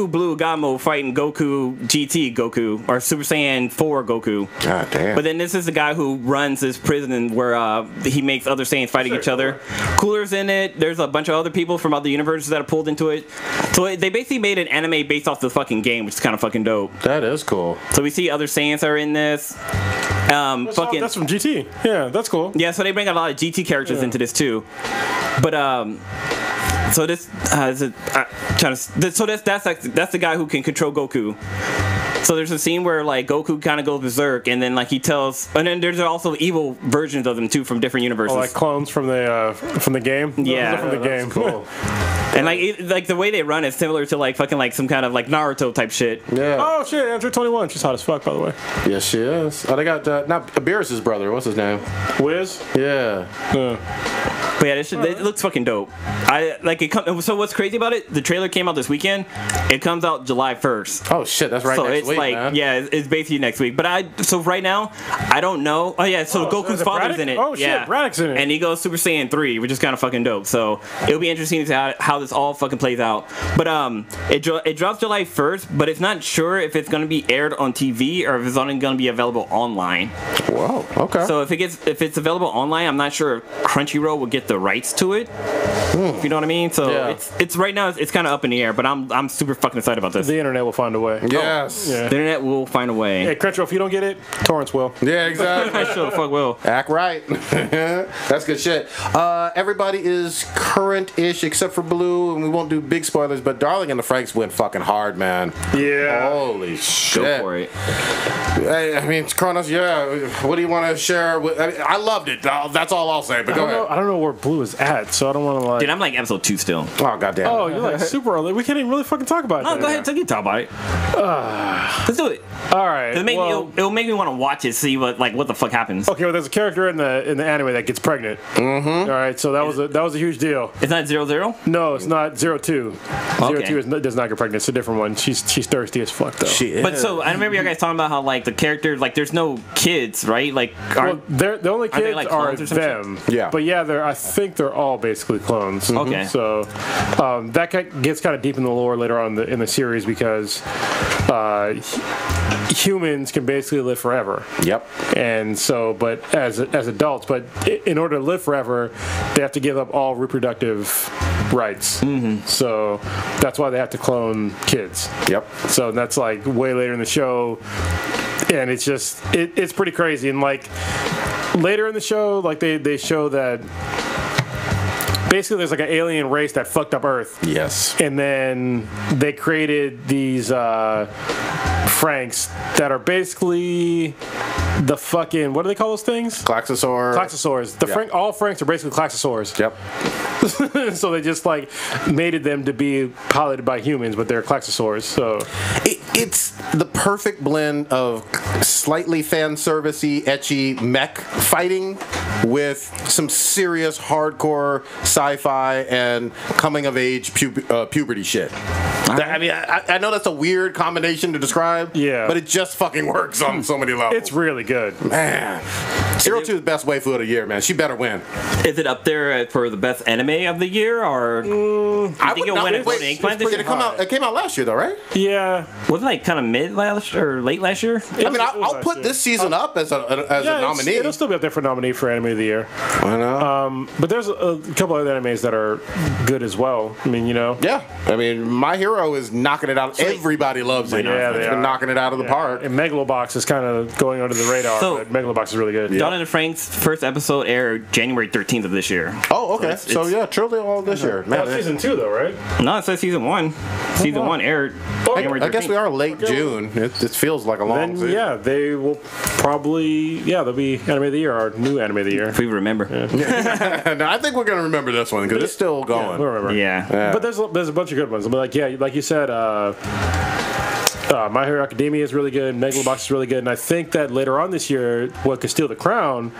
Blue God Mode fighting Goku GT Goku, or Super Saiyan 4 Goku. God damn. But then this is the guy who runs this prison where he makes other Saiyans fighting each other. Cooler's in it. There's a bunch of other people from other universes that are pulled into it. So they basically made an anime based off the fucking game, which is kind of fucking dope. That is cool. So we see other Saiyans that are in this. That's from GT. Yeah, that's cool. Yeah, so they bring a lot of GT characters into this too. But so this that's the guy who can control Goku. So there's a scene where like Goku kind of goes berserk, and then like he tells, and then there's also evil versions of him too from different universes. Oh, like clones from the game. Yeah, from the game. Cool. And like the way they run is similar to like fucking like some kind of like Naruto type shit. Yeah. Oh shit, Andrew 21. She's hot as fuck, by the way. Yes, she is. Oh, they got not Beerus's brother. What's his name? Wiz. Yeah. But yeah, it looks fucking dope. So what's crazy about it? The trailer came out this weekend. It comes out July 1st. Oh shit, that's right. So next it's week, like, man. yeah, it's basically next week. But so right now, I don't know. Oh yeah, so Goku's father's in it. Oh shit, yeah. Braddock's in it. And he goes Super Saiyan 3, which is kind of fucking dope. So it'll be interesting to see how this all fucking plays out. But it drops July 1st, but it's not sure if it's gonna be aired on TV or if it's only gonna be available online. Whoa. Okay. So if it's available online, I'm not sure if Crunchyroll will get the rights to it. If you know what I mean? So Yeah. it's right now it's kind of up in the air, but I'm super fucking excited about this. The internet will find a way. Yes. Yeah. The internet will find a way. Hey, Crunchyroll, if you don't get it, torrents will. Yeah, exactly. I sure the fuck will. Act right. That's good shit. Everybody is current-ish except for Blue, and we won't do big spoilers, but Darling and the Franks went fucking hard, man. Yeah. Holy shit. Go for it. I mean, Kronos, yeah. What do you want to share? I loved it. That's all I'll say, but go ahead. I don't know where Blue is at, so I don't want to like. Dude, I'm like episode 2 still. Oh, goddamn. Oh, you're like super early. We can't even really fucking talk about it. No, go ahead, take your talk about it. Let's do it. All right. It'll make me want to watch it, see what the fuck happens. Okay, well, there's a character in the anime that gets pregnant. Mm-hmm. All right, so that was a huge deal. It's not 0-0? No, it's not 0-2. Okay. 0-2 does not get pregnant. It's a different one. She's thirsty as fuck though. She is. But so I remember you guys talking about how like the character, like there's no kids, right? Like The only they, kids like, are clones or some them. shit? Yeah. But yeah, I think they're all basically clones. Okay. So that gets kind of deep in the lore later on in the series because humans can basically live forever. Yep. And so, but as adults, but in order to live forever, they have to give up all reproductive rights. Mm-hmm. So that's why they have to clone kids. Yep. So that's like way later in the show, and it's just it's pretty crazy. And like later in the show, like they show that basically there's like an alien race that fucked up Earth. Yes. And then they created these Franks that are basically the fucking, what do they call those things? Klaxosaurs. All Franks are basically Klaxosaurs. Yep. So they just like mated them to be piloted by humans, but they're Klaxosaurs. So it's the perfect blend of slightly fan servicey, etchy mech fighting with some serious hardcore sci-fi and coming of age puberty shit. I mean, I know that's a weird combination to describe. Yeah. But it just fucking works on so many levels. it's really good. Man, Zero Two is the best waifu of the year, man. She better win. Is it up there for the best anime of the year, or I think would it'll not win a wait. Golden Eggplant this Did year? it came out last year, though, right? Yeah. Was it like kind of mid last or late last year? I mean, I'll put this season up as a nominee. It'll still be up there for nominee for Anime of the Year. I know. But there's a couple other animes that are good as well. I mean, Yeah. I mean, My Hero is knocking it out. Everybody loves it. Yeah, It's they been are. knocking it out of the park. And Megalobox is kind of going under the radar, So- but Megalobox is really good. Dawn and Frank's first episode aired January 13th of this year. Oh, okay. So it's- truly all this year. Man, That's season 2, though, right? No, it says season 1. Season 1 aired January 13th. I guess we are late June. It feels like a long Then, season. yeah, they will probably, they'll be Anime of the Year, our new Anime of the Year. If we remember. No, I think we're going to remember this one because it's still going. We'll remember. Yeah. But there's a bunch of good ones. But like you said, My Hero Academia is really good. Megalobox is really good. And I think that later on this year, what could steal the crown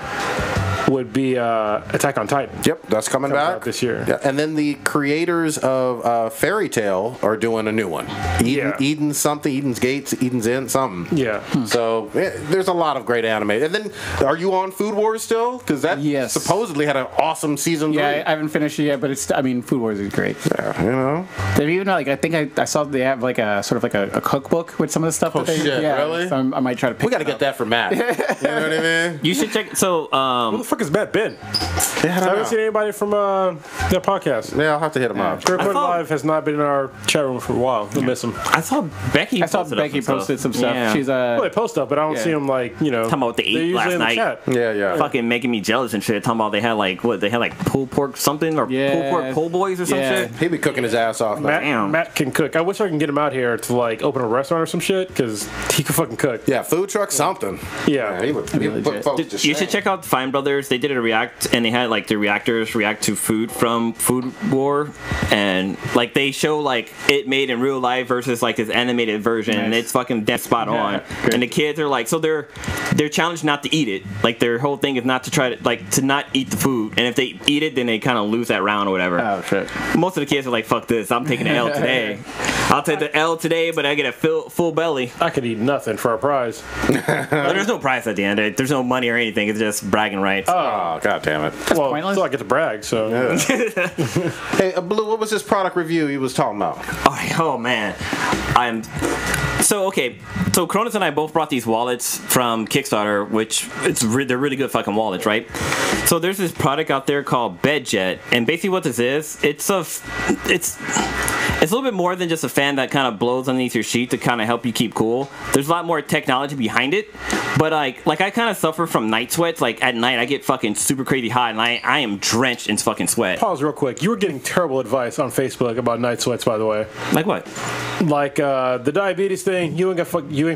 would be Attack on Titan. Yep, that's coming Comes back out this year. Yeah, and then the creators of Fairy Tale are doing a new one. Eden's Gate, Eden's End, something. Yeah. So there's a lot of great anime. And then, are you on Food Wars still? Because that supposedly had an awesome season. Yeah, I haven't finished it yet, but Food Wars is great. Yeah, They've even I think I saw they have like a sort of like a cookbook with some of the stuff. Oh, that they, shit, really? So I might try to pick. We got to get that for Matt. You know what I mean? You should check. So, Who the fuck is Matt been? Yeah, I haven't seen anybody from their podcast. Yeah, I'll have to hit him up. Spirit Live has not been in our chat room for a while. We'll miss him. I saw Becky. Posted some stuff. Yeah. She's Well, they post stuff, but I don't see them talking about what they they're ate usually last in the night. chat. Yeah. Fucking making me jealous and shit. Talking about they had like pulled pork something or pulled pork po' boys or some shit. He be cooking his ass off. Man. Matt can cook. I wish I can get him out here to like open a restaurant or some shit because he can fucking cook. Yeah, food truck something. Yeah. He would put folks to shame. You should check out Fine Brothers. They did a react, and they had like the reactors react to food from Food War, and like they show like it made in real life versus like this animated version, and it's fucking dead spot on. Great. And the kids are like, so they're challenged not to eat it. Like their whole thing is not to try to not eat the food, and if they eat it, then they kind of lose that round or whatever. Oh shit. Most of the kids are like, fuck this, I'm taking the L today. I'll take the L today, but I get a full belly. I could eat nothing for a prize. There's no prize at the end. There's no money or anything. It's just bragging rights. Oh, god damn it. Well, pointless. still I get to brag, so. Hey, Blue, what was this product review you was talking about? Oh man, So Cronus and I both brought these wallets from Kickstarter, which they're really good fucking wallets, right? So there's this product out there called BedJet, and basically what this is, it's a little bit more than just a fan that kind of blows underneath your sheet to kind of help you keep cool. There's a lot more technology behind it, but like I kind of suffer from night sweats. Like at night I get fucking super crazy hot, and I am drenched in fucking sweat. Pause real quick. You were getting terrible advice on Facebook about night sweats, by the way. Like what? Like the diabetes thing. You ain't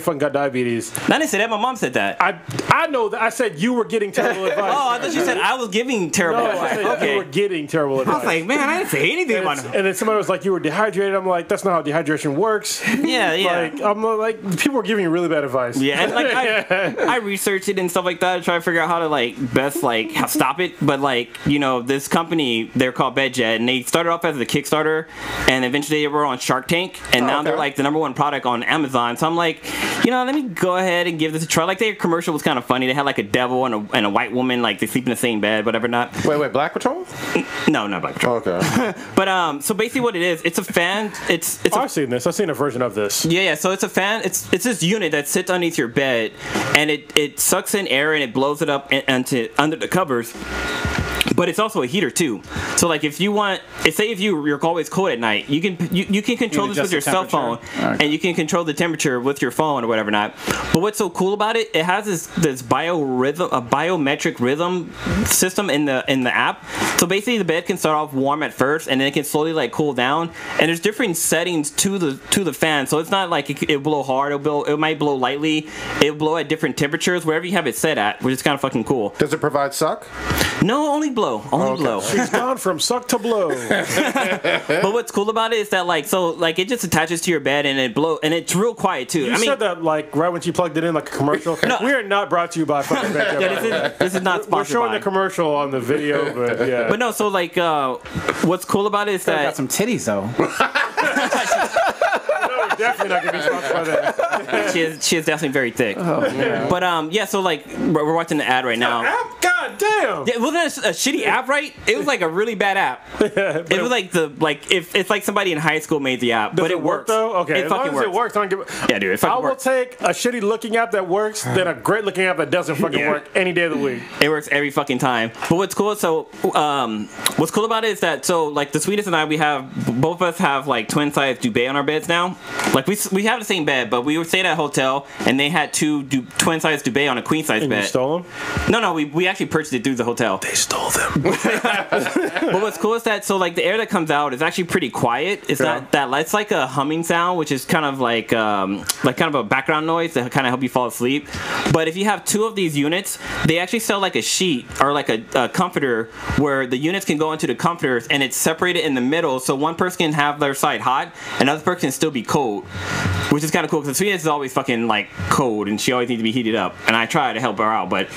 fucking got diabetes. I didn't say that. My mom said that. I know that. I said you were getting terrible advice. Oh, I thought you said I was giving terrible No, I advice. said Okay. you were getting terrible advice. I was like, man, I didn't say anything about it. And then somebody was like, you were dehydrated. I'm like, that's not how dehydration works. Yeah. Like, I'm like, people were giving you really bad advice. Yeah, and like I researched it and stuff like that to try to figure out how to like best like stop it. But like, you know, this company, they're called BedJet, and they started off as a Kickstarter, and eventually they were on Shark Tank, and now they're like the #1 product on Amazon. So I'm like, you know, let me go ahead and give this a try. Like their commercial was kind of funny. They had like a devil and a white woman, like they sleep in the same bed, whatever. Not. Wait, Black Patrol? No, not Black Patrol. Okay. But so basically what it is, it's a fan. It's I've seen this. I've seen a version of this. Yeah. So it's a fan. It's this unit that sits underneath your bed, and it sucks in air and it blows it up under the covers. But it's also a heater too. So like if you want, say if you're always cold at night, you can control this with your cell phone, and you can control the temperature with your phone or whatever not. But what's so cool about it? It has this biometric rhythm system in the app. So basically the bed can start off warm at first, and then it can slowly like cool down. And there's different settings to the fan. So it's not like it blow hard. It might blow lightly. It'll blow at different temperatures wherever you have it set at, which is kind of fucking cool. Does it provide suck? No, only blow. Blow. She's gone from suck to blow. But what's cool about it is that it just attaches to your bed and it blow, and it's real quiet too. You said that like right when she plugged it in like a commercial. No. We are not brought to you by fucking BedJet. This is not sponsored. We're showing the commercial on the video, but yeah. But no, so like what's cool about it is that got some titties though. Definitely not gonna be sponsored by that. She is definitely very thick. Oh, yeah. But yeah, so like we're watching the ad right now. God damn! Yeah, wasn't it a shitty app, right? It was like a really bad app. It was like if it's like somebody in high school made the app, but it works though. Okay, it as fucking long as works. it works, I don't give. Yeah, dude, it fucking works. I will take a shitty looking app that works than a great looking app that doesn't fucking work any day of the week. It works every fucking time. But what's cool? So what's cool about it is that like the sweetest and I, both of us have like twin size duvet on our beds now. Like we have the same bed, but we were staying at a hotel and they had two twin size duvet on a queen size bed. You stole them? No, we actually purchased it through the hotel. They stole them. But what's cool is that like the air that comes out is actually pretty quiet. It's not that. It's like a humming sound, which is kind of like kind of a background noise that kind of help you fall asleep. But if you have two of these units, they actually sell like a sheet or like a comforter where the units can go into the comforters and it's separated in the middle, so one person can have their side hot, another person can still be cold, which is kind of cool because the sweetness is always fucking like cold and she always needs to be heated up. And I try to help her out, but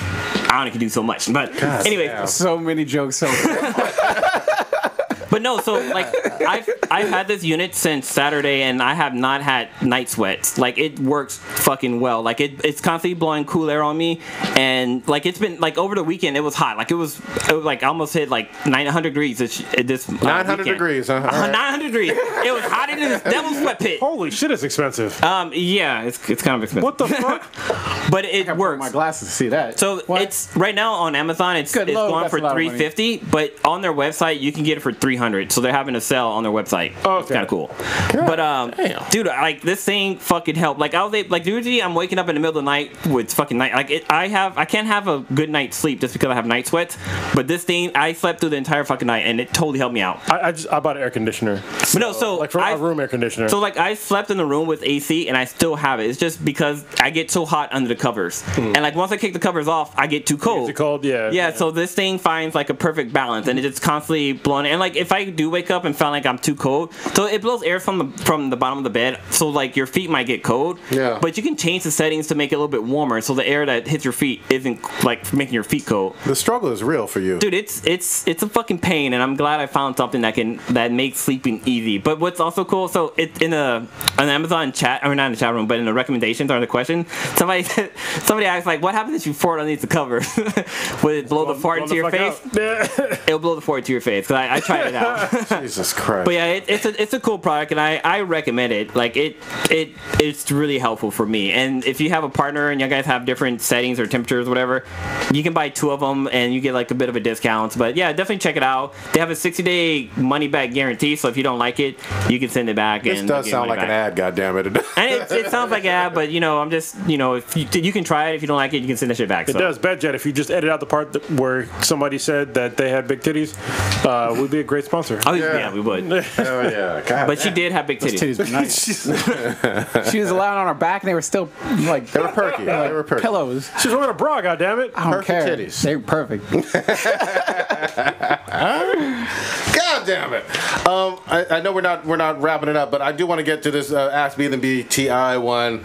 I only can do so much. But anyway. So many jokes. But no, so like I've had this unit since Saturday and I have not had night sweats. Like it works fucking well. Like it's constantly blowing cool air on me, and like it's been like over the weekend it was hot. Like it was like almost hit like 900 degrees this 900 degrees, huh? 900 degrees. It was hotter than this devil's sweat pit. Holy shit, it's expensive. Yeah, it's kind of expensive. What the fuck? But it works. My glasses to see that. So it's right now on Amazon. It's going for $350, but on their website you can get it for $300. So they're having a sale on their website. Oh, okay. It's kind of cool. But dude, like this thing fucking helped. Like usually I'm waking up in the middle of the night with fucking night. Like I can't have a good night's sleep just because I have night sweats. But this thing, I slept through the entire fucking night and it totally helped me out. I bought an air conditioner. But no, so like from a room air conditioner. So like I slept in the room with AC and I still have it. It's just because I get so hot under the covers. And like once I kick the covers off, I get too cold. Too cold, yeah. Yeah, so this thing finds like a perfect balance and it's constantly blowing. And like if I do wake up and feel like I'm too cold, so it blows air from the bottom of the bed, so like your feet might get cold. Yeah. But you can change the settings to make it a little bit warmer, so the air that hits your feet isn't like making your feet cold. The struggle is real for you, dude. It's a fucking pain, and I'm glad I found something that makes sleeping easy. But what's also cool, so it in an Amazon chat, or not in the chat room, but in the recommendations or the question, somebody asked like, what happens if you fart underneath the cover? Would it blow the fart into your face? It'll blow the fart into your face, because I tried it out. Jesus Christ. But yeah, it's a cool product, and I recommend it. Like it's really helpful for me. And if you have a partner and you guys have different settings or temperatures, whatever, you can buy two of them and you get like a bit of a discount. But yeah, definitely check it out. They have a 60-day money back guarantee, so if you don't like it, you can send it back. This does sound like an ad, goddammit. And it sounds like an ad, but I'm just if you can try it. If you don't like it, you can send that shit back. It does. BedJet, if you just edit out the part where somebody said that they had big titties, would be a great sponsor. Oh yeah, we would. Oh yeah, God, but she did have big titties. Those titties were nice. She was lying on her back, and they were still like they were perky. They were perky. Pillows. She was wearing a bra. Goddammit. I don't care. Titties. They were perfect. God damn it! I know we're not wrapping it up, but I do want to get to this Ask Me Then BTI one.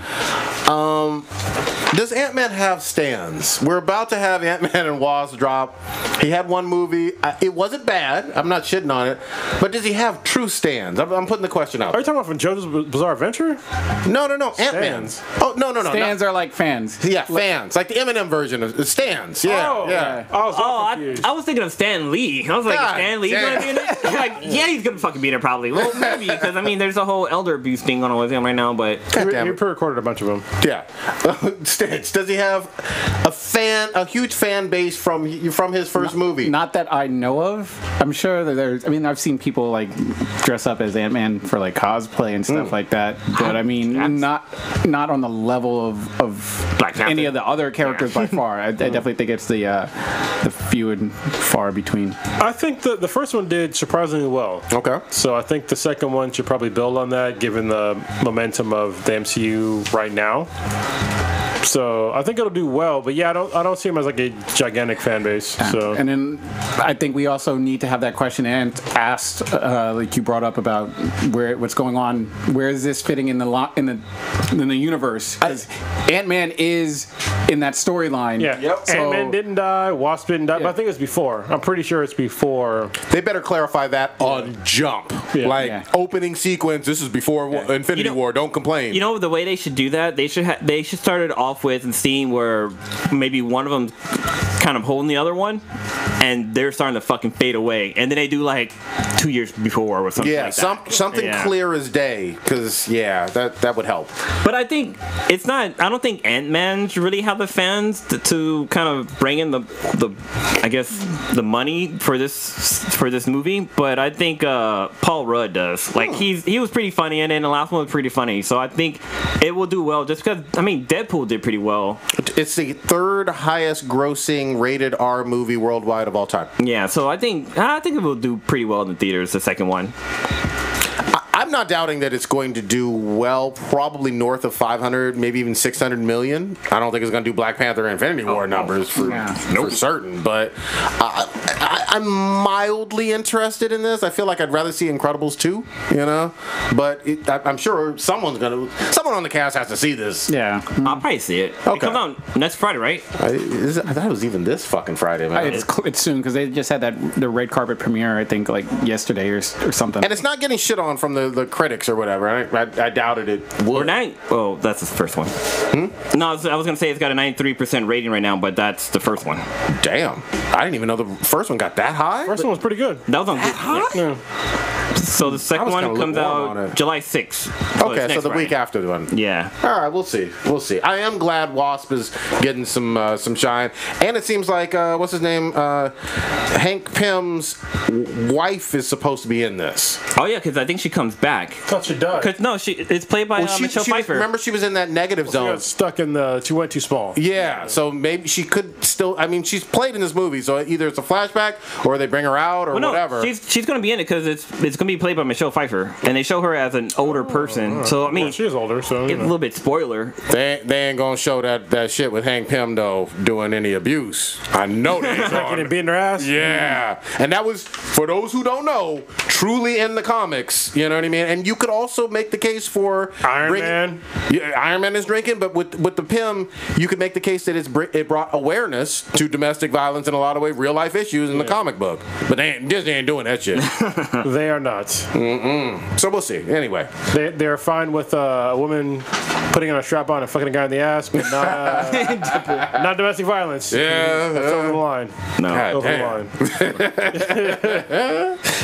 Does Ant-Man have stands? We're about to have Ant-Man and Wasp drop. He had one movie. It wasn't bad. I'm not shitting on it. But does he have true stands? I'm putting the question out. Are you talking about from JoJo's Bizarre Adventure? No. Ant-Man's. Oh, no. Stands are like fans. Yeah, fans. Like the Eminem version of stands. Yeah, yeah. I was thinking of Stan Lee. I was like, God, Stan Lee's going to be in it? Like, yeah, he's going to fucking be in it probably. Well, maybe, because, there's a whole elder abuse thing going on with him right now, but... He pre-recorded a bunch of them. Yeah. extent does he have a huge fan base from his first movie? Not that I know of. I'm sure that there's. I mean, I've seen people like dress up as Ant-Man for like cosplay and stuff like that. But I mean, not on the level of Black Panther. any of the other characters by far. I definitely think it's the few and far between. I think the first one did surprisingly well. Okay. So I think the second one should probably build on that, given the momentum of the MCU right now. So I think it'll do well, but yeah, I don't see him as like a gigantic fan base. So And then I think we also need to have that question asked, like you brought up about what's going on. Where is this fitting in the universe? Because Ant-Man is in that storyline. yeah, Yep. So- Ant-Man didn't die, Wasp didn't die, but I think it's before. I'm pretty sure it's before. They better clarify that on jump. Yeah. Like Yeah. opening sequence. This is before Infinity War. Don't complain. You know the way they should do that? They should start it off with a scene where maybe one of them kind of holding the other one, and they're starting to fucking fade away, and then they do like 2 years before or something. Yeah, like that. something Yeah. clear as day. Because that would help. But I think it's not. I don't think Ant-Man should really have the fans to kind of bring in the I guess the money for this movie. But I think Paul Rudd does. Like he was pretty funny, and then the last one was pretty funny. So I think it will do well. Just because I mean Deadpool did pretty well. It's the third highest grossing rated R movie worldwide of all time. Yeah. So I think it will do pretty well in the theaters. The second one. I'm not doubting that it's going to do well, probably north of 500, maybe even 600 million. I don't think it's going to do Black Panther or Infinity War numbers for certain, but I'm mildly interested in this. I feel like I'd rather see Incredibles 2, but I'm sure someone on the cast has to see this. Yeah. I'll probably see it. Okay. It comes out next Friday, right? I thought it was even this fucking Friday, man. It's soon because they just had the red carpet premiere, I think, like yesterday or something. And it's not getting shit on from the critics or whatever. I doubted it would. Oh, that's the first one. No, I was going to say it's got a 93% rating right now, but that's the first one. Damn. I didn't even know the first one got that high. First one was pretty good. That was on That high? Yeah. So the second was one kinda comes lukewarm on out it. July 6th. Okay, so the week after the one. Yeah. All right, we'll see. I am glad Wasp is getting some shine, and it seems like what's his name, Hank Pym's wife is supposed to be in this. Oh yeah, because I think she comes back. I thought she died. It's played by Michelle Pfeiffer. Remember, she was in that negative She zone. got stuck she went too small. Yeah, so maybe she could still. I mean, she's played in this movie, so either it's a flashback or they bring her out or whatever. She's going to be in it because it's going to be played by Michelle Pfeiffer, and they show her as an older person. So I mean, Well, she is older, so it's a little bit spoiler. They ain't gonna show that shit with Hank Pym though doing any abuse. I know they ain't getting beating her ass. Yeah, and that was, for those who don't know, truly in the comics. You know what I mean? And you could also make the case for Iron Man. Yeah, Iron Man is drinking, but with the Pym, you could make the case that it brought awareness to domestic violence in a lot of ways, real life issues in the comic book. But Disney ain't doing that shit. They are not. So we'll see. Anyway, They're fine with a woman putting on a strap on and fucking a guy in the ass, but not not domestic violence. yeah, That's over the line. No. God Over the damn. line.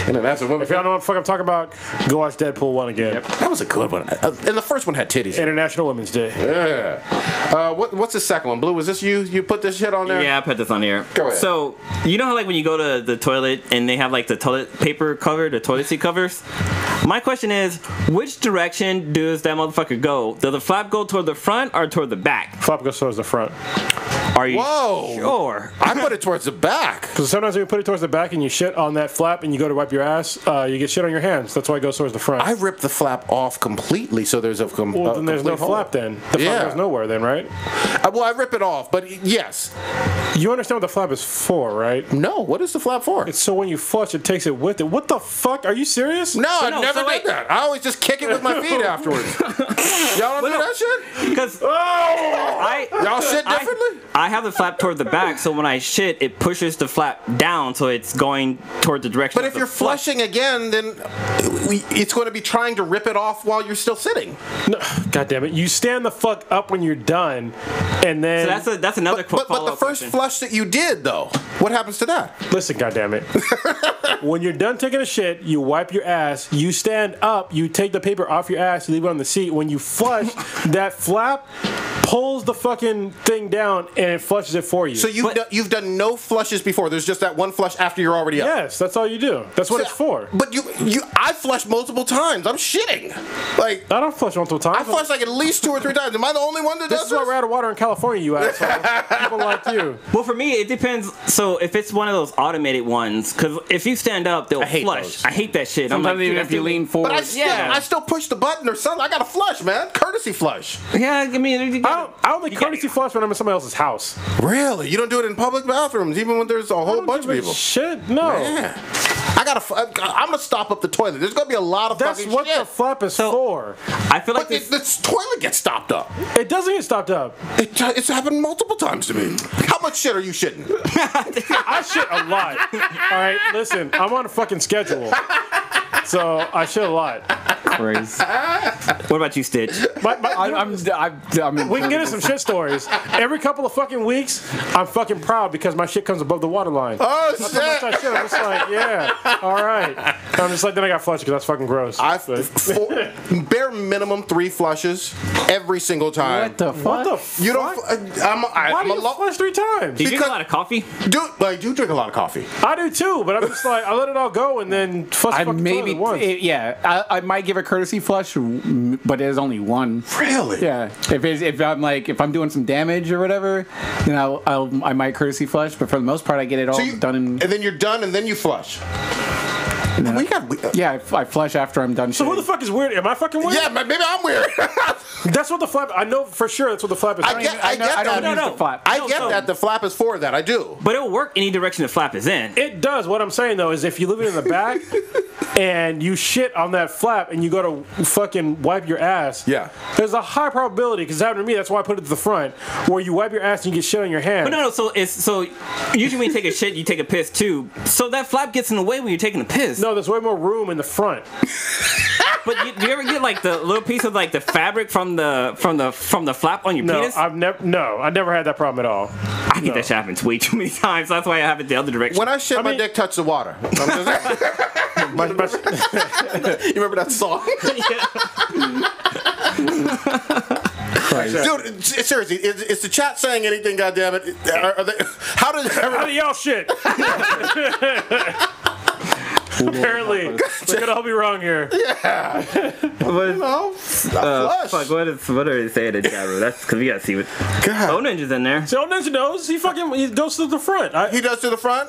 And then that's a woman. If y'all know what the fuck I'm talking about, go watch Deadpool 1 again. That was a good one. And the first one had titties. International Women's Day. Yeah. What's the second one? Blue, was this you? You put this shit on there? Yeah, I put this on here. Go ahead. So, you know how like when you go to the toilet and they have like the toilet paper cover, the toilet seat covers? My question is, which direction does that motherfucker go? Does the flap go toward the front or toward the back? Flop goes towards the front. Are you Whoa. sure? I put it towards the back. Because sometimes when you put it towards the back and you shit on that flap and you go to wipe your ass, you get shit on your hands. That's why it goes towards the front. I ripped the flap off completely, so there's a well, then there's no complete hole. flap then. The Yeah. flap goes nowhere then, right? Well, I rip it off, but yes. You understand what the flap is for, right? No, what is the flap for? It's so when you flush, it takes it with it. What the fuck? Are you serious? No, I no, never so did wait. that. I always just kick it with my feet afterwards. Y'all don't do that shit? Because Y'all shit differently? I have the flap toward the back, so when I shit, it pushes the flap down, so it's going toward the direction. But of if the you're flush. flushing again, then it's going to be trying to rip it off while you're still sitting. No, God damn it! You stand the fuck up when you're done, and then So that's another But the follow-up first question. flush that you did, though, what happens to that? listen, God damn it! When you're done taking a shit, you wipe your ass. You stand up. You take the paper off your ass. You leave it on the seat. When you flush, that flap pulls the fucking thing down and it flushes it for you. So you've done no flushes before. There's just that one flush after you're already up. Yes, that's all you do. That's what it's for. But I flushed multiple times. I'm shitting. Like I don't flush multiple times. I flushed like at least 2 or 3 times. Am I the only one that does this? This is why we're out of water in California, you asshole. People like you. Well, for me, it depends. So if it's one of those automated ones, because if you stand up, they'll flush. Those. I hate that shit. Sometimes even if you lean forward. But I still push the button or something. I got to flush, man. Courtesy flush. Yeah, I mean, I only courtesy flush when I'm in somebody else's house. Really? You don't do it in public bathrooms, even when there's a whole bunch of people? Shit, no. Man. I'm gonna stop up the toilet. There's gonna be a lot of That's fucking what shit. the flap is for. I feel like But the toilet gets stopped up. It doesn't get stopped up. It's happened multiple times to me. How much shit are you shitting? I shit a lot. All right, listen, I'm on a fucking schedule, so I shit a lot. Crazy. What about you, Stitch? We can get into some shit stories. Every couple of fucking weeks, I'm fucking proud because my shit comes above the waterline. Oh That's shit! how much I shit. I'm just like, yeah, all right. And I'm just like, then I got flushed because that's fucking gross. Bare minimum 3 flushes every single time. What the fuck? You don't. Why do you flush 3 times? Do you drink a lot of coffee? I do drink a lot of coffee. I do too, but I'm just like, I let it all go and then flush the fucking toilet once. I might give a courtesy flush, but there's only one. Really? Yeah. If I'm doing some damage or whatever, then I might courtesy flush. But for the most part, I get it all done. And then you're done, and then you flush. I flush after I'm done. So who the fuck is weird? Am I fucking weird? Yeah, maybe I'm weird. That's what the flap. I know for sure that's what the flap is. I get that. The flap. I get that the flap is for that. I do. But it'll work any direction the flap is in. It does. What I'm saying though is if you leave it in the back and you shit on that flap and you go to fucking wipe your ass, yeah, there's a high probability because it's happened to me. That's why I put it to the front where you wipe your ass and you get shit on your hand. But no. So usually when you take a shit, you take a piss too. So that flap gets in the way when you're taking a piss. No, there's way more room in the front. But do you ever get like the little piece of like the fabric from the flap on your penis? I never had that problem at all. I get that shit happens way too many times. So that's why I have it the other direction. When I shit, my dick touched the water. You remember that song? Dude, seriously, is the chat saying anything? Goddammit, how do y'all shit? Apparently, we're gonna all be wrong here. Yeah. Fuck, what are they saying in chat room? That's because we gotta see what. Oh, Ninja's in there. So Ninja knows. He goes to the front. He does to the front?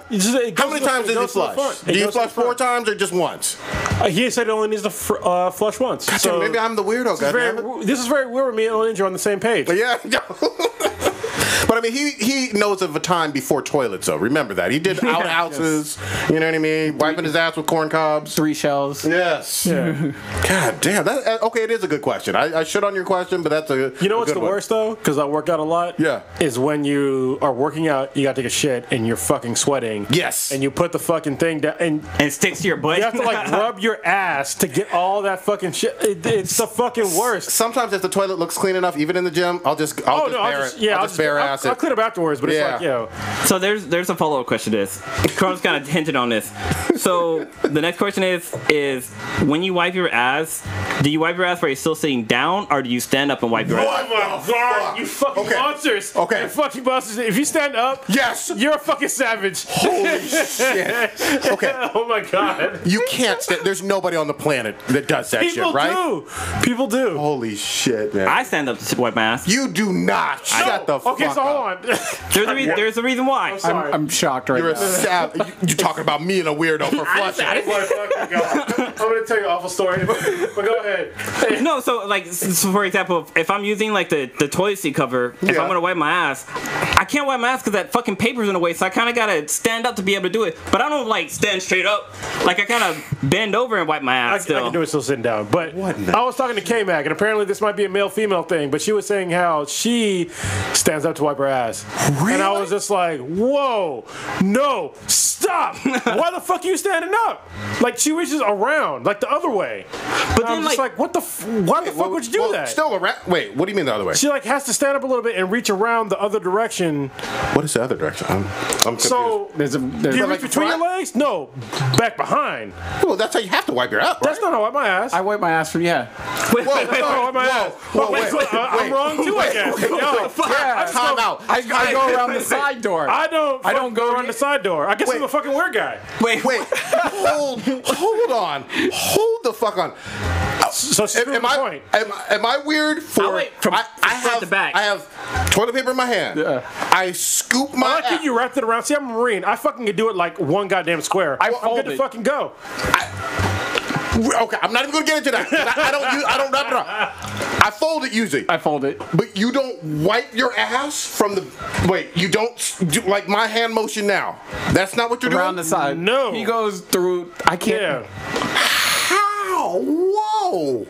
How many times does he flush? Do you flush 4 times or just once? He said he only needs to flush once. God, so maybe I'm the weirdo, goddammit. This is very weird with me and Ninja on the same page. Yeah. But I mean, he knows of a time before toilets, though. Remember that. He did outhouses, you know what I mean? Wiping his ass with corn cobs. 3 shells. Yes. Yeah. God damn. Okay, it is a good question. I shit on your question, but that's a You know what's the worst, though? Because I work out a lot. Yeah. Is when you are working out, you got to take a shit, and you're fucking sweating. Yes. And you put the fucking thing down, and it sticks to your butt. You have to, like, rub your ass to get all that fucking shit. It's the fucking worst. Sometimes if the toilet looks clean enough, even in the gym, I'll just bare ass it. I'll clean up afterwards, but it's like, yo. So there's a follow-up question to this. Chrome's kind of hinted on this. So the next question is when you wipe your ass, do you wipe your ass while you're still sitting down, or do you stand up and wipe your ass? Oh my god, you fucking monsters. Okay. You fucking monsters. If you stand up, yes, you're a fucking savage. Holy shit. Okay. Oh my god. You can't stand. There's nobody on the planet that does that shit, right? People do. Holy shit, man. I stand up to wipe my ass. You do not. Shut the fuck up. Okay, so hold on. There's a reason why. I'm shocked right now. You're talking about me and a weirdo for flushing. I'm going to tell you an awful story, but go ahead. No, so for example, if I'm using like the toilet seat cover, if I'm going to wipe my ass, I can't wipe my ass because that fucking paper's in the way, so I kind of got to stand up to be able to do it. But I don't like stand straight up. Like I kind of bend over and wipe my ass still. I can do it still sitting down. But I was talking to K-Mac, and apparently this might be a male-female thing, but she was saying how she stands up to wipe her ass. Really? And I was just like, whoa, no, stop. Why the fuck are you standing up? Like, she reaches around, like the other way. But then, I'm just like, what the why the fuck would you do that? Still around. Wait, what do you mean the other way? She like has to stand up a little bit and reach around the other direction. What is the other direction? I'm confused. So, There's do you reach between your legs? No, back behind. Well, that's how you have to wipe your ass, right? That's not how I wipe my ass. I wipe my ass from Whoa, I'm wrong too, I guess. Time out. I go around the side door. I don't go around the side door. I guess I'm the fucking weird guy. Wait. Hold on. Hold the fuck on. So am I weird for? I'll wait from front to back. I have toilet paper in my hand. Yeah. I scoop my. I like how you wrapped it around. See, I'm a Marine. I fucking can do it like one goddamn square. I'm good to fucking go. Okay, I'm not even gonna get into that. I don't wrap it around. I fold it usually. I fold it. But you don't wipe your ass from the. Wait, you don't do like my hand motion now. That's not what you're doing. Around the side. No. He goes through. I can't. Yeah. How? Whoa!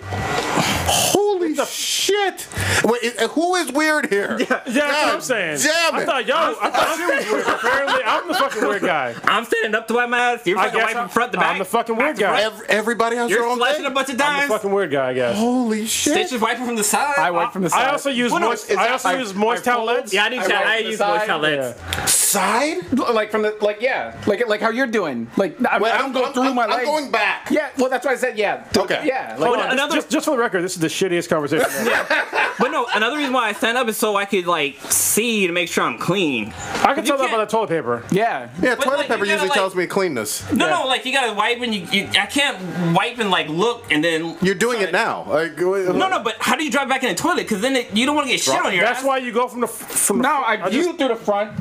Holy shit! Wait, who is weird here? Yeah, that's what I'm saying. Damn it! I thought you was weird. Apparently, I'm the fucking weird guy. I'm standing up to wipe my ass. You're fucking wiping front to back. I'm the fucking weird guy. Everybody has You're their own splashing thing. a bunch of I'm times. the fucking weird guy, I guess. Holy shit! Stitch is wiping from the side. I wipe from the side. I also use moist. I also use moist towelettes. Yeah, I use moist towelettes. Side? Like from the like how you're doing. Like I don't go through my legs. I'm going back. Yeah, well that's why I said yeah. Okay. Yeah. Hold Like, on, just for the record, this is the shittiest conversation ever. But no, another reason why I stand up is so I could like see to make sure I'm clean. I can tell that by the toilet paper. yeah. Yeah, But, toilet like, paper you gotta, usually like- tells me cleanness. No, like you gotta wipe and I can't wipe and like look and then. You're doing it now. Like, No, but how do you drive back in the toilet? Because then you don't want to get shit on your That's ass. why you go from the. No, I view through the front,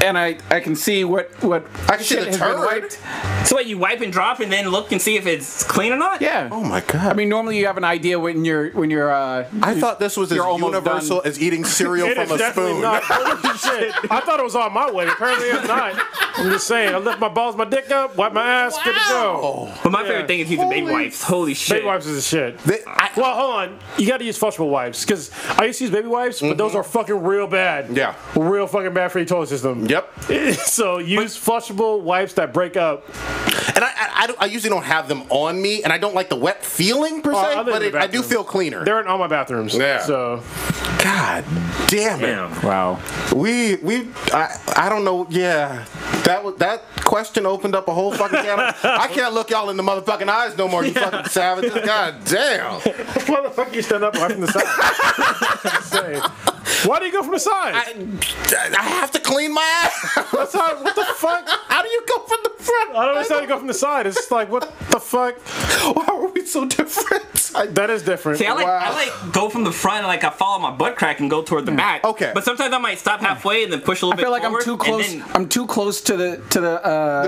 and I can see what I can see shit the has been turd. wiped. So wait, you wipe and drop and then look and see if it's clean or not? Yeah. Oh my god. I mean, normally you have an idea when you're. I thought this was as you're almost universal done. as eating cereal It from is a definitely spoon. not. Holy shit. I thought it was on my way. Apparently it's not. I'm just saying. I lift my balls, my dick up, wipe my ass, good to go. But my favorite thing is using baby wipes. Holy shit. Baby wipes is the shit. I- Well, hold on. You got to use flushable wipes because I used to use baby wipes, but those are fucking real bad. Yeah. Real fucking bad for your toilet system. Yep. So use flushable wipes that break up. And I usually don't have them on me, and I don't like the wet feeling per se, other but than the I do bathroom. feel cleaner. They're in all my bathrooms. Yeah. So God damn it. Damn. Wow. I don't know. Yeah, that question opened up a whole fucking can of, I can't look y'all in the motherfucking eyes no more. You fucking savages. God damn. why the fuck you stand up right from the side? Just saying. Why do you go from the side? I have to clean my ass. That's how, what the fuck? How do you go from the front? I don't understand how you go from the side. It's like, what the fuck? Why are we so different? That is different. See, I Wow. like go from the front and like I follow my butt crack and go toward the back. Okay. But sometimes I might stop halfway and then push a little I feel bit like forward. I'm too close. And then, I'm too close to the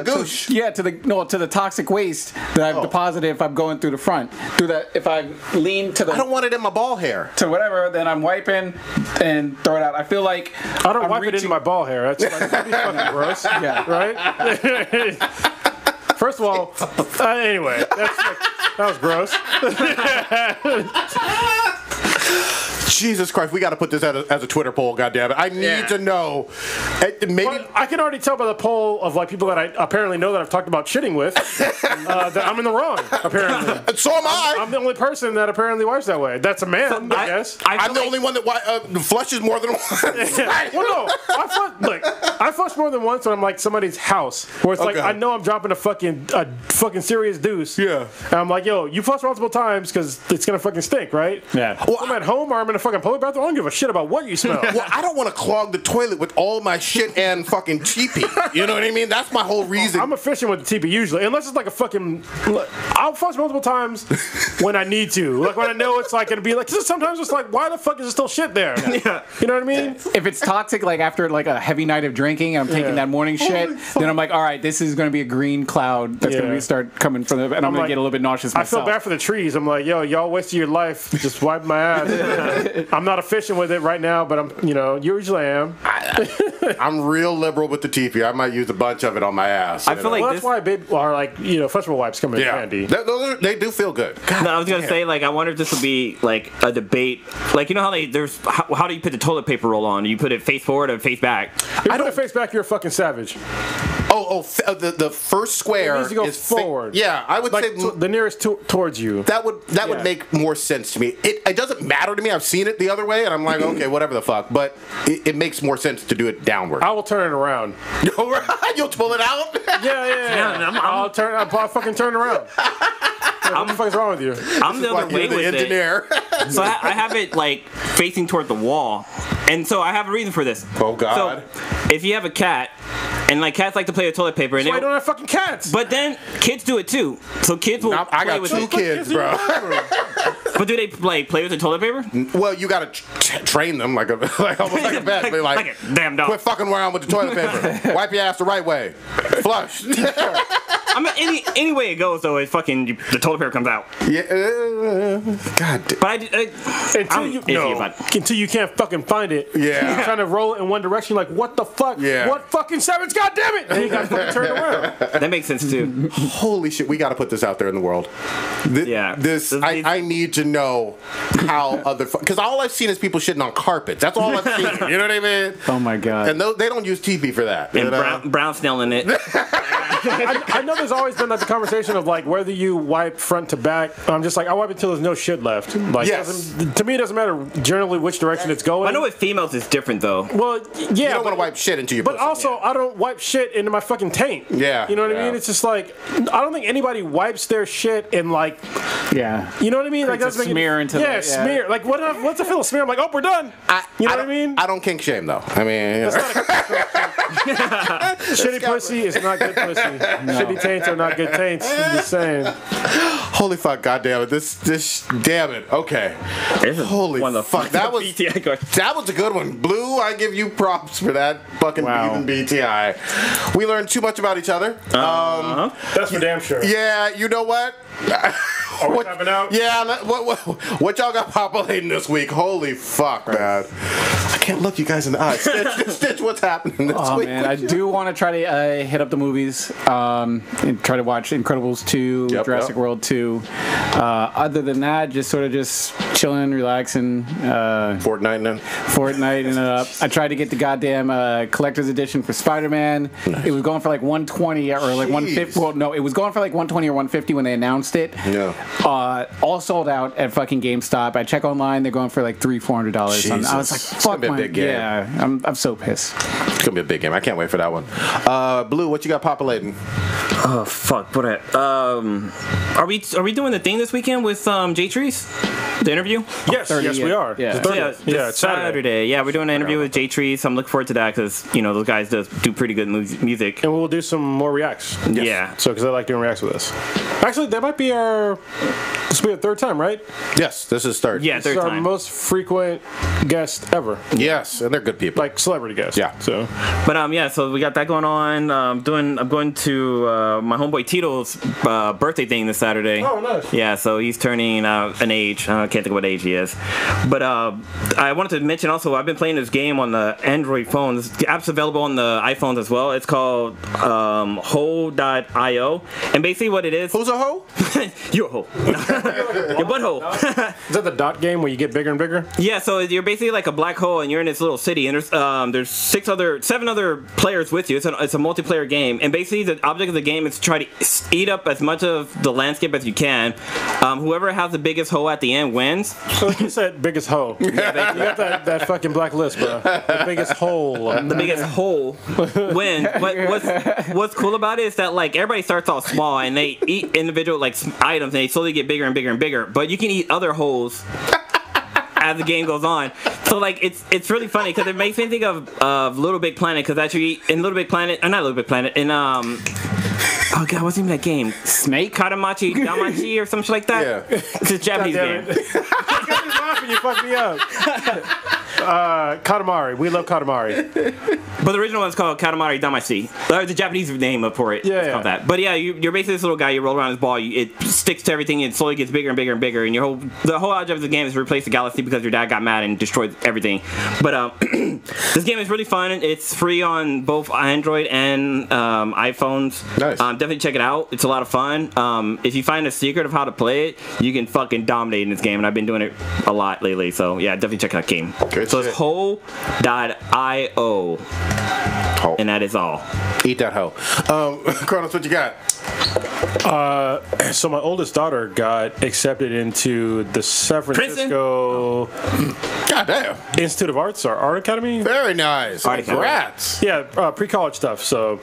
goosh. to the toxic waste that I've deposited if I'm going through the front. If I lean to the I don't want it in my ball hair. to whatever, then I'm wiping and throw it out. I feel like I don't I'm wipe it into reaching- my ball hair. That's like, that'd be fucking gross. Yeah. Right? First of all, anyway, that was gross. Jesus Christ, we got to put this as a Twitter poll, goddammit. I need to know. Maybe But I can already tell by the poll of like people that I apparently know that I've talked about shitting with that I'm in the wrong, apparently. so am I. I'm the only person that apparently wipes that way. That's a man, I guess. I'm the only one that flushes more than once. Well, no, I flush more than once when I'm like somebody's house, where it's like Okay. I know I'm dropping a fucking serious deuce. Yeah. And I'm like, yo, you flush multiple times because it's gonna fucking stink, right? Yeah. Well, I'm at home or I'm in a fucking public bathroom. I don't give a shit about what you smell. Well, I don't want to clog the toilet with all my shit and fucking teepee. You know what I mean? That's my whole reason. I'm efficient with the TP usually, unless it's like a fucking. I'll flush multiple times when I need to, like when I know it's like gonna be like. 'Cause sometimes it's like, why the fuck is there still shit there? Yeah. You know what I mean? If it's toxic, like after like a heavy night of drinking, and I'm taking that morning shit, then I'm like, all right, this is going to be a green cloud that's going to start coming from the, and I'm going like- to get a little bit nauseous I myself. feel bad for the trees. I'm like, yo, y'all wasted your life just wiping my ass. I'm not efficient with it right now, but I'm, usually I am. I'm real liberal with the TP. I might use a bunch of it on my ass. I feel like that's why festival wipes come in handy. They do feel good. No, I was gonna say, like, I wonder if this will be like a debate. Like, you know how do you put the toilet paper roll on? You put it face forward or face back? If you put it face back, you're a fucking savage. The first square It needs to go is forward. I would say the nearest towards you. that would make more sense to me. It doesn't matter to me. I've seen it the other way, and I'm like, okay, whatever the fuck. But it makes more sense to do it downward. I will turn it around. You'll pull it out. Yeah. I'll fucking turn it around. What the fuck's wrong with you? I'm the other way with engineer. it. So I have it like facing toward the wall, and so I have a reason for this. Oh God! So if you have a cat, and like cats like to play with toilet paper, and I don't have fucking cats. But then kids do it too. So kids will. I got 2 kids, bro. But do they play with the toilet paper? Well, you gotta train them like almost like a pet. like a damn dog. Quit fucking around with the toilet paper. Wipe your ass the right way. Flush. I mean, any way it goes, though, the toilet paper comes out. Yeah. God. But until you can't fucking find it. Yeah. You're trying to roll it in one direction, like what the fuck? Yeah. What fucking savage? God damn it! And you gotta fucking turn around. That makes sense too. Holy shit! We gotta put this out there in the world. I need to know how other because all I've seen is people shitting on carpets. That's all I've seen. You know what I mean? Oh my God! And they don't use TP for that. And brown snelling it. I know there's always been like the conversation of like whether you wipe front to back. I'm just like I wipe until there's no shit left. Like to me, it doesn't matter generally which direction it's going. I know with females it's different though. Well, yeah, you don't want to wipe shit into your. But pussy. also, I don't wipe shit into my fucking taint. Yeah, you know what I mean. It's just like I don't think anybody wipes their shit in like. Yeah. You know what I mean? Like that's smear into the smear. Like what's a feel of smear? I'm like, oh, we're done. You know what I mean? I don't kink shame though. I mean, shitty pussy is not good pussy. No. Shitty taints are not good taints. I'm just saying. Holy fuck! God damn it! This damn it. Okay. Holy fuck! That was a good one. Blue, I give you props for that fucking even BTI. We learned too much about each other. That's for damn sure. Yeah. You know what? Are we tapping out? Yeah. What y'all got populating this week? Holy fuck, man! I can't look you guys in the eyes. Stitch, what's happening this week? Man, I do want to try to hit up the movies and try to watch Incredibles 2, Jurassic World 2. Other than that, just chilling, relaxing. Fortniting it up. I tried to get the goddamn collector's edition for Spider-Man. Nice. It was going for like 120 or like 150. Well, no, it was going for like 120 or 150 when they announced it. Yeah. All sold out at fucking GameStop. I check online, they're going for like $300-$400. I was like, fuck, a big game. Yeah, I'm so pissed. It's gonna be a big game. I can't wait for that one. Blue, what you got populating? Oh fuck! What? Are we doing the thing this weekend with Jay Trees? The interview? Yes, we are. Yeah, it's Saturday. Yeah, we're doing an interview with Jay Trees. So I'm looking forward to that because those guys do pretty good music. And we'll do some more reacts. Yes. Yeah. So because I like doing reacts with us. Actually, that might be this will be our third time, right? Yes, this is third. Yeah, third time. Our most frequent guest ever. Yes, and they're good people. Like celebrity guests. Yeah. So. But so we got that going on. I'm going to my homeboy Tito's birthday thing this Saturday. Oh, nice. Yeah, so he's turning an age. I can't think of what age he is. But I wanted to mention also, I've been playing this game on the Android phones. The app's available on the iPhones as well. It's called Ho.io. And basically what it is... Who's a hoe? You're a hoe. Your butthole. Is that the dot game where you get bigger and bigger? Yeah, so you're basically like a black hole and you're in this little city and there's 7 other players with you. It's a multiplayer game. And basically the object of the game is to try to eat up as much of the landscape as you can. Whoever has the biggest hole at the end wins. So like you said, biggest hole. Yeah, you got that fucking black list, bro. The biggest hole. The biggest hole wins. What's cool about it is that like everybody starts off small and they eat individual like items and they slowly get bigger and bigger and bigger. But you can eat other holes as the game goes on. So like it's really funny because it makes me think of Little Big Planet because actually in Little Big Planet, or not Little Big Planet, in oh god, what's the name of that game? Snake? Katamachi Damachi or something like that? Yeah. It's a Japanese game. You fucked me up. Katamari. We love Katamari. But the original one's called Katamari Damacy. The Japanese name for it. Yeah, it's called that. But yeah, you're basically this little guy. You roll around this ball. It sticks to everything. It slowly gets bigger and bigger and bigger. And the whole object of the game is to replace the galaxy because your dad got mad and destroyed everything. But this game is really fun. It's free on both Android and iPhones. Nice. Definitely check it out. It's a lot of fun. If you find a secret of how to play it, you can fucking dominate in this game. And I've been doing it a lot lately. So yeah, definitely check out that game. Good so shit. it's Ho.io. And that is all. Eat that hoe. Kronos, what you got? So my oldest daughter got accepted into the San Francisco Goddamn. Institute of Arts or Art Academy. Very nice. Art Academy. Congrats. Yeah, pre-college stuff. So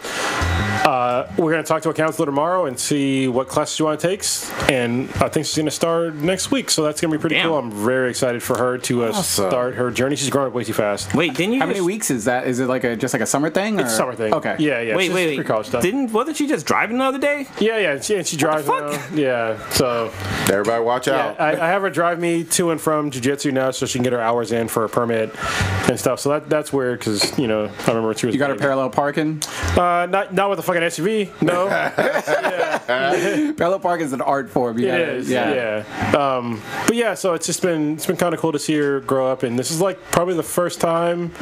we're going to talk to a counselor tomorrow and see what classes she want to take. And I think she's going to start next week. So that's going to be pretty cool. I'm very excited for her to start her journey. She's growing up way too fast. Wait, didn't you? How many weeks is that? Is it like just like a summer thing? It's a summer thing. Okay. Yeah. Wait. Pre-college stuff. Wasn't she just driving the other day? Yeah. And she drives now. Yeah. So Everybody watch out. I have her drive me to and from jiu-jitsu now so she can get her hours in for a permit and stuff. So that's weird because, I remember she was... You got her parallel parking? Not with a fucking SUV. No. Parallel parking is an art form. It is. Yeah. But yeah, so it's been kind of cool to see her grow up. And this is like probably the first time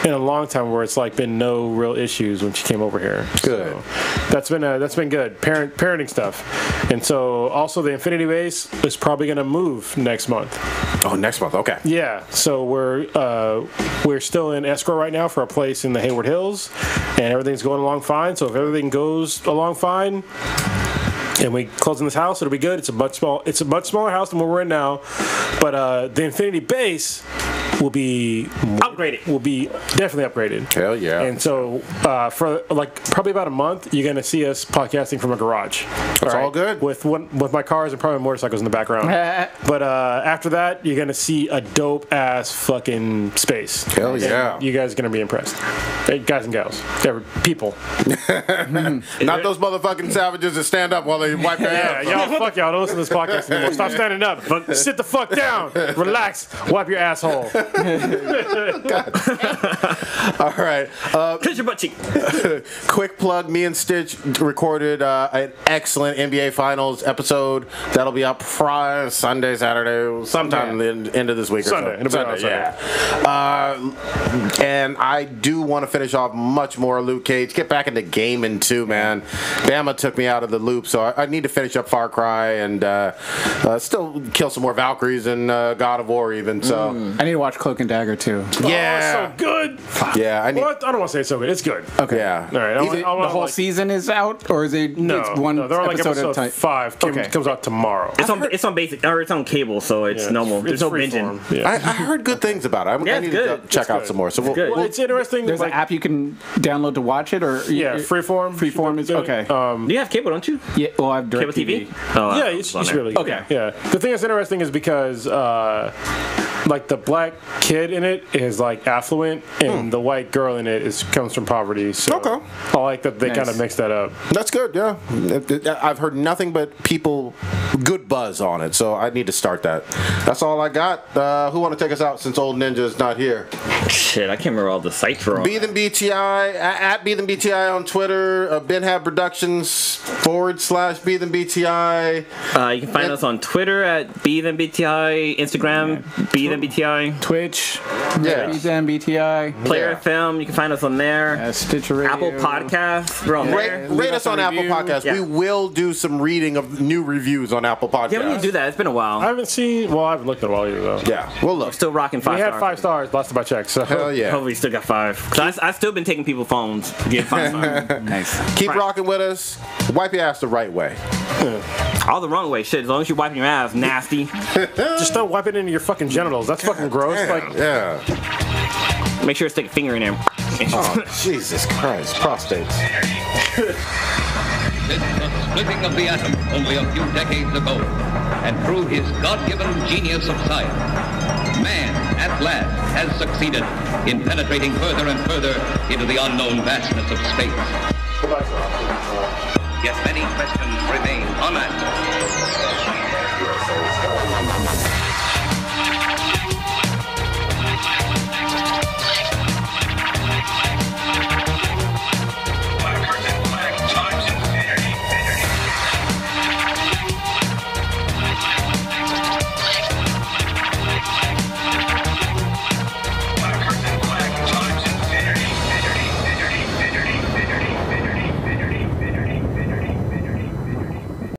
in a long time where it's like been no real issues when she came over here. Good. So that's been good. Parenting stuff. And so also the Infinity Base is probably going to move next month. Oh, next month. Okay. Yeah. So we're still in escrow right now for a place in the Hayward Hills, and everything's going along fine. So if everything goes along fine, and we close in this house, it'll be good. It's a much smaller house than where we're in now, but the Infinity Base will be upgraded. Will be definitely upgraded. Hell yeah. And so for like probably about a month, you're gonna see us podcasting from a garage. That's all good. With my cars and probably motorcycles in the background. But after that, you're gonna see a dope ass fucking space. Hell yeah. And you guys are gonna be impressed. Hey, guys and gals, people. Not those motherfucking savages that stand up while they wipe their ass. Yeah, y'all, fuck y'all. Don't listen to this podcast anymore. Stop standing up. Sit the fuck down. Relax. Wipe your asshole. All right. Kiss your butt cheek. Quick plug. Me and Stitch recorded an excellent NBA Finals episode. That'll be up Friday, Sunday, Saturday, sometime the end of this week Sunday. or so. It'll be Sunday, on Sunday. yeah. And I do want to finish off much more Luke Cage. Get back into gaming too, man. Bama took me out of the loop, so I need to finish up Far Cry and still kill some more Valkyries and God of War even. So I need to watch Cloak and Dagger too. yeah, Oh, it's so good. yeah. I need. Well, I don't want to say it's so good. It's good. Okay. Yeah. All right. Is it, the whole season is out, or is it it's one they're on like episode episode at a time? 5. Okay. Comes out tomorrow. It's on basic, or it's on cable, so it's normal. There's no binging. Yeah. I heard good things about it. I need good. to check out good. some more. So good. Well, it's interesting. There's like, an app you can download to watch it, or Freeform. Freeform is okay. You have cable, don't you? Yeah, well, I have Cable DirecTV. TV? Oh, Yeah, it's really Okay. Yeah. The thing that's interesting is because like the black kid in it is like affluent, and the white girl in it comes from poverty. So Okay. I like that they Nice. kind of mix that up. That's good, yeah. I've heard nothing but good buzz on it, so I need to start that. That's all I got. Who want to take us out since Old Ninja's not here? Shit, I can't remember all the sites for all. Be Them BTI, at Be Them BTI on Twitter, BenHab Productions /Be Them BTI. You can find us on Twitter at Be Them BTI, Instagram Be Them BTI, Twitch, Yeah. BTI, Player FM. You can find us on there. Stitcher Radio, Apple Podcasts. We're on there. Rate us on Apple Podcasts. Yeah. We will do some reading of new reviews on Apple Podcasts. Yeah, we need to do that. It's been a while. I haven't looked at a while either though. Yeah, we'll look. Still rocking 5 We stars. had 5 stars last time I checked. So Hell yeah. Hopefully, you still got 5. Cause I've still been taking people's phones to get 5 stars. Nice. Keep Right. rocking with us. Wipe your ass the right way. All the wrong way. Shit, as long as you're wiping your ass, nasty. just don't wipe it into your fucking genitals. That's fucking gross. Damn, Like yeah. Make sure to stick a finger in there. Oh, Jesus Christ. Prostates. Since the splitting of the atom only a few decades ago, and through his God-given genius of science, man, at last, has succeeded in penetrating further and further into the unknown vastness of space. Yet many questions remain unanswered.